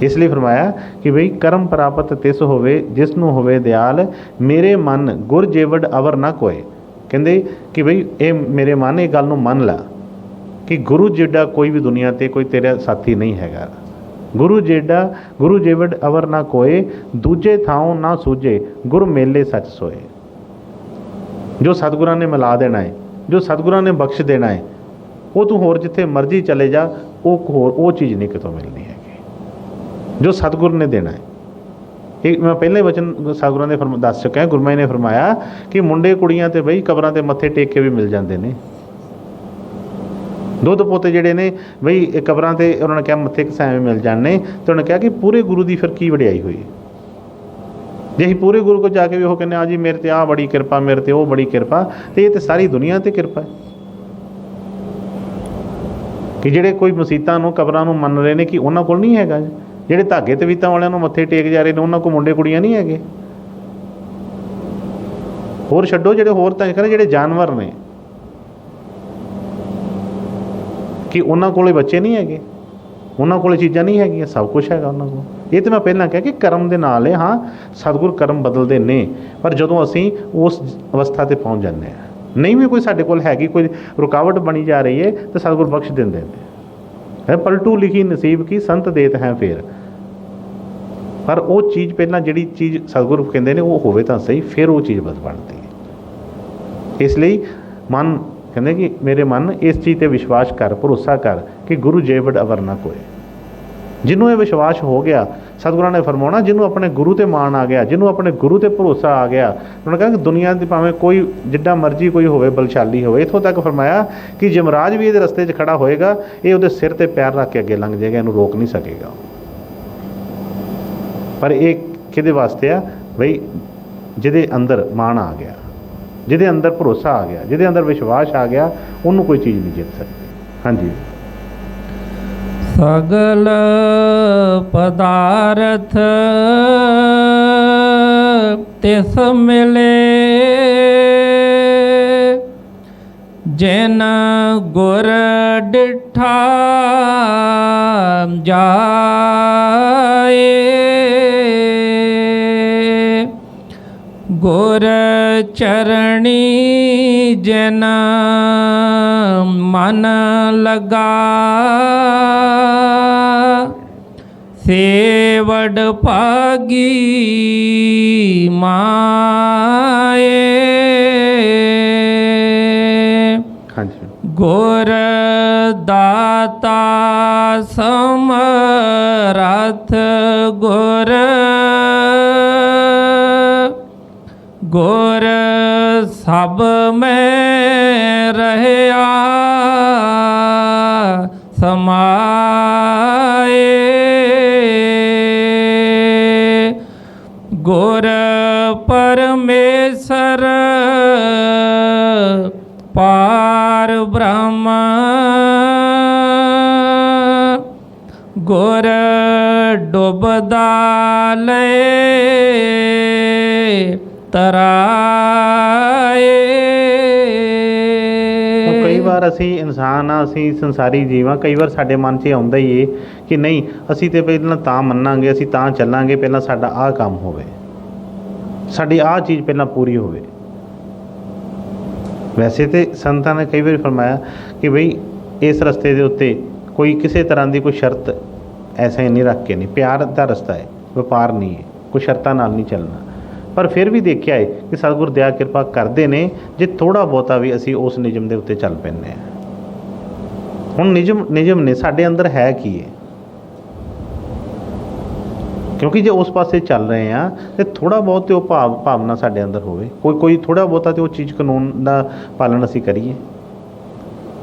इसलिए फरमाया कि बई कर्म प्राप्त तिस होवे जिसनों होवे दयाल, मेरे मन गुर जेवड़ अवर ना कोय। कहते कि बई ये मेरे मन ये गल नूं मन ला कि गुरु जेड़ा कोई भी दुनिया ते कोई तेरा साथी नहीं हैगा। गुरु जेवड़ अवर ना कोय, दूजे थाओं ना सूझे गुर मेले सच सोए। जो सतगुਰਾਂ ने मिला देना है, जो सतगुਰਾਂ ने बख्श देना है, वो तू होर जिथे मर्जी चले जा, वो चीज़ नहीं कितों मिलनी हैगी जो सतगुर ने देना है। एक मैं पहले वचन सतगुਰਾਂ ਦੇ दस चुका है, गुरु महाराज ने फरमाया कि मुंडे कुड़ियां ते बई कबरां ते मत्थे टेक के भी मिल जाते हैं। दुध पोते जिहड़े ने बई कबरां ते उन्होंने कहा मत्थे घसाएं मिल जाने, तो उन्होंने कहा कि पूरे गुरु की फिर की वडियाई हुई। ਜੇ ਅਸੀਂ ਪੂਰੇ ਗੁਰੂ ਕੋਲ ਜਾ ਕੇ ਵੀ ਉਹ ਕਹਿੰਦੇ ਆ ਜੀ ਮੇਰੇ ਤੇ ਆਹ ਬੜੀ ਕਿਰਪਾ, ਮੇਰੇ ਤੇ ਉਹ ਬੜੀ ਕਿਰਪਾ, ਤੇ ਇਹ ਤੇ ਸਾਰੀ ਦੁਨੀਆ ਤੇ ਕਿਰਪਾ ਹੈ। ਕਿ ਜਿਹੜੇ ਕੋਈ ਮਸੀਤਾਂ ਨੂੰ, ਕਬਰਾਂ ਨੂੰ ਮੰਨ ਰਹੇ ਨੇ ਕਿ ਉਹਨਾਂ ਕੋਲ ਨਹੀਂ ਹੈਗਾ, ਜਿਹੜੇ ਧਾਗੇ ਤਵੀਤਾਂ ਵਾਲਿਆਂ ਨੂੰ ਮੱਥੇ ਟੇਕ ਜਾ ਰਹੇ ਨੇ ਉਹਨਾਂ ਕੋਲ ਮੁੰਡੇ ਕੁੜੀਆਂ ਨਹੀਂ ਹੈਗੇ। ਹੋਰ ਛੱਡੋ, ਜਿਹੜੇ ਹੋਰ ਤਾਂ ਕਹਿੰਦੇ ਜਿਹੜੇ ਜਾਨਵਰ ਨੇ ਕਿ ਉਹਨਾਂ ਕੋਲੇ ਬੱਚੇ ਨਹੀਂ ਹੈਗੇ, ਉਹਨਾਂ ਕੋਲੇ ਚੀਜ਼ਾਂ ਨਹੀਂ ਹੈਗੀਆਂ, ਸਭ ਕੁਝ ਹੈਗਾ ਉਹਨਾਂ ਕੋਲ। ਇਹ ਤਾਂ ਮੈਂ ਪਹਿਲਾਂ ਕਿਹਾ ਕਿ ਕਰਮ ਦੇ ਨਾਲ ਹੈ। ਹਾਂ, ਸਤਿਗੁਰ ਕਰਮ ਬਦਲਦੇ ਨੇ, ਪਰ ਜਦੋਂ ਅਸੀਂ ਉਸ ਅਵਸਥਾ ਤੇ ਪਹੁੰਚ ਜਾਂਦੇ ਹਾਂ, ਨਹੀਂ ਵੀ ਕੋਈ ਸਾਡੇ ਕੋਲ ਹੈਗੀ, ਕੋਈ ਰੁਕਾਵਟ ਬਣੀ ਜਾ ਰਹੀ ਹੈ, ਤਾਂ ਸਤਿਗੁਰ ਬਖਸ਼ ਦਿੰਦੇ ਨੇ। ਪਲਟੂ ਲਿਖੀ ਨਸੀਬ ਕੀ ਸੰਤ ਦੇਤ ਹੈ ਫੇਰ। ਪਰ ਉਹ ਚੀਜ਼ ਪਹਿਲਾਂ ਜਿਹੜੀ ਚੀਜ਼ ਸਤਿਗੁਰੂ ਕਹਿੰਦੇ ਨੇ ਉਹ ਹੋਵੇ ਤਾਂ ਸਹੀ, ਫਿਰ ਉਹ ਚੀਜ਼ ਬਸ ਬਣਦੀ ਹੈ। ਇਸ ਲਈ ਮਨ ਕਹਿੰਦੇ ਕਿ ਮੇਰੇ ਮਨ ਇਸ ਚੀਜ਼ 'ਤੇ ਵਿਸ਼ਵਾਸ ਕਰ, ਭਰੋਸਾ ਕਰ ਕਿ ਗੁਰੂ ਜੇ ਵਡ ਅਵਰ ਨਾ ਕੋਏ। ਜਿਹਨੂੰ ਇਹ ਵਿਸ਼ਵਾਸ ਹੋ ਗਿਆ, ਸਤਿਗੁਰਾਂ ਨੇ ਫਰਮਾਉਣਾ, ਜਿਹਨੂੰ ਆਪਣੇ ਗੁਰੂ 'ਤੇ ਮਾਣ ਆ ਗਿਆ, ਜਿਹਨੂੰ ਆਪਣੇ ਗੁਰੂ 'ਤੇ ਭਰੋਸਾ ਆ ਗਿਆ, ਉਹਨਾਂ ਕਹਿੰਦੇ ਦੁਨੀਆ ਦੀ ਭਾਵੇਂ ਕੋਈ ਜਿੱਡਾ ਮਰਜ਼ੀ ਕੋਈ ਹੋਵੇ, ਬਲਸ਼ਾਲੀ ਹੋਵੇ, ਇੱਥੋਂ ਤੱਕ ਫਰਮਾਇਆ ਕਿ ਯਮਰਾਜ ਵੀ ਇਹਦੇ ਰਸਤੇ 'ਚ ਖੜਾ ਹੋਏਗਾ, ਇਹ ਉਹਦੇ ਸਿਰ 'ਤੇ ਪੈਰ ਰੱਖ ਕੇ ਅੱਗੇ ਲੰਘ ਜਾਏਗਾ, ਇਹਨੂੰ ਰੋਕ ਨਹੀਂ ਸਕੇਗਾ। ਪਰ ਇਹ ਕਿਹਦੇ ਵਾਸਤੇ ਆ ਬਈ? ਜਿਹਦੇ ਅੰਦਰ ਮਾਣ ਆ ਗਿਆ, ਜਿਹਦੇ ਅੰਦਰ ਭਰੋਸਾ ਆ ਗਿਆ, ਜਿਹਦੇ ਅੰਦਰ ਵਿਸ਼ਵਾਸ ਆ ਗਿਆ, ਉਹਨੂੰ ਕੋਈ ਚੀਜ਼ ਨਹੀਂ ਜਿੱਤ ਸਕਦੀ। ਹਾਂਜੀ। ਸਗਲ ਪਦਾਰਥ ਤਿਸ ਮਿਲੇ, ਜਿਨ ਗੁਰ ਡਿਠਾ ਜਾਏ, ਗੁਰ ਚਰਣੀ ਜਿਨ ਮਨ ਲਗਾ, ਸੇਵਡ ਭਾਗੀ ਮਾਏ, ਹਾਂਜੀ। ਗੁਰ ਦਾਤਾ ਸਮਰੱਥ, ਗੁਰ ਗੁਰ ਸਭ ਮੈਂ ਰਹਿਆ ਸਮਾਏ, ਗੁਰ ਪਰਮੇਸ਼ਰ ਪਾਰ ਬ੍ਰਹਮ, ਗੁਰ ਡੁੱਬਦਾ ਲਏ ਤਰਾਏ। ਕਈ ਵਾਰ ਅਸੀਂ ਇਨਸਾਨ ਆ, ਅਸੀਂ ਸੰਸਾਰੀ ਜੀਵ ਆ, ਕਈ ਵਾਰ ਸਾਡੇ ਮਨ 'ਚ ਆਉਂਦਾ ਹੀ ਏ ਕਿ ਨਹੀਂ ਅਸੀਂ ਤੇ ਪਹਿਲਾਂ ਤਾਂ ਮੰਨਾਂਗੇ, ਅਸੀਂ ਤਾਂ ਚੱਲਾਂਗੇ, ਪਹਿਲਾਂ ਸਾਡਾ ਆਹ ਕੰਮ ਹੋਵੇ, ਸਾਡੀ ਆਹ ਚੀਜ਼ ਪਹਿਲਾਂ ਪੂਰੀ ਹੋਵੇ। ਵੈਸੇ ਤੇ ਸੰਤਾਂ ਨੇ ਕਈ ਵਾਰੀ ਫਰਮਾਇਆ ਕਿ ਬਈ ਇਸ ਰਸਤੇ ਦੇ ਉੱਤੇ ਕੋਈ ਕਿਸੇ ਤਰ੍ਹਾਂ ਦੀ ਕੋਈ ਸ਼ਰਤ ਐਸਾ ਹੀ ਨਹੀਂ ਰੱਖ ਕੇ, ਨਹੀਂ, ਪਿਆਰ ਦਾ ਰਸਤਾ ਹੈ, ਵਪਾਰ ਨਹੀਂ ਹੈ, ਕੋਈ ਸ਼ਰਤਾਂ ਨਾਲ ਨਹੀਂ ਚੱਲਣਾ। ਪਰ ਫਿਰ ਵੀ ਦੇਖਿਆ ਹੈ ਕਿ ਸਤਿਗੁਰ ਦਇਆ ਕਿਰਪਾ ਕਰਦੇ ਨੇ ਜੇ ਥੋੜ੍ਹਾ ਬਹੁਤਾ ਵੀ ਅਸੀਂ ਉਸ ਨਿਯਮ ਦੇ ਉੱਤੇ ਚੱਲ ਪੈਂਦੇ ਹਾਂ। ਹੁਣ ਨਿਯਮ ਨੇ ਸਾਡੇ ਅੰਦਰ ਹੈ ਕੀ ਹੈ? ਕਿਉਂਕਿ ਜੇ ਉਸ ਪਾਸੇ ਚੱਲ ਰਹੇ ਹਾਂ ਤੇ ਥੋੜ੍ਹਾ ਬਹੁਤ ਤੇ ਉਹ ਭਾਵਨਾ ਸਾਡੇ ਅੰਦਰ ਹੋਵੇ, ਕੋਈ ਥੋੜ੍ਹਾ ਬਹੁਤਾ ਤੇ ਉਹ ਚੀਜ਼ ਕਾਨੂੰਨ ਦਾ ਪਾਲਣ ਅਸੀਂ ਕਰੀਏ।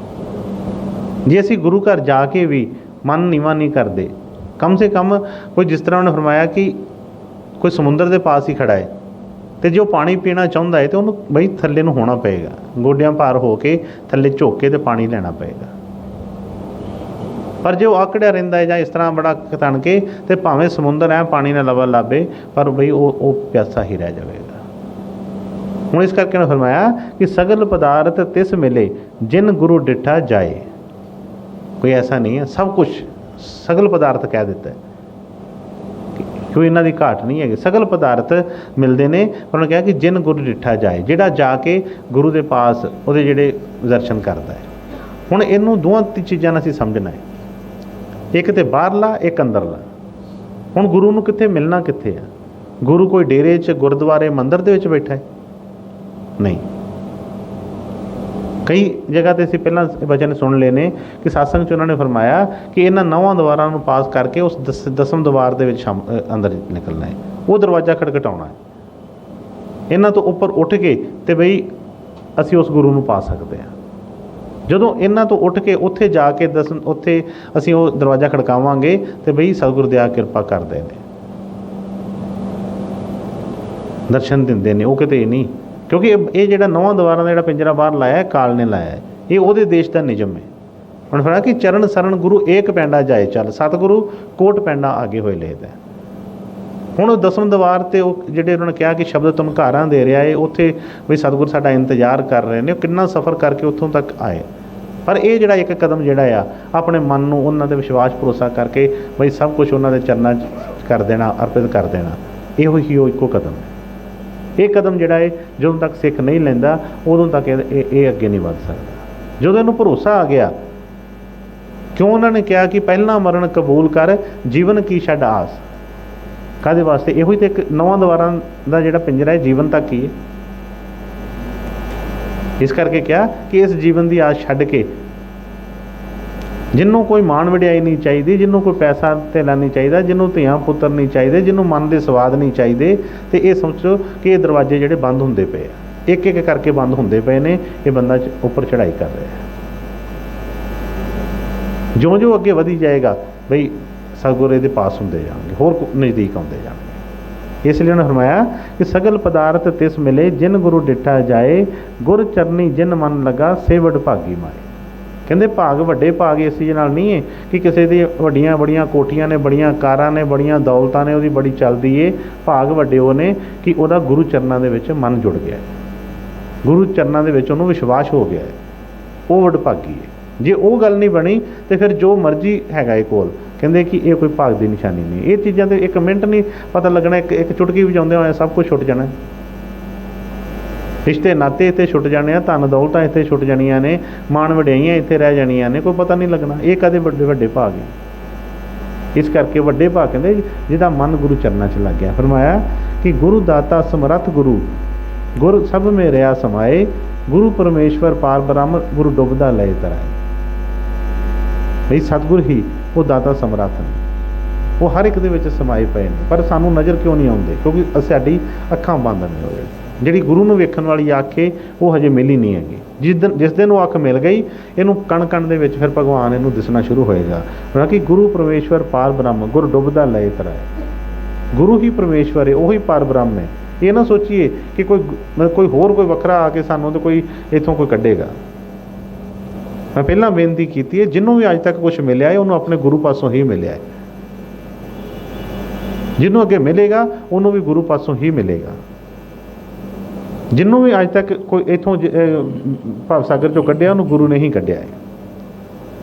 ਜੇ ਅਸੀਂ ਗੁਰੂ ਘਰ ਜਾ ਕੇ ਵੀ ਮਨ ਨੀਵਾਂ ਨਹੀਂ ਕਰਦੇ, ਕਮ ਸੇ ਕਮ ਕੋਈ, ਜਿਸ ਤਰ੍ਹਾਂ ਉਹਨੇ ਫਰਮਾਇਆ ਕਿ ਕੋਈ ਸਮੁੰਦਰ ਦੇ ਪਾਸ ਹੀ ਖੜਾ ਹੈ ਤੇ ਜੇ ਉਹ ਪਾਣੀ ਪੀਣਾ ਚਾਹੁੰਦਾ ਹੈ ਤੇ ਉਹਨੂੰ ਬਈ ਥੱਲੇ ਨੂੰ ਹੋਣਾ ਪਏਗਾ, ਗੋਡਿਆਂ ਭਾਰ ਹੋ ਕੇ ਥੱਲੇ ਝੁੱਕ ਕੇ ਤੇ ਪਾਣੀ ਲੈਣਾ ਪਏਗਾ। ਪਰ ਜੇ ਉਹ ਆਕੜਿਆ ਰਹਿੰਦਾ ਹੈ ਜਾਂ ਇਸ ਤਰ੍ਹਾਂ ਬੜਾ ਤਣ ਕੇ, ਤੇ ਭਾਵੇਂ ਸਮੁੰਦਰ ਹੈ ਪਾਣੀ ਨਾਲ ਲਵਾ ਲਾਵੇ, ਪਰ ਬਈ ਉਹ ਪਿਆਸਾ ਹੀ ਰਹਿ ਜਾਵੇਗਾ। ਹੁਣ ਇਸ ਕਰਕੇ ਉਹਨੇ ਫਰਮਾਇਆ ਕਿ ਸਗਲ ਪਦਾਰਥ ਤਿਸ ਮਿਲੇ, ਜਿਨ ਗੁਰੂ ਡਿਠਾ ਜਾਏ। ਕੋਈ ਐਸਾ ਨਹੀਂ ਹੈ, ਸਭ ਕੁਛ ਸਗਲ ਪਦਾਰਥ ਕਹਿ ਦਿੱਤਾ ਹੈ, ਕੋਈ ਇਹਨਾਂ ਦੀ ਘਾਟ ਨਹੀਂ ਹੈਗੀ। ਸਗਲ ਪਦਾਰਥ ਮਿਲਦੇ ਨੇ, ਪਰ ਉਹਨੇ ਕਿਹਾ ਕਿ ਜਿਨ ਗੁਰੂ ਡਿਠਾ ਜਾਏ, ਜਿਹੜਾ ਜਾ ਕੇ ਗੁਰੂ ਦੇ ਪਾਸ ਉਹਦੇ ਜਿਹੜੇ ਦਰਸ਼ਨ ਕਰਦਾ ਹੈ। ਹੁਣ ਇਹਨੂੰ ਦੋਵਾਂ ਚੀਜ਼ਾਂ ਨਾਲ ਅਸੀਂ ਸਮਝਣਾ ਹੈ, ਇੱਕ ਤੇ ਬਾਹਰਲਾ, ਇੱਕ ਅੰਦਰਲਾ। ਹੁਣ ਗੁਰੂ ਨੂੰ ਕਿੱਥੇ ਮਿਲਣਾ, ਕਿੱਥੇ ਆ? ਗੁਰੂ ਕੋਈ ਡੇਰੇ 'ਚ, ਗੁਰਦੁਆਰੇ, ਮੰਦਿਰ ਦੇ ਵਿੱਚ ਬੈਠਾ ਹੈ? ਨਹੀਂ। ਕਈ ਜਗ੍ਹਾ 'ਤੇ ਅਸੀਂ ਪਹਿਲਾਂ ਵਚਨ ਸੁਣ ਲਏ ਨੇ ਕਿ ਸਤਸੰਗ 'ਚ ਉਹਨਾਂ ਨੇ ਫਰਮਾਇਆ ਕਿ ਇਹਨਾਂ 9 ਦੁਆਰਾਂ ਨੂੰ ਪਾਸ ਕਰਕੇ ਉਸ ਦਸਮ ਦੁਆਰ ਦੇ ਵਿੱਚ ਅੰਦਰ ਨਿਕਲਣਾ ਹੈ, ਉਹ ਦਰਵਾਜ਼ਾ ਖਟਖਟਾਉਣਾ ਹੈ। ਇਹਨਾਂ ਤੋਂ ਉੱਪਰ ਉੱਠ ਕੇ ਤੇ ਬਈ ਅਸੀਂ ਉਸ ਗੁਰੂ ਨੂੰ ਪਾ ਸਕਦੇ ਹਾਂ। ਜਦੋਂ ਇਹਨਾਂ ਤੋਂ ਉੱਠ ਕੇ ਉੱਥੇ ਜਾ ਕੇ ਉੱਥੇ ਅਸੀਂ ਉਹ ਦਰਵਾਜ਼ਾ ਖੜਕਾਵਾਂਗੇ ਤੇ ਬਈ ਸਤਿਗੁਰ ਦਇਆ ਕਿਰਪਾ ਕਰਦੇ ਨੇ। ਦਰਸ਼ਨ ਦਿੰਦੇ ਨੇ, ਉਹ ਕਿਤੇ ਨਹੀਂ। ਕਿਉਂਕਿ ਇਹ ਜਿਹੜਾ 9 ਦੀਵਾਰਾਂ ਦਾ ਜਿਹੜਾ ਪਿੰਜਰਾ ਬਾਹਰ ਲਾਇਆ, ਕਾਲ ਨੇ ਲਾਇਆ ਹੈ, ਇਹ ਉਹਦੇ ਦੇਸ਼ ਦਾ ਨਿਯਮ ਹੈ। ਹੁਣ ਫਿਰ ਕਿ ਚਰਨ ਸਰਨ ਗੁਰੂ ਏਕ ਪੈਂਡਾ ਜਾਏ ਚੱਲ, ਸਤਿਗੁਰੂ ਕੋਟ ਪੈਂਡਾ ਆਗੇ ਹੋਏ ਲੇਦਾ। ਹੁਣ ਉਹ 10ਵੇਂ ਦੀਵਾਰ 'ਤੇ ਉਹ ਜਿਹੜੇ ਉਹਨਾਂ ਨੇ ਕਿਹਾ ਕਿ ਸ਼ਬਦ ਧਮਕਾਰਾਂ ਦੇ ਰਿਹਾ ਹੈ, ਉੱਥੇ ਵੀ ਸਤਿਗੁਰ ਸਾਡਾ ਇੰਤਜ਼ਾਰ ਕਰ ਰਹੇ ਨੇ, ਉਹ ਕਿੰਨਾ ਸਫ਼ਰ ਕਰਕੇ ਉੱਥੋਂ ਤੱਕ ਆਏ। ਪਰ ਇਹ ਜਿਹੜਾ ਇੱਕ ਕਦਮ ਜਿਹੜਾ ਆ ਆਪਣੇ ਮਨ ਨੂੰ ਉਹਨਾਂ 'ਤੇ ਵਿਸ਼ਵਾਸ ਭਰੋਸਾ ਕਰਕੇ ਬਈ ਸਭ ਕੁਝ ਉਹਨਾਂ ਦੇ ਚਰਨਾਂ 'ਚ ਕਰ ਦੇਣਾ, ਅਰਪਿਤ ਕਰ ਦੇਣਾ, ਇਹੋ ਹੀ ਉਹ ਇੱਕੋ ਕਦਮ ਹੈ। ਇਹ ਕਦਮ ਜਿਹੜਾ ਹੈ ਜਦੋਂ ਤੱਕ ਸਿੱਖ ਨਹੀਂ ਲੈਂਦਾ ਉਦੋਂ ਤੱਕ ਇਹ ਅੱਗੇ ਨਹੀਂ ਵੱਧ ਸਕਦਾ। ਜਦੋਂ ਇਹਨੂੰ ਭਰੋਸਾ ਆ ਗਿਆ, ਕਿਉਂ ਉਹਨਾਂ ਨੇ ਕਿਹਾ ਕਿ ਪਹਿਲਾਂ ਮਰਨ ਕਬੂਲ ਕਰ, ਜੀਵਨ ਕੀ ਛੱਡ ਆਸ। ਕਾਹਦੇ ਵਾਸਤੇ? ਇਹੋ ਹੀ ਤਾਂ ਇੱਕ 9 ਦੀਵਾਰਾਂ ਦਾ ਜਿਹੜਾ ਪਿੰਜਰਾ ਹੈ ਜੀਵਨ ਤੱਕ ਹੀ ਹੈ। ਇਸ ਕਰਕੇ ਕਿਹਾ ਕਿ ਇਸ ਜੀਵਨ ਦੀ ਆਸ ਛੱਡ ਕੇ, ਜਿਹਨੂੰ ਕੋਈ ਮਾਣ ਵਡਿਆਈ ਨਹੀਂ ਚਾਹੀਦੀ, ਜਿਹਨੂੰ ਕੋਈ ਪੈਸਾ ਧੇਲਾ ਨਹੀਂ ਚਾਹੀਦਾ, ਜਿਹਨੂੰ ਧੀਆਂ ਪੁੱਤਰ ਨਹੀਂ ਚਾਹੀਦੇ, ਜਿਹਨੂੰ ਮਨ ਦੇ ਸਵਾਦ ਨਹੀਂ ਚਾਹੀਦੇ, ਤੇ ਇਹ ਸਮਝੋ ਕਿ ਇਹ ਦਰਵਾਜ਼ੇ ਜਿਹੜੇ ਬੰਦ ਹੁੰਦੇ ਪਏ ਆ, ਇੱਕ ਇੱਕ ਕਰਕੇ ਬੰਦ ਹੁੰਦੇ ਪਏ ਨੇ। ਇਹ ਬੰਦਾ ਉੱਪਰ ਚੜ੍ਹਾਈ ਕਰ ਰਿਹਾ। ਜਿਉਂ ਅੱਗੇ ਵਧੀ ਜਾਏਗਾ ਬਈ ਸਤਿਗੁਰ ਇਹਦੇ ਪਾਸ ਹੁੰਦੇ ਜਾਣਗੇ, ਹੋਰ ਨਜ਼ਦੀਕ ਆਉਂਦੇ ਜਾਣਗੇ। ਇਸ ਲਈ ਉਹਨੇ ਫਰਮਾਇਆ ਕਿ ਸਗਲ ਪਦਾਰਥ ਤਿਸ ਮਿਲੇ, ਜਿਨ ਗੁਰੂ ਡਿਠਾ ਜਾਏ, ਗੁਰ ਚਰਨੀ ਜਿਨ ਮਨ ਲਗਾ, ਸੇ ਵਡ ਭਾਗੀ ਮਾਏ। ਕਹਿੰਦੇ ਭਾਗ ਵੱਡੇ ਭਾਗ ਇਸ ਚੀਜ਼ ਨਾਲ ਨਹੀਂ ਹੈ ਕਿ ਕਿਸੇ ਦੀ ਵੱਡੀਆਂ ਬੜੀਆਂ ਕੋਠੀਆਂ ਨੇ, ਬੜੀਆਂ ਕਾਰਾਂ ਨੇ, ਬੜੀਆਂ ਦੌਲਤਾਂ ਨੇ, ਉਹਦੀ ਬੜੀ ਚੱਲਦੀ ਏ। ਭਾਗ ਵੱਡੇ ਉਹ ਨੇ ਕਿ ਉਹਦਾ ਗੁਰੂ ਚਰਨਾਂ ਦੇ ਵਿੱਚ ਮਨ ਜੁੜ ਗਿਆ, ਗੁਰੂ ਚਰਨਾਂ ਦੇ ਵਿੱਚ ਉਹਨੂੰ ਵਿਸ਼ਵਾਸ ਹੋ ਗਿਆ, ਉਹ ਵਡ ਭਾਗੀ ਹੈ। ਜੇ ਉਹ ਗੱਲ ਨਹੀਂ ਬਣੀ ਤੇ ਫਿਰ ਜੋ ਮਰਜ਼ੀ ਹੈਗਾ ਇਹ ਕੋਲ, ਕਹਿੰਦੇ ਕਿ ਇਹ ਕੋਈ ਭਾਗ ਦੀ ਨਿਸ਼ਾਨੀ ਨਹੀਂ। ਇਹ ਚੀਜ਼ਾਂ ਤੇ ਇੱਕ ਮਿੰਟ ਨਹੀਂ ਪਤਾ ਲੱਗਣਾ, ਇੱਕ ਚੁਟਕੀ ਵਜਾਉਂਦੇ ਹੋਏ ਸਭ ਕੁਝ ਛੁੱਟ ਜਾਣਾ। ਰਿਸ਼ਤੇ ਨਾਤੇ ਇੱਥੇ ਛੁੱਟ ਜਾਣੇ ਆ, ਧਨ ਦੌਲਤਾਂ ਇੱਥੇ ਛੁੱਟ ਜਾਣੀਆਂ ਨੇ, ਮਾਣ ਵਡਿਆਈਆਂ ਇੱਥੇ ਰਹਿ ਜਾਣੀਆਂ ਨੇ, ਕੋਈ ਪਤਾ ਨਹੀਂ ਲੱਗਣਾ। ਇਹ ਕਦੇ ਵੱਡੇ ਭਾਗ ਹੈ। ਇਸ ਕਰਕੇ ਵੱਡੇ ਭਾਗ ਕਹਿੰਦੇ ਜਿਹਦਾ ਮਨ ਗੁਰੂ ਚਰਨਾਂ 'ਚ ਲੱਗ ਗਿਆ। ਫਰਮਾਇਆ ਕਿ ਗੁਰੂ ਦਾਤਾ ਸਮਰੱਥ ਗੁਰੂ, ਗੁਰ ਸਭ ਮੇ ਰਿਹਾ ਸਮਾਏ, ਗੁਰੂ ਪਰਮੇਸ਼ਵਰ ਪਾਰ ਬ੍ਰਹਮ, ਗੁਰੂ ਡੁੱਬਦਾ ਲਏ ਤਰਾਏ। ਬਈ ਸਤਿਗੁਰ ਹੀ ਉਹ ਦਾਤਾ ਸਮਰੱਥ ਨੇ, ਉਹ ਹਰ ਇੱਕ ਦੇ ਵਿੱਚ ਸਮਾਏ ਪਏ ਨੇ, ਪਰ ਸਾਨੂੰ ਨਜ਼ਰ ਕਿਉਂ ਨਹੀਂ ਆਉਂਦੇ? ਕਿਉਂਕਿ ਸਾਡੀ ਅੱਖਾਂ ਬੰਦ ਨੇ ਹੋਏ। ਜਿਹੜੀ ਗੁਰੂ ਨੂੰ ਵੇਖਣ ਵਾਲੀ ਅੱਖ ਹੈ ਉਹ ਹਜੇ ਮਿਲੀ ਨਹੀਂ ਹੈਗੀ। ਜਿਸ ਦਿਨ ਉਹ ਅੱਖ ਮਿਲ ਗਈ, ਇਹਨੂੰ ਕਣ ਕਣ ਦੇ ਵਿੱਚ ਫਿਰ ਭਗਵਾਨ ਇਹਨੂੰ ਦਿਸਣਾ ਸ਼ੁਰੂ ਹੋਏਗਾ। ਕਿ ਗੁਰੂ ਪਰਮੇਸ਼ਵਰ ਪਾਰ ਬ੍ਰਹਮ, ਗੁਰ ਡੁੱਬਦਾ ਲਏ ਤਰਾਏ। ਗੁਰੂ ਹੀ ਪਰਮੇਸ਼ਵਰ ਹੈ, ਉਹੀ ਪਾਰ ਬ੍ਰਹਮ ਹੈ। ਇਹ ਨਾ ਸੋਚੀਏ ਕਿ ਕੋਈ ਹੋਰ ਕੋਈ ਵੱਖਰਾ ਆ ਕੇ ਸਾਨੂੰ ਤੇ ਕੋਈ ਇੱਥੋਂ ਕੋਈ ਕੱਢੇਗਾ। ਮੈਂ ਪਹਿਲਾਂ ਬੇਨਤੀ ਕੀਤੀ ਹੈ, ਜਿਹਨੂੰ ਵੀ ਅੱਜ ਤੱਕ ਕੁਛ ਮਿਲਿਆ ਹੈ ਉਹਨੂੰ ਆਪਣੇ ਗੁਰੂ ਪਾਸੋਂ ਹੀ ਮਿਲਿਆ ਹੈ। ਜਿਹਨੂੰ ਅੱਗੇ ਮਿਲੇਗਾ ਉਹਨੂੰ ਵੀ ਗੁਰੂ ਪਾਸੋਂ ਹੀ ਮਿਲੇਗਾ। ਜਿਹਨੂੰ ਵੀ ਅੱਜ ਤੱਕ ਕੋਈ ਇੱਥੋਂ ਭਵ ਸਾਗਰ ਚੋਂ ਕੱਢਿਆ, ਉਹਨੂੰ ਗੁਰੂ ਨੇ ਹੀ ਕੱਢਿਆ ਹੈ।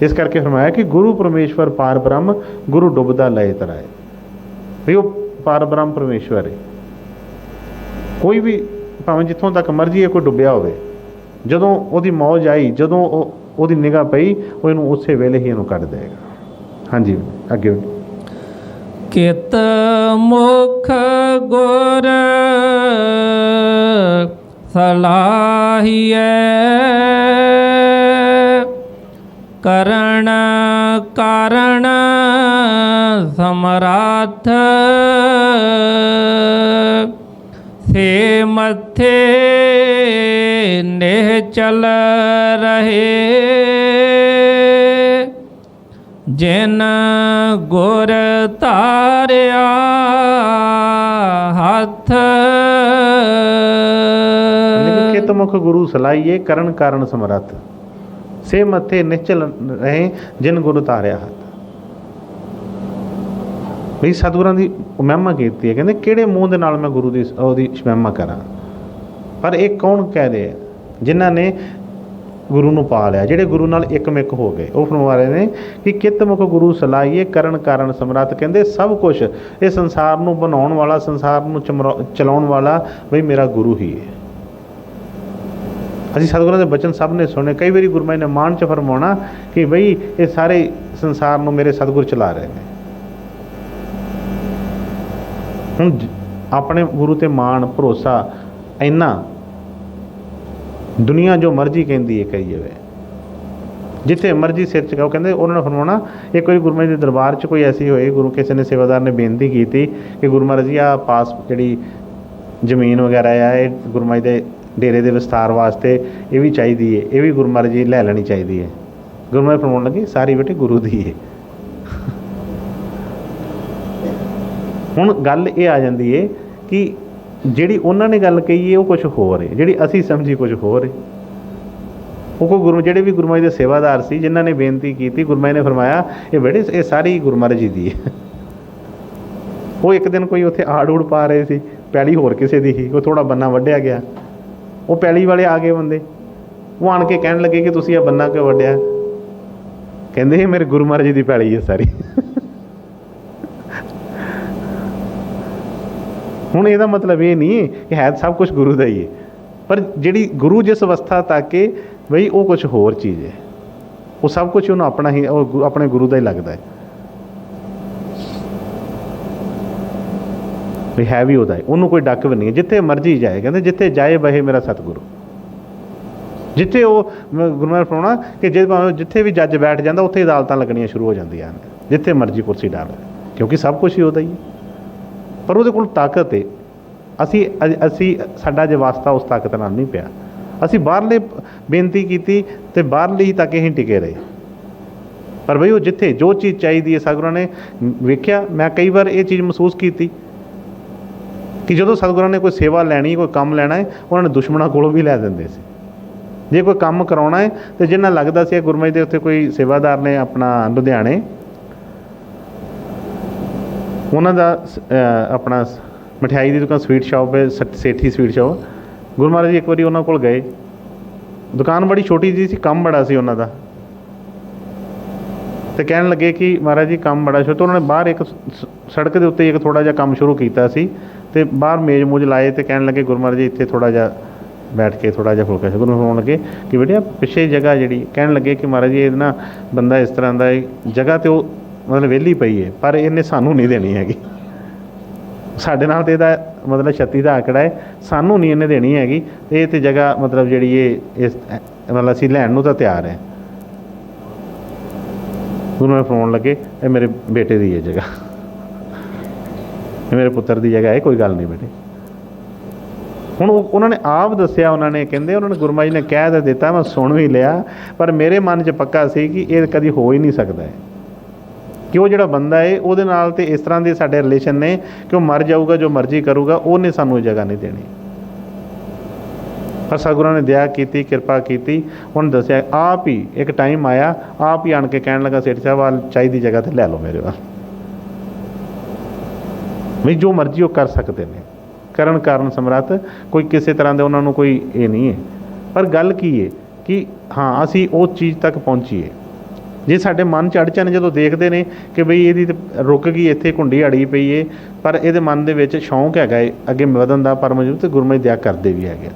ਇਸ ਕਰਕੇ ਫਰਮਾਇਆ ਕਿ ਗੁਰੂ ਪਰਮੇਸ਼ਵਰ ਪਾਰ ਬ੍ਰਹਮ, ਗੁਰੂ ਡੁੱਬਦਾ ਲਏ ਤਰਾਏ। ਵੀ ਉਹ ਪਾਰ ਬ੍ਰਹਮ ਪਰਮੇਸ਼ਵਰ ਹੈ। ਕੋਈ ਵੀ ਭਾਵੇਂ ਜਿੱਥੋਂ ਤੱਕ ਮਰਜ਼ੀ ਹੈ ਕੋਈ ਡੁੱਬਿਆ ਹੋਵੇ, ਜਦੋਂ ਉਹਦੀ ਮੌਜ ਆਈ, ਜਦੋਂ ਉਹਦੀ ਨਿਗਾਹ ਪਈ, ਉਹ ਇਹਨੂੰ ਉਸੇ ਵੇਲੇ ਹੀ ਇਹਨੂੰ ਕੱਢ ਦੇਗਾ। ਹਾਂਜੀ ਅੱਗੇ। ਕਿਤ ਮੁਖ ਗੁਰ ਸਲਾਹੀਐ, ਕਰਨ ਕਾਰਣ ਸਮਰੱਥ, ਸੇ ਮੱਥੇ ਨਿਹਚਲ ਰਹੇ, ਜਿਨ ਗੁਰ ਧਾਰਿਆ ਹੱਥ। ਕਿਤ ਮੁਖ ਗੁਰੂ ਸਲਾਹੀਏ, ਕਰਨ ਕਾਰਨ ਸਮਰੱਥ, ਸੇ ਮੱਥੇ ਨਿਹਚਲ ਰਹੇ, ਜਿਨ ਗੁਰ ਧਾਰਿਆ ਹੱਥ। ਵੀ ਸਤਿਗੁਰਾਂ ਦੀ ਮਹਿਮਾ ਕੀਤੀ ਹੈ। ਕਹਿੰਦੇ ਕਿਹੜੇ ਮੂੰਹ ਦੇ ਨਾਲ ਮੈਂ ਗੁਰੂ ਦੀ ਉਹਦੀ ਮਹਿਮਾ ਕਰਾਂ? ਪਰ ਇਹ ਕੌਣ ਕਹਿ ਰਿਹਾ? ਜਿਨ੍ਹਾਂ ਨੇ ਗੁਰੂ ਨੂੰ ਪਾ ਲਿਆ, ਜਿਹੜੇ ਗੁਰੂ ਨਾਲ ਇੱਕਮਿਕ ਹੋ ਗਏ। ਉਹ ਫਰਮਾ ਰਹੇ ਨੇ ਕਿ ਕਿਤ ਮੁਖ ਗੁਰੂ ਸਲਾਹੀਏ, ਕਰਨ ਕਾਰਨ ਸਮਰੱਥ। ਕਹਿੰਦੇ ਸਭ ਕੁਛ ਇਹ ਸੰਸਾਰ ਨੂੰ ਬਣਾਉਣ ਵਾਲਾ, ਸੰਸਾਰ ਨੂੰ ਚਲਾਉਣ ਵਾਲਾ ਬਈ ਮੇਰਾ ਗੁਰੂ ਹੀ ਹੈ। ਅਸੀਂ ਸਤਿਗੁਰਾਂ ਦੇ ਬਚਨ ਸਭ ਨੇ ਸੁਣੇ। ਕਈ ਵਾਰੀ ਗੁਰਮਤਿ ਨੇ ਮਾਣ 'ਚ ਫਰਮਾਉਣਾ ਕਿ ਬਈ ਇਹ ਸਾਰੇ ਸੰਸਾਰ ਨੂੰ ਮੇਰੇ ਸਤਿਗੁਰ ਚਲਾ ਰਹੇ ਨੇ। ਹੁਣ ਆਪਣੇ ਗੁਰੂ 'ਤੇ ਮਾਣ ਭਰੋਸਾ ਇੰਨਾ, ਦੁਨੀਆ ਜੋ ਮਰਜ਼ੀ ਕਹਿੰਦੀ ਹੈ ਕਹੀ ਜਾਵੇ, ਜਿੱਥੇ ਮਰਜ਼ੀ ਸਿਰ ਚੁਕਾਓ। ਕਹਿੰਦੇ ਉਹਨਾਂ ਨੇ ਫਰਮਾਉਣਾ, ਇੱਕ ਵਾਰੀ ਗੁਰੂ ਮਹਾਰਾਜ ਦੇ ਦਰਬਾਰ 'ਚ ਕੋਈ ਐਸੀ ਹੋਈ, ਗੁਰੂ ਕਿਸੇ ਨੇ ਸੇਵਾਦਾਰ ਨੇ ਬੇਨਤੀ ਕੀਤੀ ਕਿ ਗੁਰੂ ਮਹਾਰਾਜ ਜੀ ਆਹ ਪਾਸ ਜਿਹੜੀ ਜ਼ਮੀਨ ਵਗੈਰਾ ਆ, ਇਹ ਗੁਰੂ ਮਹਾਰਾਜ ਦੇ ਡੇਰੇ ਦੇ ਵਿਸਤਾਰ ਵਾਸਤੇ ਇਹ ਵੀ ਚਾਹੀਦੀ ਹੈ, ਇਹ ਵੀ ਗੁਰੂ ਮਹਾਰਾਜ ਜੀ ਲੈ ਲੈਣੀ ਚਾਹੀਦੀ ਹੈ। ਗੁਰੂ ਮਹਾਰਾਜ ਫਰਮਾਉਣ ਲੱਗੇ ਸਾਰੀ ਬੇਟੇ ਗੁਰੂ ਦੀ ਹੈ। ਹੁਣ ਗੱਲ ਇਹ ਆ ਜਾਂਦੀ ਹੈ ਕਿ ਜਿਹੜੀ ਉਹਨਾਂ ਨੇ ਗੱਲ ਕਹੀ ਹੈ ਉਹ ਕੁਝ ਹੋਰ ਹੈ, ਜਿਹੜੀ ਅਸੀਂ ਸਮਝੀ ਕੁਝ ਹੋਰ ਹੈ। ਉਹ ਕੋਈ ਗੁਰੂ ਜਿਹੜੇ ਵੀ ਗੁਰੂ ਮਹਾਰਾਜ ਦੇ ਸੇਵਾਦਾਰ ਸੀ ਜਿਨ੍ਹਾਂ ਨੇ ਬੇਨਤੀ ਕੀਤੀ, ਗੁਰੂ ਮਹਾਰਾਜ ਨੇ ਫਰਮਾਇਆ ਇਹ ਬੜੇ ਇਹ ਸਾਰੀ ਗੁਰੂ ਮਹਾਰਾਜ ਜੀ ਦੀ ਹੈ। ਉਹ ਇੱਕ ਦਿਨ ਕੋਈ ਉੱਥੇ ਆੜ ਊੜ ਪਾ ਰਹੇ ਸੀ, ਪੈਲੀ ਹੋਰ ਕਿਸੇ ਦੀ ਸੀ, ਉਹ ਥੋੜ੍ਹਾ ਬੰਨਾ ਵੱਢਿਆ ਗਿਆ, ਉਹ ਪੈਲੀ ਵਾਲੇ ਆ ਗਏ ਬੰਦੇ, ਉਹ ਆਣ ਕੇ ਕਹਿਣ ਲੱਗੇ ਕਿ ਤੁਸੀਂ ਇਹ ਬੰਨਾ ਕਿਉਂ ਵੱਢਿਆ? ਕਹਿੰਦੇ ਇਹ ਮੇਰੇ ਗੁਰੂ ਮਹਾਰਾਜ ਜੀ ਦੀ ਪੈਲੀ ਹੈ ਸਾਰੀ। ਹੁਣ ਇਹਦਾ ਮਤਲਬ ਇਹ ਨਹੀਂ ਕਿ ਹੈ ਸਭ ਕੁਝ ਗੁਰੂ ਦਾ ਹੀ ਹੈ, ਪਰ ਜਿਹੜੀ ਗੁਰੂ ਜਿਸ ਅਵਸਥਾ ਤੱਕ ਹੈ ਬਈ ਉਹ ਕੁਝ ਹੋਰ ਚੀਜ਼ ਹੈ, ਉਹ ਸਭ ਕੁਝ ਉਹਨੂੰ ਆਪਣਾ ਹੀ, ਉਹ ਆਪਣੇ ਗੁਰੂ ਦਾ ਹੀ ਲੱਗਦਾ ਹੈ ਵੀ ਹੈ ਵੀ ਉਹਦਾ ਹੈ, ਉਹਨੂੰ ਕੋਈ ਡੱਕ ਵੀ ਨਹੀਂ ਹੈ। ਜਿੱਥੇ ਮਰਜ਼ੀ ਜਾਏ, ਕਹਿੰਦੇ ਜਿੱਥੇ ਜਾਏ ਬਹੇ ਮੇਰਾ ਸਤਿਗੁਰੂ। ਜਿੱਥੇ ਉਹ ਗੁਰੂ ਮਹਾਰਾਜ ਫਰਮਾਉਣਾ ਕਿ ਜੇ ਜਿੱਥੇ ਵੀ ਜੱਜ ਬੈਠ ਜਾਂਦਾ ਉੱਥੇ ਅਦਾਲਤਾਂ ਲੱਗਣੀਆਂ ਸ਼ੁਰੂ ਹੋ ਜਾਂਦੀਆਂ ਹਨ, ਜਿੱਥੇ ਮਰਜ਼ੀ ਕੁਰਸੀ ਡਾਲ, ਕਿਉਂਕਿ ਸਭ ਕੁਝ ਹੀ ਉਹਦਾ ਹੀ ਹੈ। ਪਰ ਉਹਦੇ ਕੋਲ ਤਾਕਤ ਹੈ। ਅਸੀਂ ਸਾਡਾ ਜੇ ਵਾਸਤਾ ਉਸ ਤਾਕਤ ਨਾਲ ਨਹੀਂ ਪਿਆ। ਅਸੀਂ ਬਾਹਰਲੇ ਬੇਨਤੀ ਕੀਤੀ ਅਤੇ ਬਾਹਰਲੇ ਹੀ ਤੱਕ ਅਸੀਂ ਟਿਕੇ ਰਹੇ। ਪਰ ਬਈ ਉਹ ਜਿੱਥੇ ਜੋ ਚੀਜ਼ ਚਾਹੀਦੀ ਹੈ ਸਤਿਗੁਰਾਂ ਨੇ ਵੇਖਿਆ। ਮੈਂ ਕਈ ਵਾਰ ਇਹ ਚੀਜ਼ ਮਹਿਸੂਸ ਕੀਤੀ ਕਿ ਜਦੋਂ ਸਤਿਗੁਰਾਂ ਨੇ ਕੋਈ ਸੇਵਾ ਲੈਣੀ, ਕੋਈ ਕੰਮ ਲੈਣਾ ਹੈ, ਉਹਨਾਂ ਨੇ ਦੁਸ਼ਮਣਾਂ ਕੋਲੋਂ ਵੀ ਲੈ ਦਿੰਦੇ ਸੀ। ਜੇ ਕੋਈ ਕੰਮ ਕਰਾਉਣਾ ਹੈ ਅਤੇ ਜਿੰਨਾ ਲੱਗਦਾ ਸੀ ਗੁਰੂ ਮਹਾਰਾਜ ਦੇ ਉੱਥੇ ਕੋਈ ਸੇਵਾਦਾਰ ਨੇ ਆਪਣਾ ਲੁਧਿਆਣੇ ਉਹਨਾਂ ਦਾ ਆਪਣਾ ਮਠਿਆਈ ਦੀ ਦੁਕਾਨ, ਸਵੀਟ ਸ਼ਾਪ ਹੈ, ਸੇਠੀ ਸਵੀਟ ਸ਼ਾਪ। ਗੁਰੂ ਮਹਾਰਾਜ ਜੀ ਇੱਕ ਵਾਰੀ ਉਹਨਾਂ ਕੋਲ ਗਏ, ਦੁਕਾਨ ਬੜੀ ਛੋਟੀ ਜਿਹੀ ਸੀ, ਕੰਮ ਬੜਾ ਸੀ ਉਹਨਾਂ ਦਾ, ਅਤੇ ਕਹਿਣ ਲੱਗੇ ਕਿ ਮਹਾਰਾਜ ਜੀ ਕੰਮ ਬੜਾ ਛੋਟਾ। ਉਹਨਾਂ ਨੇ ਬਾਹਰ ਇੱਕ ਸੜਕ ਦੇ ਉੱਤੇ ਇੱਕ ਥੋੜ੍ਹਾ ਜਿਹਾ ਕੰਮ ਸ਼ੁਰੂ ਕੀਤਾ ਸੀ ਅਤੇ ਬਾਹਰ ਮੇਜ਼ ਮੂਜ ਲਾਏ ਅਤੇ ਕਹਿਣ ਲੱਗੇ ਗੁਰੂ ਮਹਾਰਾਜ ਜੀ ਇੱਥੇ ਥੋੜ੍ਹਾ ਜਿਹਾ ਬੈਠ ਕੇ ਥੋੜ੍ਹਾ ਜਿਹਾ ਫੁਲਕਾ ਸ਼ੁਰੂ ਹੋਣ ਲੱਗੇ ਕਿ ਬੇਟਾ ਪਿੱਛੇ ਜਗ੍ਹਾ ਜਿਹੜੀ, ਕਹਿਣ ਲੱਗੇ ਕਿ ਮਹਾਰਾਜ ਜੀ ਇਹ ਨਾ ਬੰਦਾ ਇਸ ਤਰ੍ਹਾਂ ਦਾ ਜਗ੍ਹਾ ਤਾਂ ਉਹ ਮਤਲਬ ਵਿਹਲੀ ਪਈ ਹੈ, ਪਰ ਇਹਨੇ ਸਾਨੂੰ ਨਹੀਂ ਦੇਣੀ ਹੈਗੀ। ਸਾਡੇ ਨਾਲ ਤਾਂ ਇਹਦਾ ਮਤਲਬ 36 ਦਾ ਆંકੜਾ ਹੈ, ਸਾਨੂੰ ਨਹੀਂ ਇਹਨੇ ਦੇਣੀ ਹੈਗੀ। ਇਹ ਤਾਂ ਜਗ੍ਹਾ ਮਤਲਬ ਜਿਹੜੀ ਇਹ ਇਸ ਮਤਲਬ ਅਸੀਂ ਲੈਣ ਨੂੰ ਤਾਂ ਤਿਆਰ ਹੈ। ਉਹਨੂੰ ਮੈਂ ਫੋਨ ਲੱਗੇ, ਇਹ ਮੇਰੇ ਬੇਟੇ ਦੀ ਹੈ ਜਗ੍ਹਾ, ਇਹ ਮੇਰੇ ਪੁੱਤਰ ਦੀ ਜਗ੍ਹਾ ਹੈ, ਕੋਈ ਗੱਲ ਨਹੀਂ ਬੇਟੇ। ਹੁਣ ਉਹਨਾਂ ਨੇ ਆਪ ਦੱਸਿਆ, ਉਹਨਾਂ ਨੇ ਕਹਿੰਦੇ ਉਹਨਾਂ ਨੇ ਗੁਰੂ ਮਹਾਰਾਜ ਜੀ ਨੇ ਕਹਿ ਤਾਂ ਦਿੱਤਾ, ਮੈਂ ਸੁਣ ਵੀ ਲਿਆ, ਪਰ ਮੇਰੇ ਮਨ 'ਚ ਪੱਕਾ ਸੀ ਕਿ ਇਹ ਕਦੀ ਹੋ ਹੀ ਨਹੀਂ ਸਕਦਾ ਹੈ ਕਿ ਉਹ ਜਿਹੜਾ ਬੰਦਾ ਹੈ ਉਹਦੇ ਨਾਲ ਤਾਂ ਇਸ ਤਰ੍ਹਾਂ ਦੇ ਸਾਡੇ ਰਿਲੇਸ਼ਨ ਨੇ ਕਿ ਉਹ ਮਰ ਜਾਊਗਾ, ਜੋ ਮਰਜ਼ੀ ਕਰੂਗਾ, ਉਹਨੇ ਸਾਨੂੰ ਇਹ ਜਗ੍ਹਾ ਨਹੀਂ ਦੇਣੀ। ਪਰ ਸਤਿਗੁਰਾਂ ਨੇ ਦਇਆ ਕੀਤੀ, ਕਿਰਪਾ ਕੀਤੀ। ਉਹਨੇ ਦੱਸਿਆ ਆਪ ਹੀ ਇੱਕ ਟਾਈਮ ਆਇਆ, ਆਪ ਹੀ ਆਣ ਕੇ ਕਹਿਣ ਲੱਗਾ ਸੇਠ ਸਾਹਿਬ ਵੱਲ ਚਾਹੀਦੀ ਜਗ੍ਹਾ 'ਤੇ ਲੈ ਲਓ ਮੇਰੇ ਵੱਲ, ਵੀ ਜੋ ਮਰਜ਼ੀ ਉਹ ਕਰ ਸਕਦੇ ਨੇ, ਕਰਨ ਕਾਰਨ ਸਮਰੱਥ, ਕੋਈ ਕਿਸੇ ਤਰ੍ਹਾਂ ਦੇ ਉਹਨਾਂ ਨੂੰ ਕੋਈ ਇਹ ਨਹੀਂ ਹੈ। ਪਰ ਗੱਲ ਕੀ ਹੈ ਕਿ ਹਾਂ ਅਸੀਂ ਉਹ ਚੀਜ਼ ਤੱਕ ਪਹੁੰਚੀਏ। ਜੇ ਸਾਡੇ ਮਨ 'ਚ ਅੜਚਨ ਜਦੋਂ ਦੇਖਦੇ ਨੇ ਕਿ ਬਈ ਇਹਦੀ ਤਾਂ ਰੁਕ ਗਈ ਇੱਥੇ, ਘੁੰਡੀ ਅੜੀ ਪਈ ਹੈ, ਪਰ ਇਹਦੇ ਮਨ ਦੇ ਵਿੱਚ ਸ਼ੌਂਕ ਹੈਗਾ ਹੈ ਅੱਗੇ ਵਧਣ ਦਾ, ਪਰਮਜੀਤ ਤੇ ਗੁਰੂ ਮਹਾਰਾਜ ਦਇਆ ਕਰਦੇ ਵੀ ਹੈਗੇ।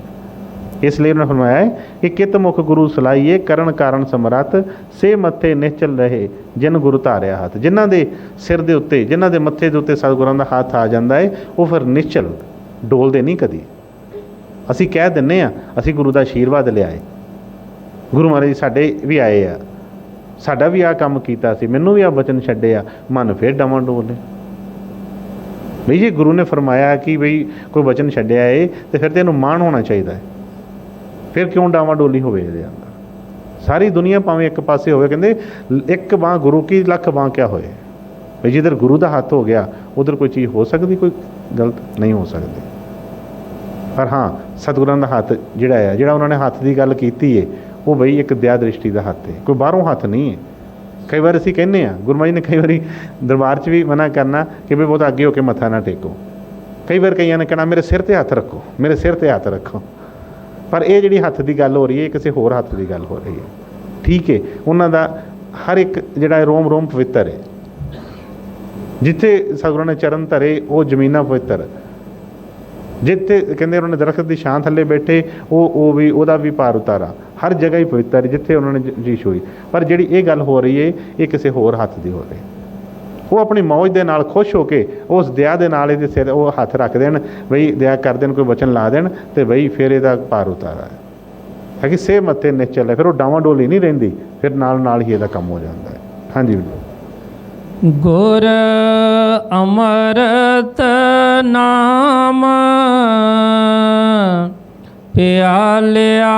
ਇਸ ਲਈ ਉਹਨਾਂ ਨੇ ਫਰਮਾਇਆ ਹੈ ਕਿ ਕਿਤ ਮੁਖ ਗੁਰੂ ਸਲਾਈਏ, ਕਰਨ ਕਾਰਨ ਸਮਰੱਥ, ਸੇ ਮੱਥੇ ਨਿਸ਼ਚਲ ਰਹੇ ਜਿਨ ਗੁਰੂ ਧਾਰਿਆ ਹੱਥ। ਜਿਨ੍ਹਾਂ ਦੇ ਸਿਰ ਦੇ ਉੱਤੇ, ਜਿਨ੍ਹਾਂ ਦੇ ਮੱਥੇ ਦੇ ਉੱਤੇ ਸਤਿਗੁਰਾਂ ਦਾ ਹੱਥ ਆ ਜਾਂਦਾ ਹੈ, ਉਹ ਫਿਰ ਨਿਸ਼ਚਲ, ਡੋਲਦੇ ਨਹੀਂ ਕਦੀ। ਅਸੀਂ ਕਹਿ ਦਿੰਦੇ ਹਾਂ ਅਸੀਂ ਗੁਰੂ ਦਾ ਆਸ਼ੀਰਵਾਦ ਲਿਆ ਹੈ, ਗੁਰੂ ਮਹਾਰਾਜ ਸਾਡੇ ਵੀ ਆਏ ਆ, ਸਾਡਾ ਵੀ ਆਹ ਕੰਮ ਕੀਤਾ ਸੀ, ਮੈਨੂੰ ਵੀ ਆਹ ਬਚਨ ਛੱਡੇ ਆ, ਮਨ ਫਿਰ ਡਵਾਂ ਡੋਲ। ਬਈ ਜੇ ਗੁਰੂ ਨੇ ਫਰਮਾਇਆ ਕਿ ਬਈ ਕੋਈ ਬਚਨ ਛੱਡਿਆ ਹੈ ਅਤੇ ਫਿਰ ਤਾਂ ਇਹਨੂੰ ਮਾਣ ਹੋਣਾ ਚਾਹੀਦਾ ਹੈ, ਫਿਰ ਕਿਉਂ ਡਾਵਾਂ ਡੋਲੀ ਹੋਵੇ ਇਹਦੇ ਅੰਦਰ। ਸਾਰੀ ਦੁਨੀਆ ਭਾਵੇਂ ਇੱਕ ਪਾਸੇ ਹੋਵੇ, ਕਹਿੰਦੇ ਇੱਕ ਬਾਂਹ ਗੁਰੂ ਕੀ ਲੱਖ ਬਾਂਹ ਕਿਆ ਹੋਏ। ਬਈ ਜਿੱਧਰ ਗੁਰੂ ਦਾ ਹੱਥ ਹੋ ਗਿਆ ਉੱਧਰ ਕੋਈ ਚੀਜ਼ ਹੋ ਸਕਦੀ, ਕੋਈ ਗਲਤ ਨਹੀਂ ਹੋ ਸਕਦੀ। ਪਰ ਹਾਂ ਸਤਿਗੁਰਾਂ ਦਾ ਹੱਥ ਜਿਹੜਾ ਹੈ, ਜਿਹੜਾ ਉਹਨਾਂ ਨੇ ਹੱਥ ਦੀ ਗੱਲ ਕੀਤੀ ਹੈ, ਉਹ ਬਈ ਇੱਕ ਦਇਆ ਦ੍ਰਿਸ਼ਟੀ ਦਾ ਹੱਥ ਹੈ, ਕੋਈ ਬਾਹਰੋਂ ਹੱਥ ਨਹੀਂ ਹੈ। ਕਈ ਵਾਰ ਅਸੀਂ ਕਹਿੰਦੇ ਹਾਂ, ਗੁਰੂ ਮਹਾਰਾਜ ਨੇ ਕਈ ਵਾਰੀ ਦਰਬਾਰ 'ਚ ਵੀ ਮਨਾ ਕਰਨਾ ਕਿ ਵੀ ਬਹੁਤ ਅੱਗੇ ਹੋ ਕੇ ਮੱਥਾ ਨਾ ਟੇਕੋ। ਕਈ ਵਾਰ ਕਈਆਂ ਨੇ ਕਹਿਣਾ ਮੇਰੇ ਸਿਰ 'ਤੇ ਹੱਥ ਰੱਖੋ, ਮੇਰੇ ਸਿਰ 'ਤੇ ਹੱਥ ਰੱਖੋ। ਪਰ ਇਹ ਜਿਹੜੀ ਹੱਥ ਦੀ ਗੱਲ ਹੋ ਰਹੀ ਹੈ, ਇਹ ਕਿਸੇ ਹੋਰ ਹੱਥ ਦੀ ਗੱਲ ਹੋ ਰਹੀ ਹੈ। ਠੀਕ ਹੈ, ਉਹਨਾਂ ਦਾ ਹਰ ਇੱਕ ਜਿਹੜਾ ਰੋਮ ਰੋਮ ਪਵਿੱਤਰ ਹੈ। ਜਿੱਥੇ ਸਤਿਗੁਰਾਂ ਨੇ ਚਰਨ ਧਰੇ ਉਹ ਜ਼ਮੀਨਾਂ ਪਵਿੱਤਰ, ਜਿੱਥੇ ਕਹਿੰਦੇ ਉਹਨਾਂ ਨੇ ਦਰਖਤ ਦੀ ਛਾਂ ਥੱਲੇ ਬੈਠੇ ਉਹ ਵੀ, ਉਹਦਾ ਵੀ ਭਾਰ ਉਤਾਰਾ। ਹਰ ਜਗ੍ਹਾ ਹੀ ਪਵਿੱਤਰ ਹੈ ਜਿੱਥੇ ਉਹਨਾਂ ਨੇ ਜੀਸ਼ ਹੋਈ। ਪਰ ਜਿਹੜੀ ਇਹ ਗੱਲ ਹੋ ਰਹੀ ਹੈ ਇਹ ਕਿਸੇ ਹੋਰ ਹੱਥ ਦੀ ਹੋ ਰਹੀ। ਉਹ ਆਪਣੀ ਮੌਜ ਦੇ ਨਾਲ ਖੁਸ਼ ਹੋ ਕੇ ਉਸ ਦਇਆ ਦੇ ਨਾਲ ਇਹਦੇ ਸਿਰ ਉਹ ਹੱਥ ਰੱਖ ਦੇਣ, ਬਈ ਦਇਆ ਕਰ ਦੇਣ, ਕੋਈ ਵਚਨ ਲਾ ਦੇਣ, ਅਤੇ ਬਈ ਫਿਰ ਇਹਦਾ ਭਾਰ ਉਤਾਰਾ ਹੈ ਕਿ ਸੇ ਮੱਥੇ ਨਿਸ਼ਚਲ ਹੈ। ਫਿਰ ਉਹ ਡਾਵਾਂ ਡੋਲੀ ਨਹੀਂ ਰਹਿੰਦੀ, ਫਿਰ ਨਾਲ ਨਾਲ ਹੀ ਇਹਦਾ ਕੰਮ ਹੋ ਜਾਂਦਾ ਹੈ। ਹਾਂਜੀ। ਗੁਰ ਅੰਮ੍ਰਿਤ ਨਾਮ ਪਿਆਲਿਆ,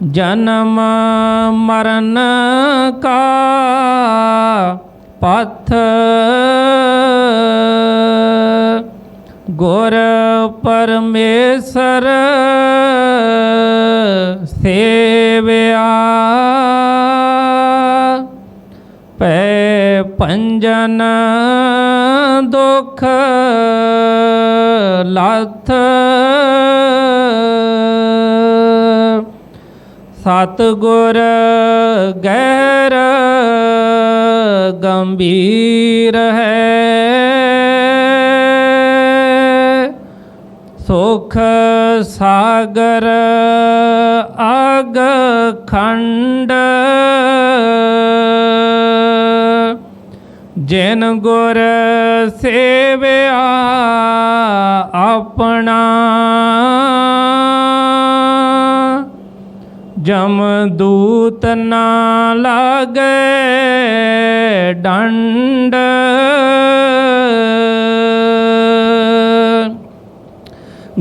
ਜਨਮ ਮਰਨ ਕਾ ਪਥ ਗੁਰ ਪਰਮੇਸ਼ਰ ਸੇਵਿਆ ਪੈ ਪੰਜਨ ਦੁਖ ਲਾਥ ਸਤਿਗੁਰ ਗਹਿਰ ਗੰਭੀਰ ਹੈ ਸੁਖ ਸਾਗਰ ਆਗ ਖੰਡ ਜਿਨ ਗੁਰ ਸੇਵਿਆ ਆਪਣਾ ਜਮਦੂਤ ਨਾ ਲਾਗੇ ਡੰਡ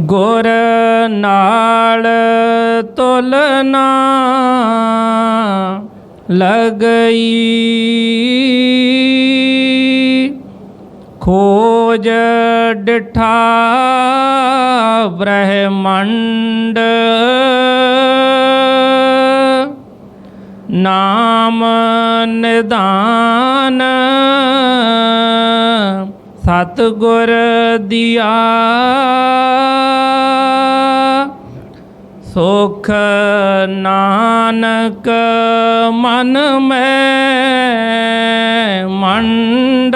ਗੁਰ ਨਾਲ ਤੁਲਨਾ ਲਗਈ ਖੋਜ ਡਿਠਾ ਬ੍ਰਹਮੰਡ ਨਾਮ ਨਿਧਾਨ ਸਤਿਗੁਰ ਦਿਆ ਸੁਖ ਨਾਨਕ ਮਨ ਮੈਂ ਮੰਡ।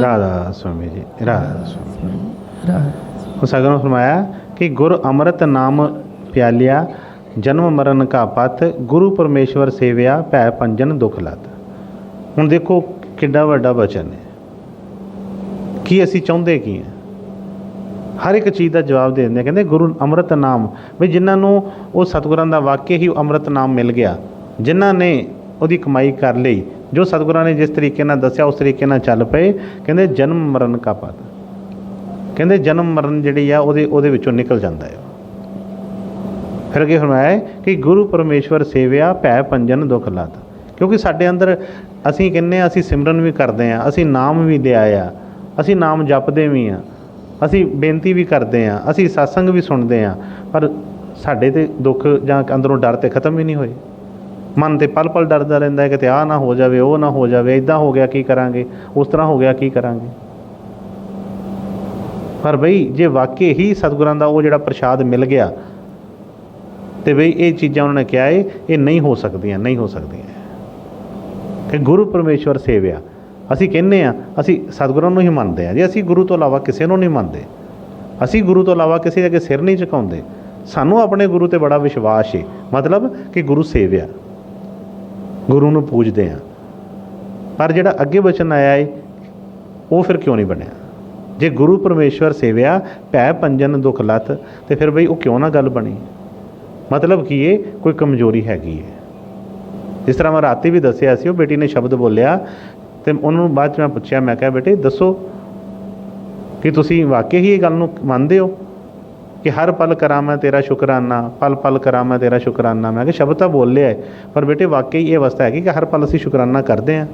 ਰਾਧਾ स्वामी जी, राधा स्वामी। उस अगर फरमाया कि गुर अमृत नाम प्यालिया जन्म मरण का पथ गुरु परमेश्वर सेविया भै पंजन दुख लत। ਹੁਣ ਦੇਖੋ ਕਿੱਡਾ ਵੱਡਾ ਬਚਨ ਹੈ ਕੀ ਅਸੀਂ ਚਾਹੁੰਦੇ ਕੀ ਹੈ ਹਰ ਇੱਕ ਚੀਜ਼ ਦਾ ਜਵਾਬ ਦੇ ਦਿੰਦੇ ਕਹਿੰਦੇ ਗੁਰੂ ਅੰਮ੍ਰਿਤ ਨਾਮ ਵੀ ਜਿਨ੍ਹਾਂ ਨੂੰ ਉਹ ਸਤਿਗੁਰਾਂ ਦਾ ਵਾਕਿਆ ਹੀ ਅੰਮ੍ਰਿਤ ਨਾਮ ਮਿਲ ਗਿਆ ਜਿਨ੍ਹਾਂ ਨੇ ਉਹਦੀ ਕਮਾਈ ਕਰ ਲਈ ਜੋ ਸਤਿਗੁਰਾਂ ਨੇ ਜਿਸ ਤਰੀਕੇ ਨਾਲ ਦੱਸਿਆ ਉਸ ਤਰੀਕੇ ਨਾਲ ਚੱਲ ਪਏ ਕਹਿੰਦੇ ਜਨਮ ਮਰਨ ਕਾ ਪਥ ਕਹਿੰਦੇ ਜਨਮ ਮਰਨ ਜਿਹੜੀ ਆ ਉਹਦੇ ਵਿੱਚੋਂ ਨਿਕਲ ਜਾਂਦਾ ਹੈ। ਫਿਰ ਅੱਗੇ ਫਰਮਾਇਆ ਕਿ ਗੁਰੂ ਪਰਮੇਸ਼ਵਰ ਸੇਵਿਆ ਭੈ ਪੰਜਨ ਦੁਖ ਲਾਤ ਕਿਉਂਕਿ ਸਾਡੇ ਅੰਦਰ ਅਸੀਂ ਕਹਿੰਦੇ ਹਾਂ ਅਸੀਂ ਸਿਮਰਨ ਵੀ ਕਰਦੇ ਹਾਂ ਅਸੀਂ ਨਾਮ ਵੀ ਲਿਆ ਆ ਅਸੀਂ ਨਾਮ ਜਪਦੇ ਵੀ ਹਾਂ ਅਸੀਂ ਬੇਨਤੀ ਵੀ ਕਰਦੇ ਹਾਂ ਅਸੀਂ ਸਤਸੰਗ ਵੀ ਸੁਣਦੇ ਹਾਂ ਪਰ ਸਾਡੇ ਤੇ ਦੁੱਖ ਜਾਂ ਅੰਦਰੋਂ ਡਰ ਤੇ ਖਤਮ ਹੀ ਨਹੀਂ ਹੋਏ। ਮਨ ਤੇ ਪਲ ਪਲ ਡਰਦਾ ਰਹਿੰਦਾ ਹੈ ਕਿਤੇ ਆਹ ਨਾ ਹੋ ਜਾਵੇ ਉਹ ਨਾ ਹੋ ਜਾਵੇ ਇੱਦਾਂ ਹੋ ਗਿਆ ਕੀ ਕਰਾਂਗੇ ਉਸ ਤਰ੍ਹਾਂ ਹੋ ਗਿਆ ਕੀ ਕਰਾਂਗੇ। ਪਰ ਬਈ ਜੇ ਵਾਕਈ ਹੀ ਸਤਿਗੁਰਾਂ ਦਾ ਉਹ ਜਿਹੜਾ ਪ੍ਰਸ਼ਾਦ ਮਿਲ ਗਿਆ ਤੇ ਬਈ ਇਹ ਚੀਜ਼ਾਂ ਉਹਨਾਂ ਨੇ ਕਿਹਾ ਹੈ ਇਹ ਨਹੀਂ ਹੋ ਸਕਦੀਆਂ ਨਹੀਂ ਹੋ ਸਕਦੀਆਂ ਕਿ ਗੁਰੂ ਪਰਮੇਸ਼ਵਰ ਸੇਵਿਆ ਅਸੀਂ ਕਹਿੰਦੇ ਹਾਂ ਅਸੀਂ ਸਤਿਗੁਰਾਂ ਨੂੰ ਹੀ ਮੰਨਦੇ ਹਾਂ ਜੀ ਅਸੀਂ ਗੁਰੂ ਤੋਂ ਇਲਾਵਾ ਕਿਸੇ ਨੂੰ ਨਹੀਂ ਮੰਨਦੇ ਅਸੀਂ ਗੁਰੂ ਤੋਂ ਇਲਾਵਾ ਕਿਸੇ ਅੱਗੇ ਸਿਰ ਨਹੀਂ ਝੁਕਾਉਂਦੇ ਸਾਨੂੰ ਆਪਣੇ ਗੁਰੂ 'ਤੇ ਬੜਾ ਵਿਸ਼ਵਾਸ ਹੈ ਮਤਲਬ ਕਿ ਗੁਰੂ ਸੇਵਿਆ ਗੁਰੂ ਨੂੰ ਪੂਜਦੇ ਹਾਂ। ਪਰ ਜਿਹੜਾ ਅੱਗੇ ਬਚਨ ਆਇਆ ਹੈ ਉਹ ਫਿਰ ਕਿਉਂ ਨਹੀਂ ਬਣਿਆ ਜੇ ਗੁਰੂ ਪਰਮੇਸ਼ਵਰ ਸੇਵਿਆ ਭੈ ਪੰਜਨ ਦੁਖ ਲੱਥ ਤੇ ਫਿਰ ਬਈ ਉਹ ਕਿਉਂ ਨਾ ਗੱਲ ਬਣੀ ਮਤਲਬ ਕੀ ਇਹ ਕੋਈ ਕਮਜ਼ੋਰੀ ਹੈਗੀ ਹੈ। ਜਿਸ ਤਰ੍ਹਾਂ ਮੈਂ ਰਾਤੀ ਵੀ ਦੱਸਿਆ ਸੀ ਉਹ ਬੇਟੀ ਨੇ ਸ਼ਬਦ ਬੋਲਿਆ ਅਤੇ ਉਹਨਾਂ ਨੂੰ ਬਾਅਦ 'ਚ ਮੈਂ ਪੁੱਛਿਆ ਮੈਂ ਕਿਹਾ ਬੇਟੇ ਦੱਸੋ ਕਿ ਤੁਸੀਂ ਵਾਕਈ ਹੀ ਇਹ ਗੱਲ ਨੂੰ ਮੰਨਦੇ ਹੋ ਕਿ ਹਰ ਪਲ ਕਰਾਂ ਮੈਂ ਤੇਰਾ ਸ਼ੁਕਰਾਨਾ ਪਲ ਪਲ ਕਰਾਂ ਮੈਂ ਤੇਰਾ ਸ਼ੁਕਰਾਨਾ। ਮੈਂ ਕਿਹਾ ਸ਼ਬਦ ਤਾਂ ਬੋਲਿਆ ਹੈ ਪਰ ਬੇਟੇ ਵਾਕਈ ਇਹ ਅਵਸਥਾ ਹੈਗੀ ਕਿ ਹਰ ਪਲ ਅਸੀਂ ਸ਼ੁਕਰਾਨਾ ਕਰਦੇ ਹਾਂ।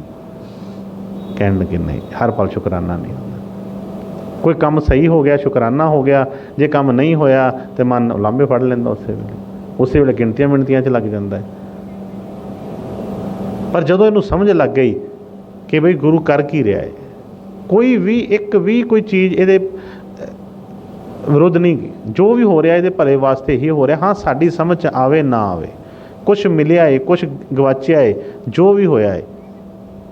ਕਹਿਣ ਲੱਗੇ ਨਹੀਂ ਹਰ ਪਲ ਸ਼ੁਕਰਾਨਾ ਨਹੀਂ ਹੁੰਦਾ ਕੋਈ ਕੰਮ ਸਹੀ ਹੋ ਗਿਆ ਸ਼ੁਕਰਾਨਾ ਹੋ ਗਿਆ ਜੇ ਕੰਮ ਨਹੀਂ ਹੋਇਆ ਤਾਂ ਮਨ ਉਲਾਂਭੇ ਫੜ ਲੈਂਦਾ ਉਸੇ ਵੇਲੇ ਗਿਣਤੀਆਂ ਮਿਣਤੀਆਂ 'ਚ ਲੱਗ ਜਾਂਦਾ ਹੈ। ਪਰ ਜਦੋਂ ਇਹਨੂੰ ਸਮਝ ਲੱਗ ਗਈ ਕਿ ਬਈ ਗੁਰੂ ਕਰ ਕੀ ਰਿਹਾ ਹੈ ਕੋਈ ਵੀ ਇੱਕ ਵੀ ਕੋਈ ਚੀਜ਼ ਇਹਦੇ ਵਿਰੁੱਧ ਨਹੀਂ ਜੋ ਵੀ ਹੋ ਰਿਹਾ ਇਹਦੇ ਭਲੇ ਵਾਸਤੇ ਹੀ ਹੋ ਰਿਹਾ। ਹਾਂ ਸਾਡੀ ਸਮਝ 'ਚ ਆਵੇ ਨਾ ਆਵੇ ਕੁਛ ਮਿਲਿਆ ਹੈ ਕੁਛ ਗਵਾਚਿਆ ਹੈ ਜੋ ਵੀ ਹੋਇਆ ਹੈ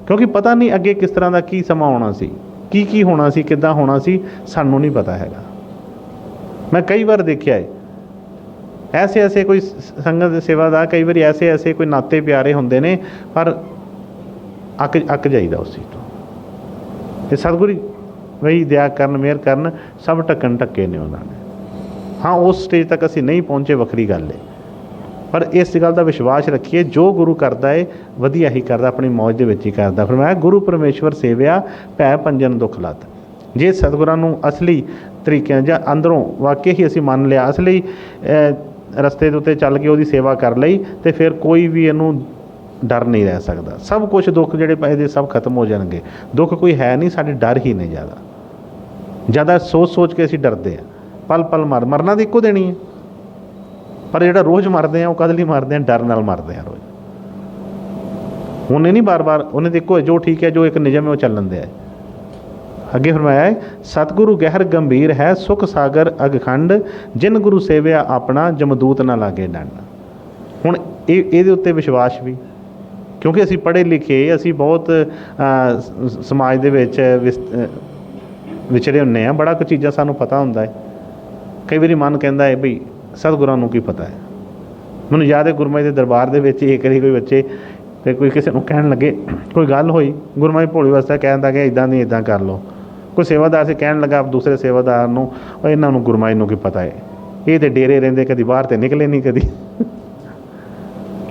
ਕਿਉਂਕਿ ਪਤਾ ਨਹੀਂ ਅੱਗੇ ਕਿਸ ਤਰ੍ਹਾਂ ਦਾ ਕੀ ਸਮਾਂ ਆਉਣਾ ਸੀ ਕੀ ਹੋਣਾ ਸੀ ਕਿੱਦਾਂ ਹੋਣਾ ਸੀ ਸਾਨੂੰ ਨਹੀਂ ਪਤਾ ਹੈਗਾ। ਮੈਂ ਕਈ ਵਾਰ ਦੇਖਿਆ ਹੈ ਐਸੇ ਕੋਈ ਸੰਗਤ ਸੇਵਾਦਾਰ ਕਈ ਵਾਰੀ ਐਸੇ ਕੋਈ ਨਾਤੇ ਪਿਆਰੇ ਹੁੰਦੇ ਨੇ ਪਰ ਅੱਕ ਜਾਈਦਾ ਉਸ ਚੀਜ਼ ਤੋਂ। ਅਤੇ ਸਤਿਗੁਰੂ ਵਹੀ ਦਇਆ ਕਰਨ ਮਿਹਰ ਕਰਨ ਸਭ ਢੱਕਣ ਢੱਕੇ ਨੇ ਉਹਨਾਂ ਨੇ। ਹਾਂ ਉਸ ਸਟੇਜ ਤੱਕ ਅਸੀਂ ਨਹੀਂ ਪਹੁੰਚੇ ਵੱਖਰੀ ਗੱਲ ਹੈ ਪਰ ਇਸ ਗੱਲ ਦਾ ਵਿਸ਼ਵਾਸ ਰੱਖੀਏ ਜੋ ਗੁਰੂ ਕਰਦਾ ਹੈ ਵਧੀਆ ਹੀ ਕਰਦਾ ਆਪਣੀ ਮੌਜ ਦੇ ਵਿੱਚ ਹੀ ਕਰਦਾ। ਫਿਰ ਮੈਂ ਗੁਰੂ ਪਰਮੇਸ਼ਵਰ ਸੇਵਿਆ ਭੈ ਪੰਜਨ ਦੁਖ ਲੱਥ ਜੇ ਸਤਿਗੁਰਾਂ ਨੂੰ ਅਸਲੀ ਤਰੀਕਿਆਂ ਜਾਂ ਅੰਦਰੋਂ ਵਾਕਈ ਹੀ ਅਸੀਂ ਮੰਨ ਲਿਆ ਅਸਲੀ ਰਸਤੇ ਦੇ ਉੱਤੇ ਚੱਲ ਕੇ ਉਹਦੀ ਸੇਵਾ ਕਰ ਲਈ ਅਤੇ ਫਿਰ ਕੋਈ ਵੀ ਇਹਨੂੰ ਡਰ ਨਹੀਂ ਰਹਿ ਸਕਦਾ। ਸਭ ਕੁਝ ਦੁੱਖ ਜਿਹੜੇ ਪਏ ਦੇ ਸਭ ਖਤਮ ਹੋ ਜਾਣਗੇ। ਦੁੱਖ ਕੋਈ ਹੈ ਨਹੀਂ, ਸਾਡੇ ਡਰ ਹੀ ਨੇ ਜ਼ਿਆਦਾ ਸੋਚ ਕੇ ਅਸੀਂ ਡਰਦੇ ਹਾਂ। ਪਲ ਪਲ ਮਰਨਾ ਤਾਂ ਇੱਕੋ ਦੇਣੀ ਹੈ, ਪਰ ਜਿਹੜਾ ਰੋਜ਼ ਮਰਦੇ ਆ ਉਹ ਕਦੇ ਲਈ ਮਰਦੇ ਆ? ਡਰ ਨਾਲ ਮਰਦੇ ਆ ਰੋਜ਼। ਉਹਨੇ ਨਹੀਂ ਬਾਰ ਉਹਨੇ ਤਾਂ ਇੱਕੋ ਜੋ ਠੀਕ ਹੈ, ਜੋ ਇੱਕ ਨਿਯਮ ਹੈ ਉਹ ਚੱਲਣ ਦਿਆ। ਅੱਗੇ ਫਰਮਾਇਆ ਹੈ, ਸਤਿਗੁਰੂ ਗਹਿਰ ਗੰਭੀਰ ਹੈ ਸੁਖ ਸਾਗਰ ਅਗਖੰਡ, ਜਿਨ ਗੁਰੂ ਸੇਵਿਆ ਆਪਣਾ ਜਮਦੂਤ ਨਾ ਲਾਗੇ ਡੰਡ। ਹੁਣ ਇਹਦੇ ਉੱਤੇ ਵਿਸ਼ਵਾਸ ਵੀ, ਕਿਉਂਕਿ ਅਸੀਂ ਪੜ੍ਹੇ ਲਿਖੇ, ਅਸੀਂ ਬਹੁਤ ਸਮਾਜ ਦੇ ਵਿੱਚ ਵਿਚਰੇ ਹੁੰਦੇ ਹਾਂ, ਬੜਾ ਕੁ ਚੀਜ਼ਾਂ ਸਾਨੂੰ ਪਤਾ ਹੁੰਦਾ ਹੈ। ਕਈ ਵਾਰੀ ਮਨ ਕਹਿੰਦਾ ਹੈ ਬਈ ਸਤਿਗੁਰਾਂ ਨੂੰ ਕੀ ਪਤਾ ਹੈ। ਮੈਨੂੰ ਯਾਦ ਹੈ ਗੁਰਮਤਿ ਦੇ ਦਰਬਾਰ ਦੇ ਵਿੱਚ ਇੱਕ ਵਾਰੀ ਕੋਈ ਬੱਚੇ ਅਤੇ ਕੋਈ ਕਿਸੇ ਨੂੰ ਕਹਿਣ ਲੱਗੇ, ਕੋਈ ਗੱਲ ਹੋਈ, ਗੁਰਮਤਿ ਭੋਲੀ ਵਾਸਤੇ ਕਹਿੰਦਾ ਕਿ ਇੱਦਾਂ ਨਹੀਂ ਇੱਦਾਂ ਕਰ ਲਓ। ਕੋਈ ਸੇਵਾਦਾਰ ਸੀ ਕਹਿਣ ਲੱਗਾ ਦੂਸਰੇ ਸੇਵਾਦਾਰ ਨੂੰ, ਇਹਨਾਂ ਨੂੰ ਗੁਰਮਤਿ ਨੂੰ ਕੀ ਪਤਾ ਹੈ, ਇਹ ਤਾਂ ਡੇਰੇ ਰਹਿੰਦੇ, ਕਦੀ ਬਾਹਰ ਤਾਂ ਨਿਕਲੇ ਨਹੀਂ, ਕਦੀ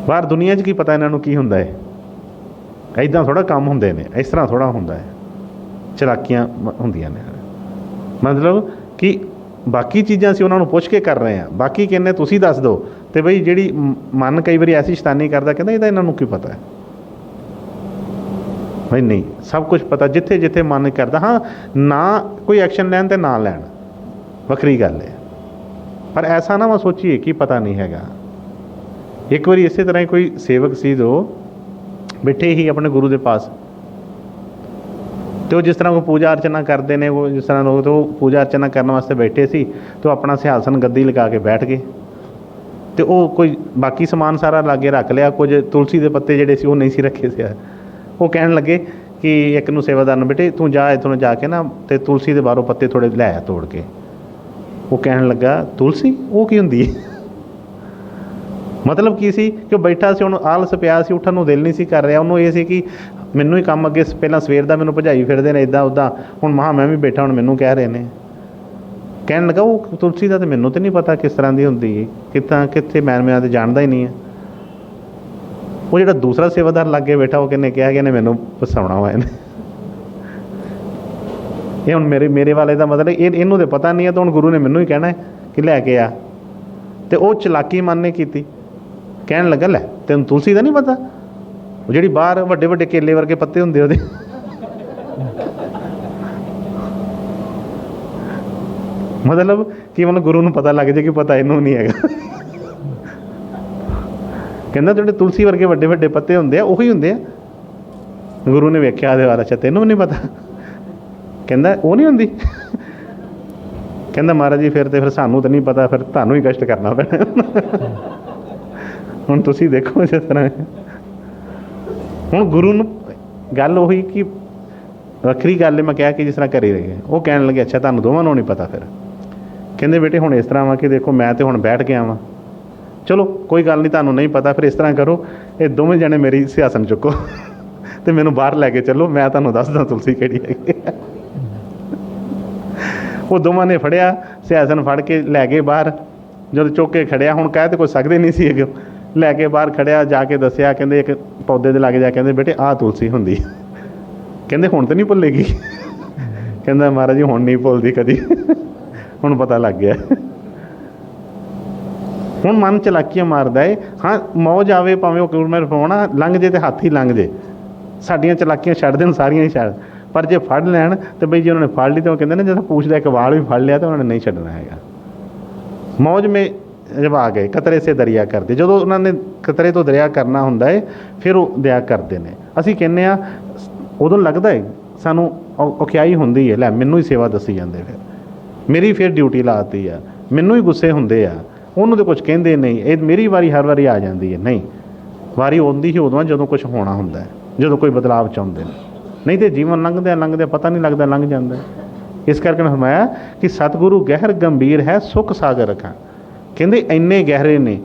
ਬਾਹਰ ਦੁਨੀਆ 'ਚ ਕੀ ਪਤਾ ਇਹਨਾਂ ਨੂੰ ਕੀ ਹੁੰਦਾ ਹੈ। ਇੱਦਾਂ ਥੋੜ੍ਹਾ ਕੰਮ ਹੁੰਦੇ ਨੇ, ਇਸ ਤਰ੍ਹਾਂ ਥੋੜ੍ਹਾ ਹੁੰਦਾ ਹੈ, ਚਲਾਕੀਆਂ ਹੁੰਦੀਆਂ ਨੇ। ਮਤਲਬ ਕਿ ਬਾਕੀ ਚੀਜ਼ਾਂ ਅਸੀਂ ਉਹਨਾਂ ਨੂੰ ਪੁੱਛ ਕੇ ਕਰ ਰਹੇ ਹਾਂ, ਬਾਕੀ ਕਹਿੰਦੇ ਤੁਸੀਂ ਦੱਸ ਦਿਓ। ਅਤੇ ਬਈ ਜਿਹੜੀ ਮਨ ਕਈ ਵਾਰੀ ਐਸੀ ਸ਼ੈਤਾਨੀ ਕਰਦਾ, ਕਹਿੰਦਾ ਇਹਦਾ ਇਹਨਾਂ ਨੂੰ ਕੀ ਪਤਾ ਹੈ। ਬਈ ਨਹੀਂ, ਸਭ ਕੁਝ ਪਤਾ, ਜਿੱਥੇ ਜਿੱਥੇ ਮਨ ਕਰਦਾ। ਹਾਂ, ਨਾ ਕੋਈ ਐਕਸ਼ਨ ਲੈਣ ਅਤੇ ਨਾ ਲੈਣ ਵੱਖਰੀ ਗੱਲ ਹੈ, ਪਰ ਐਸਾ ਨਾ ਮੈਂ ਸੋਚੀਏ ਕਿ ਪਤਾ ਨਹੀਂ ਹੈਗਾ। ਇੱਕ ਵਾਰੀ ਇਸੇ ਤਰ੍ਹਾਂ ਹੀ ਕੋਈ ਸੇਵਕ ਸੀ ਜੋ ਬੈਠੇ ਹੀ ਆਪਣੇ ਗੁਰੂ ਦੇ ਪਾਸ, ਅਤੇ ਉਹ ਜਿਸ ਤਰ੍ਹਾਂ ਕੋਈ ਪੂਜਾ ਅਰਚਨਾ ਕਰਦੇ ਨੇ, ਉਹ ਜਿਸ ਤਰ੍ਹਾਂ ਲੋਕ, ਉਹ ਪੂਜਾ ਅਰਚਨਾ ਕਰਨ ਵਾਸਤੇ ਬੈਠੇ ਸੀ, ਅਤੇ ਉਹ ਆਪਣਾ ਸਿਆਸਨ ਗੱਦੀ ਲਗਾ ਕੇ ਬੈਠ ਗਏ। ਅਤੇ ਉਹ ਕੋਈ ਬਾਕੀ ਸਮਾਨ ਸਾਰਾ ਲਾਗੇ ਰੱਖ ਲਿਆ, ਕੁਝ ਤੁਲਸੀ ਦੇ ਪੱਤੇ ਜਿਹੜੇ ਸੀ ਉਹ ਨਹੀਂ ਸੀ ਰੱਖੇ ਸੀ। ਉਹ ਕਹਿਣ ਲੱਗੇ ਕਿ ਇੱਕ ਨੂੰ ਸੇਵਾਦਾਰ ਨੂੰ, ਬੇਟੇ ਤੂੰ ਜਾ ਇੱਥੋਂ ਜਾ ਕੇ ਨਾ ਅਤੇ ਤੁਲਸੀ ਦੇ ਬਾਹਰੋਂ ਪੱਤੇ ਥੋੜ੍ਹੇ ਲੈ ਆ ਤੋੜ ਕੇ। ਉਹ ਕਹਿਣ ਲੱਗਾ ਤੁਲਸੀ ਉਹ ਕੀ ਹੁੰਦੀ ਹੈ? ਮਤਲਬ ਕੀ ਸੀ ਕਿ ਉਹ ਬੈਠਾ ਸੀ, ਉਹਨੂੰ ਆਲਸ ਪਿਆ ਸੀ, ਉੱਠਣ ਨੂੰ ਦਿਲ ਨਹੀਂ ਸੀ ਕਰ ਰਿਹਾ। ਉਹਨੂੰ ਇਹ ਸੀ ਕਿ ਮੈਨੂੰ ਹੀ ਕੰਮ ਅੱਗੇ ਪਹਿਲਾਂ ਸਵੇਰ ਦਾ ਮੈਨੂੰ ਭਜਾਈ ਫਿਰਦੇ ਨੇ ਇੱਦਾਂ ਉੱਦਾਂ, ਹੁਣ ਮੈਂ ਵੀ ਬੈਠਾ, ਹੁਣ ਮੈਨੂੰ ਕਹਿ ਰਹੇ ਨੇ। ਕਹਿਣ ਲੱਗਾ ਉਹ ਤੁਲਸੀ ਦਾ ਤਾਂ ਮੈਨੂੰ ਤਾਂ ਨਹੀਂ ਪਤਾ ਕਿਸ ਤਰ੍ਹਾਂ ਦੀ ਹੁੰਦੀ ਹੈ, ਕਿੱਥੇ ਮੈਂ ਤਾਂ ਜਾਣਦਾ ਹੀ ਨਹੀਂ ਹੈ। ਉਹ ਜਿਹੜਾ ਦੂਸਰਾ ਸੇਵਾਦਾਰ ਲਾਗੇ ਬੈਠਾ, ਉਹ ਕਿਹਨੇ ਕਿਹਾ ਕਿ ਇਹਨੇ ਮੈਨੂੰ ਫਸਾਉਣਾ ਵਾ ਇਹਨੇ। ਇਹ ਹੁਣ ਮੇਰੇ ਵਾਲੇ ਦਾ ਮਤਲਬ ਇਹਨੂੰ ਤਾਂ ਪਤਾ ਨਹੀਂ ਹੈ, ਤਾਂ ਹੁਣ ਗੁਰੂ ਨੇ ਮੈਨੂੰ ਹੀ ਕਹਿਣਾ ਕਿ ਲੈ ਕੇ ਆ। ਅਤੇ ਉਹ ਚਲਾਕੀ ਮਨ ਨੇ ਕੀਤੀ, ਕਹਿਣ ਲੱਗਾ ਲੈ ਤੈਨੂੰ ਤੁਲਸੀ ਦਾ ਨਹੀਂ ਪਤਾ, ਉਹ ਜਿਹੜੀ ਬਾਹਰ ਵੱਡੇ ਵੱਡੇ ਕੇਲੇ ਵਰਗੇ ਪੱਤੇ ਹੁੰਦੇ ਉਹਦੇ। ਮਤਲਬ ਕਿ ਗੁਰੂ ਨੂੰ ਪਤਾ ਲੱਗ ਜਾਏ ਕਿ ਪਤਾ ਇਹਨੂੰ ਨਹੀਂ ਹੈਗਾ। ਕਹਿੰਦਾ ਜਿਹੜੇ ਤੁਲਸੀ ਵਰਗੇ ਵੱਡੇ ਵੱਡੇ ਪੱਤੇ ਹੁੰਦੇ ਆ ਉਹੀ ਹੁੰਦੇ ਆ। ਗੁਰੂ ਨੇ ਵੇਖਿਆ ਉਹਦੇ ਵਾਲਾ, ਅੱਛਾ ਤੈਨੂੰ ਵੀ ਨਹੀਂ ਪਤਾ? ਕਹਿੰਦਾ ਉਹ ਨਹੀਂ ਹੁੰਦੀ। ਕਹਿੰਦਾ ਮਹਾਰਾਜ ਜੀ ਫਿਰ ਸਾਨੂੰ ਤਾਂ ਨਹੀਂ ਪਤਾ, ਫਿਰ ਤੁਹਾਨੂੰ ਹੀ ਕਸ਼ਟ ਕਰਨਾ ਪੈਣਾ। ਹੁਣ ਤੁਸੀਂ ਦੇਖੋ ਜਿਸ ਤਰ੍ਹਾਂ ਹੁਣ ਗੁਰੂ ਨੂੰ ਗੱਲ ਉਹੀ ਕਿ ਵੱਖਰੀ ਗੱਲ ਹੈ। ਮੈਂ ਕਿਹਾ ਕਿ ਜਿਸ ਤਰ੍ਹਾਂ ਘਰੇ ਰਹੇ, ਉਹ ਕਹਿਣ ਲੱਗੇ ਅੱਛਾ ਤੁਹਾਨੂੰ ਦੋਵਾਂ ਨੂੰ ਨਹੀਂ ਪਤਾ। ਫਿਰ ਕਹਿੰਦੇ ਬੇਟੇ ਹੁਣ ਇਸ ਤਰ੍ਹਾਂ ਵਾ ਕਿ ਦੇਖੋ ਮੈਂ ਤਾਂ ਹੁਣ ਬੈਠ ਗਿਆ ਵਾਂ, ਚਲੋ ਕੋਈ ਗੱਲ ਨਹੀਂ, ਤੁਹਾਨੂੰ ਨਹੀਂ ਪਤਾ, ਫਿਰ ਇਸ ਤਰ੍ਹਾਂ ਕਰੋ ਇਹ ਦੋਵੇਂ ਜਣੇ ਮੇਰੀ ਸਿਆਸਨ ਚੁੱਕੋ ਅਤੇ ਮੈਨੂੰ ਬਾਹਰ ਲੈ ਕੇ ਚੱਲੋ, ਮੈਂ ਤੁਹਾਨੂੰ ਦੱਸਦਾ ਤੁਲਸੀ ਕਿਹੜੀ ਹੈਗੀ। ਉਹ ਦੋਵਾਂ ਨੇ ਫੜਿਆ, ਸਿਆਸਨ ਫੜ ਕੇ ਲੈ ਗਏ ਬਾਹਰ। ਜਦੋਂ ਚੁੱਕ ਕੇ ਖੜਿਆ, ਹੁਣ ਕਹਿ ਤਾਂ ਕੋਈ ਸਕਦੇ ਨਹੀਂ ਸੀ ਅੱਗੇ, ਲੈ ਕੇ ਬਾਹਰ ਖੜਿਆ, ਜਾ ਕੇ ਦੱਸਿਆ। ਕਹਿੰਦੇ ਇੱਕ ਪੌਦੇ ਦੇ ਲਾਗੇ ਜਾ ਕੇ ਕਹਿੰਦੇ ਬੇਟੇ ਆਹ ਤੁਲਸੀ ਹੁੰਦੀ। ਕਹਿੰਦੇ ਹੁਣ ਤਾਂ ਨਹੀਂ ਭੁੱਲੇਗੀ? ਕਹਿੰਦਾ ਮਹਾਰਾਜ ਜੀ ਹੁਣ ਨਹੀਂ ਭੁੱਲਦੀ ਕਦੀ, ਹੁਣ ਪਤਾ ਲੱਗ ਗਿਆ। ਹੁਣ ਮਨ ਚਲਾਕੀਆਂ ਮਾਰਦਾ ਏ। ਹਾਂ, ਮੌਜ ਆਵੇ ਭਾਵੇਂ ਉਹ ਗੁਰਮਤਿ ਫੜਾਉਣਾ ਲੰਘ ਜੇ, ਅਤੇ ਹੱਥ ਹੀ ਲੰਘ ਜੇ, ਸਾਡੀਆਂ ਚਲਾਕੀਆਂ ਛੱਡ ਦੇਣ ਸਾਰੀਆਂ ਹੀ ਛੱਡ। ਪਰ ਜੇ ਫੜ ਲੈਣ ਤਾਂ ਬਈ ਜੇ ਉਹਨਾਂ ਨੇ ਫੜ ਲਈ ਤਾਂ ਉਹ ਕਹਿੰਦੇ ਨੇ ਜਦੋਂ ਪੂਛਦਾ ਇੱਕ ਵਾਲ ਵੀ ਫੜ ਲਿਆ ਤਾਂ ਉਹਨਾਂ ਨੇ ਨਹੀਂ ਛੱਡਣਾ ਹੈਗਾ। ਮੌਜ ਮੇ ਜਬ ਆ ਗਏ ਕਤਰੇ ਸੇ ਦਰਿਆ ਕਰਦੇ, ਜਦੋਂ ਉਹਨਾਂ ਨੇ ਕਤਰੇ ਤੋਂ ਦਰਿਆ ਕਰਨਾ ਹੁੰਦਾ ਹੈ ਫਿਰ ਉਹ ਦਰਿਆ ਕਰਦੇ ਨੇ। ਅਸੀਂ ਕਹਿੰਦੇ ਹਾਂ ਉਦੋਂ ਲੱਗਦਾ ਹੈ ਸਾਨੂੰ ਔਖਿਆਈ ਹੁੰਦੀ ਹੈ, ਲੈ ਮੈਨੂੰ ਹੀ ਸੇਵਾ ਦੱਸੀ ਜਾਂਦੇ, ਫਿਰ ਮੇਰੀ ਫਿਰ ਡਿਊਟੀ ਲਾਤੀ ਆ, ਮੈਨੂੰ ਹੀ ਗੁੱਸੇ ਹੁੰਦੇ ਆ, ਉਹਨੂੰ ਤਾਂ ਕੁਝ ਕਹਿੰਦੇ ਨਹੀਂ, ਇਹ ਮੇਰੀ ਵਾਰੀ ਹਰ ਵਾਰੀ ਆ ਜਾਂਦੀ ਹੈ। ਨਹੀਂ, ਵਾਰੀ ਆਉਂਦੀ ਹੀ ਉਦੋਂ ਜਦੋਂ ਕੁਝ ਹੋਣਾ ਹੁੰਦਾ ਹੈ, ਜਦੋਂ ਕੋਈ ਬਦਲਾਵ ਚਾਹੁੰਦੇ ਨੇ। ਨਹੀਂ ਤਾਂ ਜੀਵਨ ਲੰਘਦਿਆਂ ਪਤਾ ਨਹੀਂ ਲੱਗਦਾ, ਲੰਘ ਜਾਂਦਾ। ਇਸ ਕਰਕੇ ਮੈਂ ਫਰਮਾਇਆ ਕਿ ਸਤਿਗੁਰੂ ਗਹਿਰ ਗੰਭੀਰ ਹੈ ਸੁਖ ਸਾਗਰ ਰਖਾ। ਕਹਿੰਦੇ ਇੰਨੇ ਗਹਿਰੇ ਨੇ,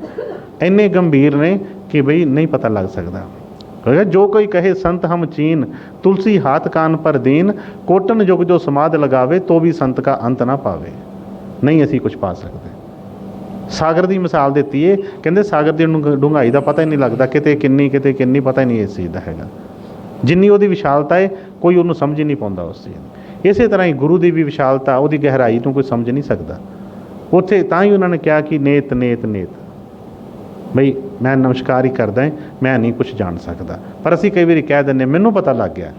ਇੰਨੇ ਗੰਭੀਰ ਨੇ ਕਿ ਬਈ ਨਹੀਂ ਪਤਾ ਲੱਗ ਸਕਦਾ। ਜੋ ਕੋਈ ਕਹੇ ਸੰਤ ਹਮ ਚੀਨ, ਤੁਲਸੀ ਹਾਥ ਕਾਨ ਪਰ ਦੀਨ, ਕੋਟਨ ਯੁਗ ਜੋ ਸਮਾਧ ਲਗਾਵੇ ਤੋ ਵੀ ਸੰਤ ਕਾ ਅੰਤ ਨਾ ਪਾਵੇ। ਨਹੀਂ ਅਸੀਂ ਕੁਝ ਪਾ ਸਕਦੇ। ਸਾਗਰ ਦੀ ਮਿਸਾਲ ਦਿੱਤੀ ਹੈ, ਕਹਿੰਦੇ ਸਾਗਰ ਦੀ ਡੂੰਘਾਈ ਦਾ ਪਤਾ ਹੀ ਨਹੀਂ ਲੱਗਦਾ, ਕਿਤੇ ਕਿੰਨੀ ਪਤਾ ਹੀ ਨਹੀਂ ਇਸ ਚੀਜ਼ ਦਾ ਹੈਗਾ। ਜਿੰਨੀ ਉਹਦੀ ਵਿਸ਼ਾਲਤਾ ਹੈ ਕੋਈ ਉਹਨੂੰ ਸਮਝ ਹੀ ਨਹੀਂ ਪਾਉਂਦਾ ਉਸ ਚੀਜ਼ ਨੂੰ। ਇਸੇ ਤਰ੍ਹਾਂ ਹੀ ਗੁਰੂ ਦੀ ਵੀ ਵਿਸ਼ਾਲਤਾ, ਉਹਦੀ ਗਹਿਰਾਈ ਨੂੰ ਕੋਈ ਸਮਝ ਨਹੀਂ ਸਕਦਾ। ਉੱਥੇ ਤਾਂ ਹੀ ਉਹਨਾਂ ਨੇ ਕਿਹਾ ਕਿ ਨੇਤ ਨੇਤ ਨੇਤ, ਬਈ ਮੈਂ ਨਮਸਕਾਰ ਹੀ ਕਰਦਾ ਹਾਂ, ਮੈਂ ਨਹੀਂ ਕੁਝ ਜਾਣ ਸਕਦਾ। ਪਰ ਅਸੀਂ ਕਈ ਵਾਰੀ ਕਹਿ ਦਿੰਦੇ ਮੈਨੂੰ ਪਤਾ ਲੱਗ ਗਿਆ,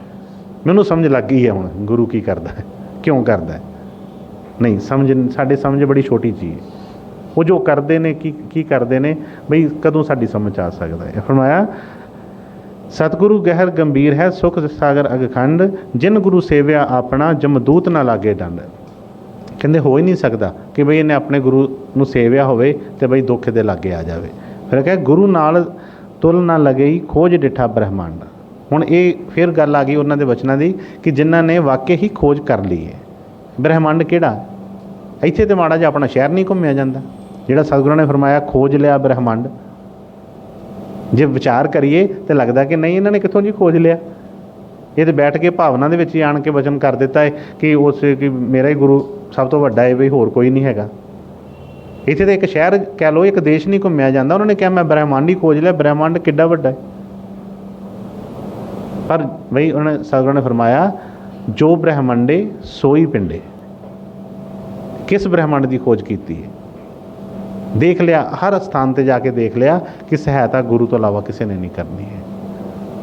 ਮੈਨੂੰ ਸਮਝ ਲੱਗ ਗਈ ਹੈ ਹੁਣ ਗੁਰੂ ਕੀ ਕਰਦਾ ਹੈ, ਕਿਉਂ ਕਰਦਾ ਹੈ। ਨਹੀਂ, ਸਾਡੇ ਸਮਝ ਬੜੀ ਛੋਟੀ ਚੀਜ਼ ਹੈ। ਉਹ ਜੋ ਕਰਦੇ ਨੇ ਕੀ ਕਰਦੇ ਨੇ ਬਈ, ਕਦੋਂ ਸਾਡੀ ਸਮਝ ਆ ਸਕਦਾ ਹੈ। ਫਰਮਾਇਆ ਸਤਿਗੁਰੂ ਗਹਿਰ ਗੰਭੀਰ ਹੈ, ਸੁਖ ਸਾਗਰ ਅਗਖੰਡ, ਜਿਨ ਗੁਰੂ ਸੇਵਿਆ ਆਪਣਾ, ਜਮਦੂਤ ਨਾ ਲਾਗੇ ਡੰਡ। ਕਹਿੰਦੇ ਹੋ ਹੀ ਨਹੀਂ ਸਕਦਾ ਕਿ ਬਈ ਇਹਨੇ ਆਪਣੇ ਗੁਰੂ ਨੂੰ ਸੇਵਿਆ ਹੋਵੇ ਤੇ ਬਈ ਦੁੱਖ ਦੇ ਲਾਗੇ ਆ ਜਾਵੇ। ਫਿਰ ਕਹੇ ਗੁਰੂ ਨਾਲ ਤੁਲ ਨਾ ਲਗਈ, ਖੋਜ ਡਿਠਾ ਬ੍ਰਹਮੰਡ। ਹੁਣ ਇਹ ਫਿਰ ਗੱਲ ਆ ਗਈ ਉਹਨਾਂ ਦੇ ਵਚਨਾਂ ਦੀ ਕਿ ਜਿਨ੍ਹਾਂ ਨੇ ਵਾਕਈ ਹੀ ਖੋਜ ਕਰ ਲਈ ਹੈ। ਬ੍ਰਹਮੰਡ ਕਿਹੜਾ? ਇੱਥੇ ਤੇ ਮਾੜਾ ਜਿਹਾ ਆਪਣਾ ਸ਼ਹਿਰ ਨਹੀਂ ਘੁੰਮਿਆ ਜਾਂਦਾ, ਜਿਹੜਾ ਸਤਿਗੁਰਾਂ ਨੇ ਫਰਮਾਇਆ ਖੋਜ ਲਿਆ ਬ੍ਰਹਮੰਡ। ਜੇ ਵਿਚਾਰ ਕਰੀਏ ਤਾਂ ਲੱਗਦਾ ਕਿ ਨਹੀਂ, ਇਹਨਾਂ ਨੇ ਕਿੱਥੋਂ ਜੀ ਖੋਜ ਲਿਆ। ਇਹ ਤਾਂ ਬੈਠ ਕੇ ਭਾਵਨਾ ਦੇ ਵਿੱਚ ਹੀ ਆਣ ਕੇ ਵਚਨ ਕਰ ਦਿੱਤਾ ਹੈ ਕਿ ਕਿ ਮੇਰਾ ਹੀ ਗੁਰੂ ਸਭ ਤੋਂ ਵੱਡਾ ਹੈ, ਬਈ ਹੋਰ ਕੋਈ ਨਹੀਂ ਹੈਗਾ। ਇੱਥੇ ਤਾਂ ਇੱਕ ਸ਼ਹਿਰ ਕਹਿ ਲਓ, ਇੱਕ ਦੇਸ਼ ਨਹੀਂ ਘੁੰਮਿਆ ਜਾਂਦਾ। ਉਹਨਾਂ ਨੇ ਕਿਹਾ ਮੈਂ ਬ੍ਰਹਮੰਡ ਹੀ ਖੋਜ ਲਿਆ। ਬ੍ਰਹਮੰਡ ਕਿੱਡਾ ਵੱਡਾ ਹੈ। ਪਰ ਬਈ ਉਹਨਾਂ ਨੇ ਸਤਿਗੁਰਾਂ ਨੇ ਫਰਮਾਇਆ ਜੋ ਬ੍ਰਹਮੰਡੇ ਸੋਈ ਪਿੰਡੇ। ਕਿਸ ਬ੍ਰਹਮੰਡ ਦੀ ਖੋਜ ਕੀਤੀ ਹੈ? ਦੇਖ ਲਿਆ, ਹਰ ਸਥਾਨ 'ਤੇ ਜਾ ਕੇ ਦੇਖ ਲਿਆ ਕਿ ਸਹਾਇਤਾ ਗੁਰੂ ਤੋਂ ਇਲਾਵਾ ਕਿਸੇ ਨੇ ਨਹੀਂ ਕਰਨੀ ਹੈ।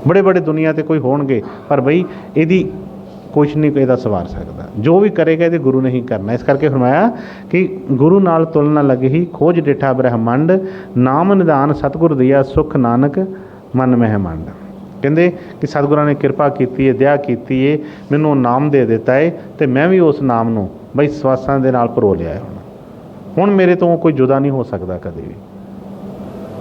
ਬੜੇ ਬੜੇ ਦੁਨੀਆ 'ਤੇ ਕੋਈ ਹੋਣਗੇ, ਪਰ ਬਈ ਇਹਦੀ ਕੁਛ ਨਹੀਂ ਇਹਦਾ ਸਵਾਰ ਸਕਦਾ। ਜੋ ਵੀ ਕਰੇਗਾ ਇਹਦੇ ਗੁਰੂ ਨੇ ਹੀ ਕਰਨਾ। ਇਸ ਕਰਕੇ ਫਰਮਾਇਆ ਕਿ ਗੁਰੂ ਨਾਲ ਤੁਲਨਾ ਲੱਗੇ ਹੀ, ਖੋਜ ਡਿਠਾ ਬ੍ਰਹਮੰਡ, ਨਾਮ ਨਿਦਾਨ ਸਤਿਗੁਰ ਦੀਆ, ਸੁਖ ਨਾਨਕ ਮਨ ਮਹਿਮੰਡ। ਕਹਿੰਦੇ ਕਿ ਸਤਿਗੁਰਾਂ ਨੇ ਕਿਰਪਾ ਕੀਤੀ ਹੈ, ਦਇਆ ਕੀਤੀ ਹੈ, ਮੈਨੂੰ ਨਾਮ ਦੇ ਦਿੱਤਾ ਹੈ ਅਤੇ ਮੈਂ ਵੀ ਉਸ ਨਾਮ ਨੂੰ ਬਈ ਸਵਾਸਾਂ ਦੇ ਨਾਲ ਪਰੋ ਲਿਆ। ਹੁਣ ਮੇਰੇ ਤੋਂ ਕੋਈ ਜੁਦਾ ਨਹੀਂ ਹੋ ਸਕਦਾ ਕਦੇ ਵੀ।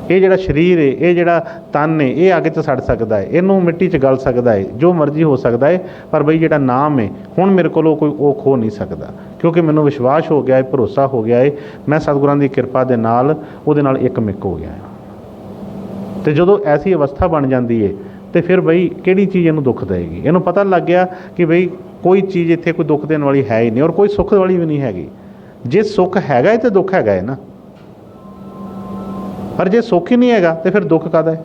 ਇਹ ਜਿਹੜਾ ਸਰੀਰ ਹੈ, ਇਹ ਜਿਹੜਾ ਤਨ ਹੈ, ਇਹ ਅੱਗ 'ਚ ਸੜ ਸਕਦਾ ਹੈ, ਇਹਨੂੰ ਮਿੱਟੀ 'ਚ ਗਲ ਸਕਦਾ ਹੈ, ਜੋ ਮਰਜ਼ੀ ਹੋ ਸਕਦਾ ਹੈ, ਪਰ ਬਈ ਜਿਹੜਾ ਨਾਮ ਹੈ ਹੁਣ ਮੇਰੇ ਕੋਲੋਂ ਕੋਈ ਉਹ ਖੋ ਨਹੀਂ ਸਕਦਾ, ਕਿਉਂਕਿ ਮੈਨੂੰ ਵਿਸ਼ਵਾਸ ਹੋ ਗਿਆ ਹੈ, ਭਰੋਸਾ ਹੋ ਗਿਆ ਹੈ। ਮੈਂ ਸਤਿਗੁਰਾਂ ਦੀ ਕਿਰਪਾ ਦੇ ਨਾਲ ਉਹਦੇ ਨਾਲ ਇੱਕ ਮਿੱਕ ਹੋ ਗਿਆ ਹੈ। ਅਤੇ ਜਦੋਂ ਐਸੀ ਅਵਸਥਾ ਬਣ ਜਾਂਦੀ ਹੈ ਅਤੇ ਫਿਰ ਬਈ ਕਿਹੜੀ ਚੀਜ਼ ਇਹਨੂੰ ਦੁੱਖ ਦੇਵੇਗੀ। ਇਹਨੂੰ ਪਤਾ ਲੱਗ ਗਿਆ ਕਿ ਬਈ ਕੋਈ ਚੀਜ਼ ਇੱਥੇ ਕੋਈ ਦੁੱਖ ਦੇਣ ਵਾਲੀ ਹੈ ਹੀ ਨਹੀਂ, ਔਰ ਕੋਈ ਸੁੱਖ ਵਾਲੀ ਵੀ ਨਹੀਂ ਹੈਗੀ। ਜੇ ਸੁੱਖ ਹੈਗਾ ਹੈ ਤਾਂ ਦੁੱਖ ਹੈਗਾ ਹੈ ਨਾ, ਪਰ ਜੇ ਸੁੱਖ ਹੀ ਨਹੀਂ ਹੈਗਾ ਤਾਂ ਫਿਰ ਦੁੱਖ ਕਾਹਦਾ ਹੈ।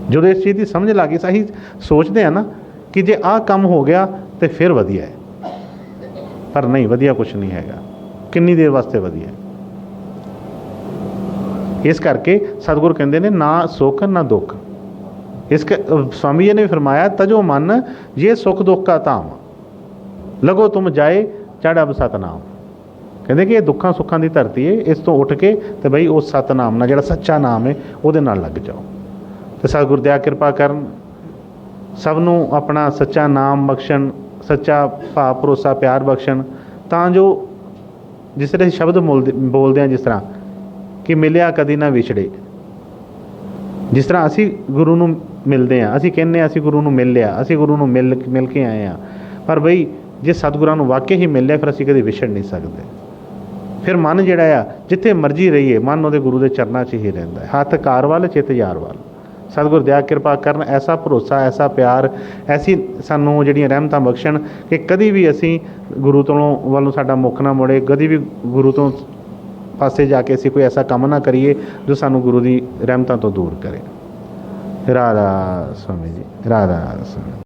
ਜਦੋਂ ਇਸ ਚੀਜ਼ ਦੀ ਸਮਝ ਲੱਗ ਗਈ, ਅਸੀਂ ਸੋਚਦੇ ਹਾਂ ਨਾ ਕਿ ਜੇ ਆਹ ਕੰਮ ਹੋ ਗਿਆ ਤਾਂ ਫਿਰ ਵਧੀਆ ਹੈ, ਪਰ ਨਹੀਂ, ਵਧੀਆ ਕੁਛ ਨਹੀਂ ਹੈਗਾ। ਕਿੰਨੀ ਦੇਰ ਵਾਸਤੇ ਵਧੀਆ ਹੈ। ਇਸ ਕਰਕੇ ਸਤਿਗੁਰ ਕਹਿੰਦੇ ਨੇ ਨਾ ਸੁੱਖ ਨਾ ਦੁੱਖ। ਸਵਾਮੀ ਜੀ ਨੇ ਵੀ ਫਰਮਾਇਆ ਤਜੋ ਮਨ ਜੇ ਸੁੱਖ ਦੁੱਖ ਕਾ ਧਾਮ, ਲਗੋ ਤੁਮ ਜਾਏ ਚੜ੍ਹ ਸਤਨਾਮ। ਕਹਿੰਦੇ ਕਿ ਇਹ ਦੁੱਖਾਂ ਸੁੱਖਾਂ ਦੀ ਧਰਤੀ ਹੈ, ਇਸ ਤੋਂ ਉੱਠ ਕੇ ਤੇ ਬਈ ਉਸ ਸਤਨਾਮ ਨਾਲ, ਜਿਹੜਾ ਸੱਚਾ ਨਾਮ ਹੈ, ਉਹਦੇ ਨਾਲ ਲੱਗ ਜਾਓ। ਅਤੇ ਸਤਿਗੁਰ ਦਇਆ ਕਿਰਪਾ ਕਰਨ, ਸਭ ਨੂੰ ਆਪਣਾ ਸੱਚਾ ਨਾਮ ਬਖਸ਼ਣ, ਸੱਚਾ ਭਾਵ ਭਰੋਸਾ ਪਿਆਰ ਬਖਸ਼ਣ, ਤਾਂ ਜੋ ਜਿਸ ਤਰ੍ਹਾਂ ਸ਼ਬਦ ਬੋਲਦੇ ਹਾਂ, ਜਿਸ ਤਰ੍ਹਾਂ ਕਿ ਮਿਲਿਆ ਕਦੀ ਨਾ ਵਿਛੜੇ। ਜਿਸ ਤਰ੍ਹਾਂ ਅਸੀਂ ਗੁਰੂ ਨੂੰ ਮਿਲਦੇ ਹਾਂ, ਅਸੀਂ ਕਹਿੰਦੇ ਹਾਂ ਅਸੀਂ ਗੁਰੂ ਨੂੰ ਮਿਲ ਲਿਆ, ਅਸੀਂ ਗੁਰੂ ਨੂੰ ਮਿਲ ਕੇ ਆਏ ਹਾਂ, ਪਰ ਬਈ ਜੇ ਸਤਿਗੁਰਾਂ ਨੂੰ ਵਾਕਈ ਹੀ ਮਿਲ ਲਿਆ ਫਿਰ ਅਸੀਂ ਕਦੇ ਵਿਛੜ ਨਹੀਂ ਸਕਦੇ। ਫਿਰ ਮਨ ਜਿਹੜਾ ਆ ਜਿੱਥੇ ਮਰਜ਼ੀ ਰਹੀਏ, ਮਨ ਉਹਦੇ ਗੁਰੂ ਦੇ ਚਰਨਾਂ 'ਚ ਹੀ ਰਹਿੰਦਾ ਹੈ। ਹੱਥ ਕਾਰ ਵੱਲ ਚਿੱਤ ਯਾਰ ਵੱਲ। ਸਤਿਗੁਰ ਦਇਆ ਕਿਰਪਾ ਕਰਨ, ਐਸਾ ਭਰੋਸਾ, ਐਸਾ ਪਿਆਰ, ਐਸੀ ਸਾਨੂੰ ਜਿਹੜੀਆਂ ਰਹਿਮਤਾਂ ਬਖਸ਼ਣ ਕਿ ਕਦੀ ਵੀ ਅਸੀਂ ਗੁਰੂ ਤੋਂ ਵੱਲੋਂ ਸਾਡਾ ਮੁੱਖ ਨਾ ਮੁੜੇ, ਕਦੀ ਵੀ ਗੁਰੂ ਤੋਂ ਪਾਸੇ ਜਾ ਕੇ ਅਸੀਂ ਕੋਈ ਐਸਾ ਕੰਮ ਨਾ ਕਰੀਏ ਜੋ ਸਾਨੂੰ ਗੁਰੂ ਦੀ ਰਹਿਮਤਾਂ ਤੋਂ ਦੂਰ ਕਰੇ। ਰਾਧਾ ਸਵਾਮੀ ਜੀ, ਰਾਧਾ ਸਵਾਮੀ।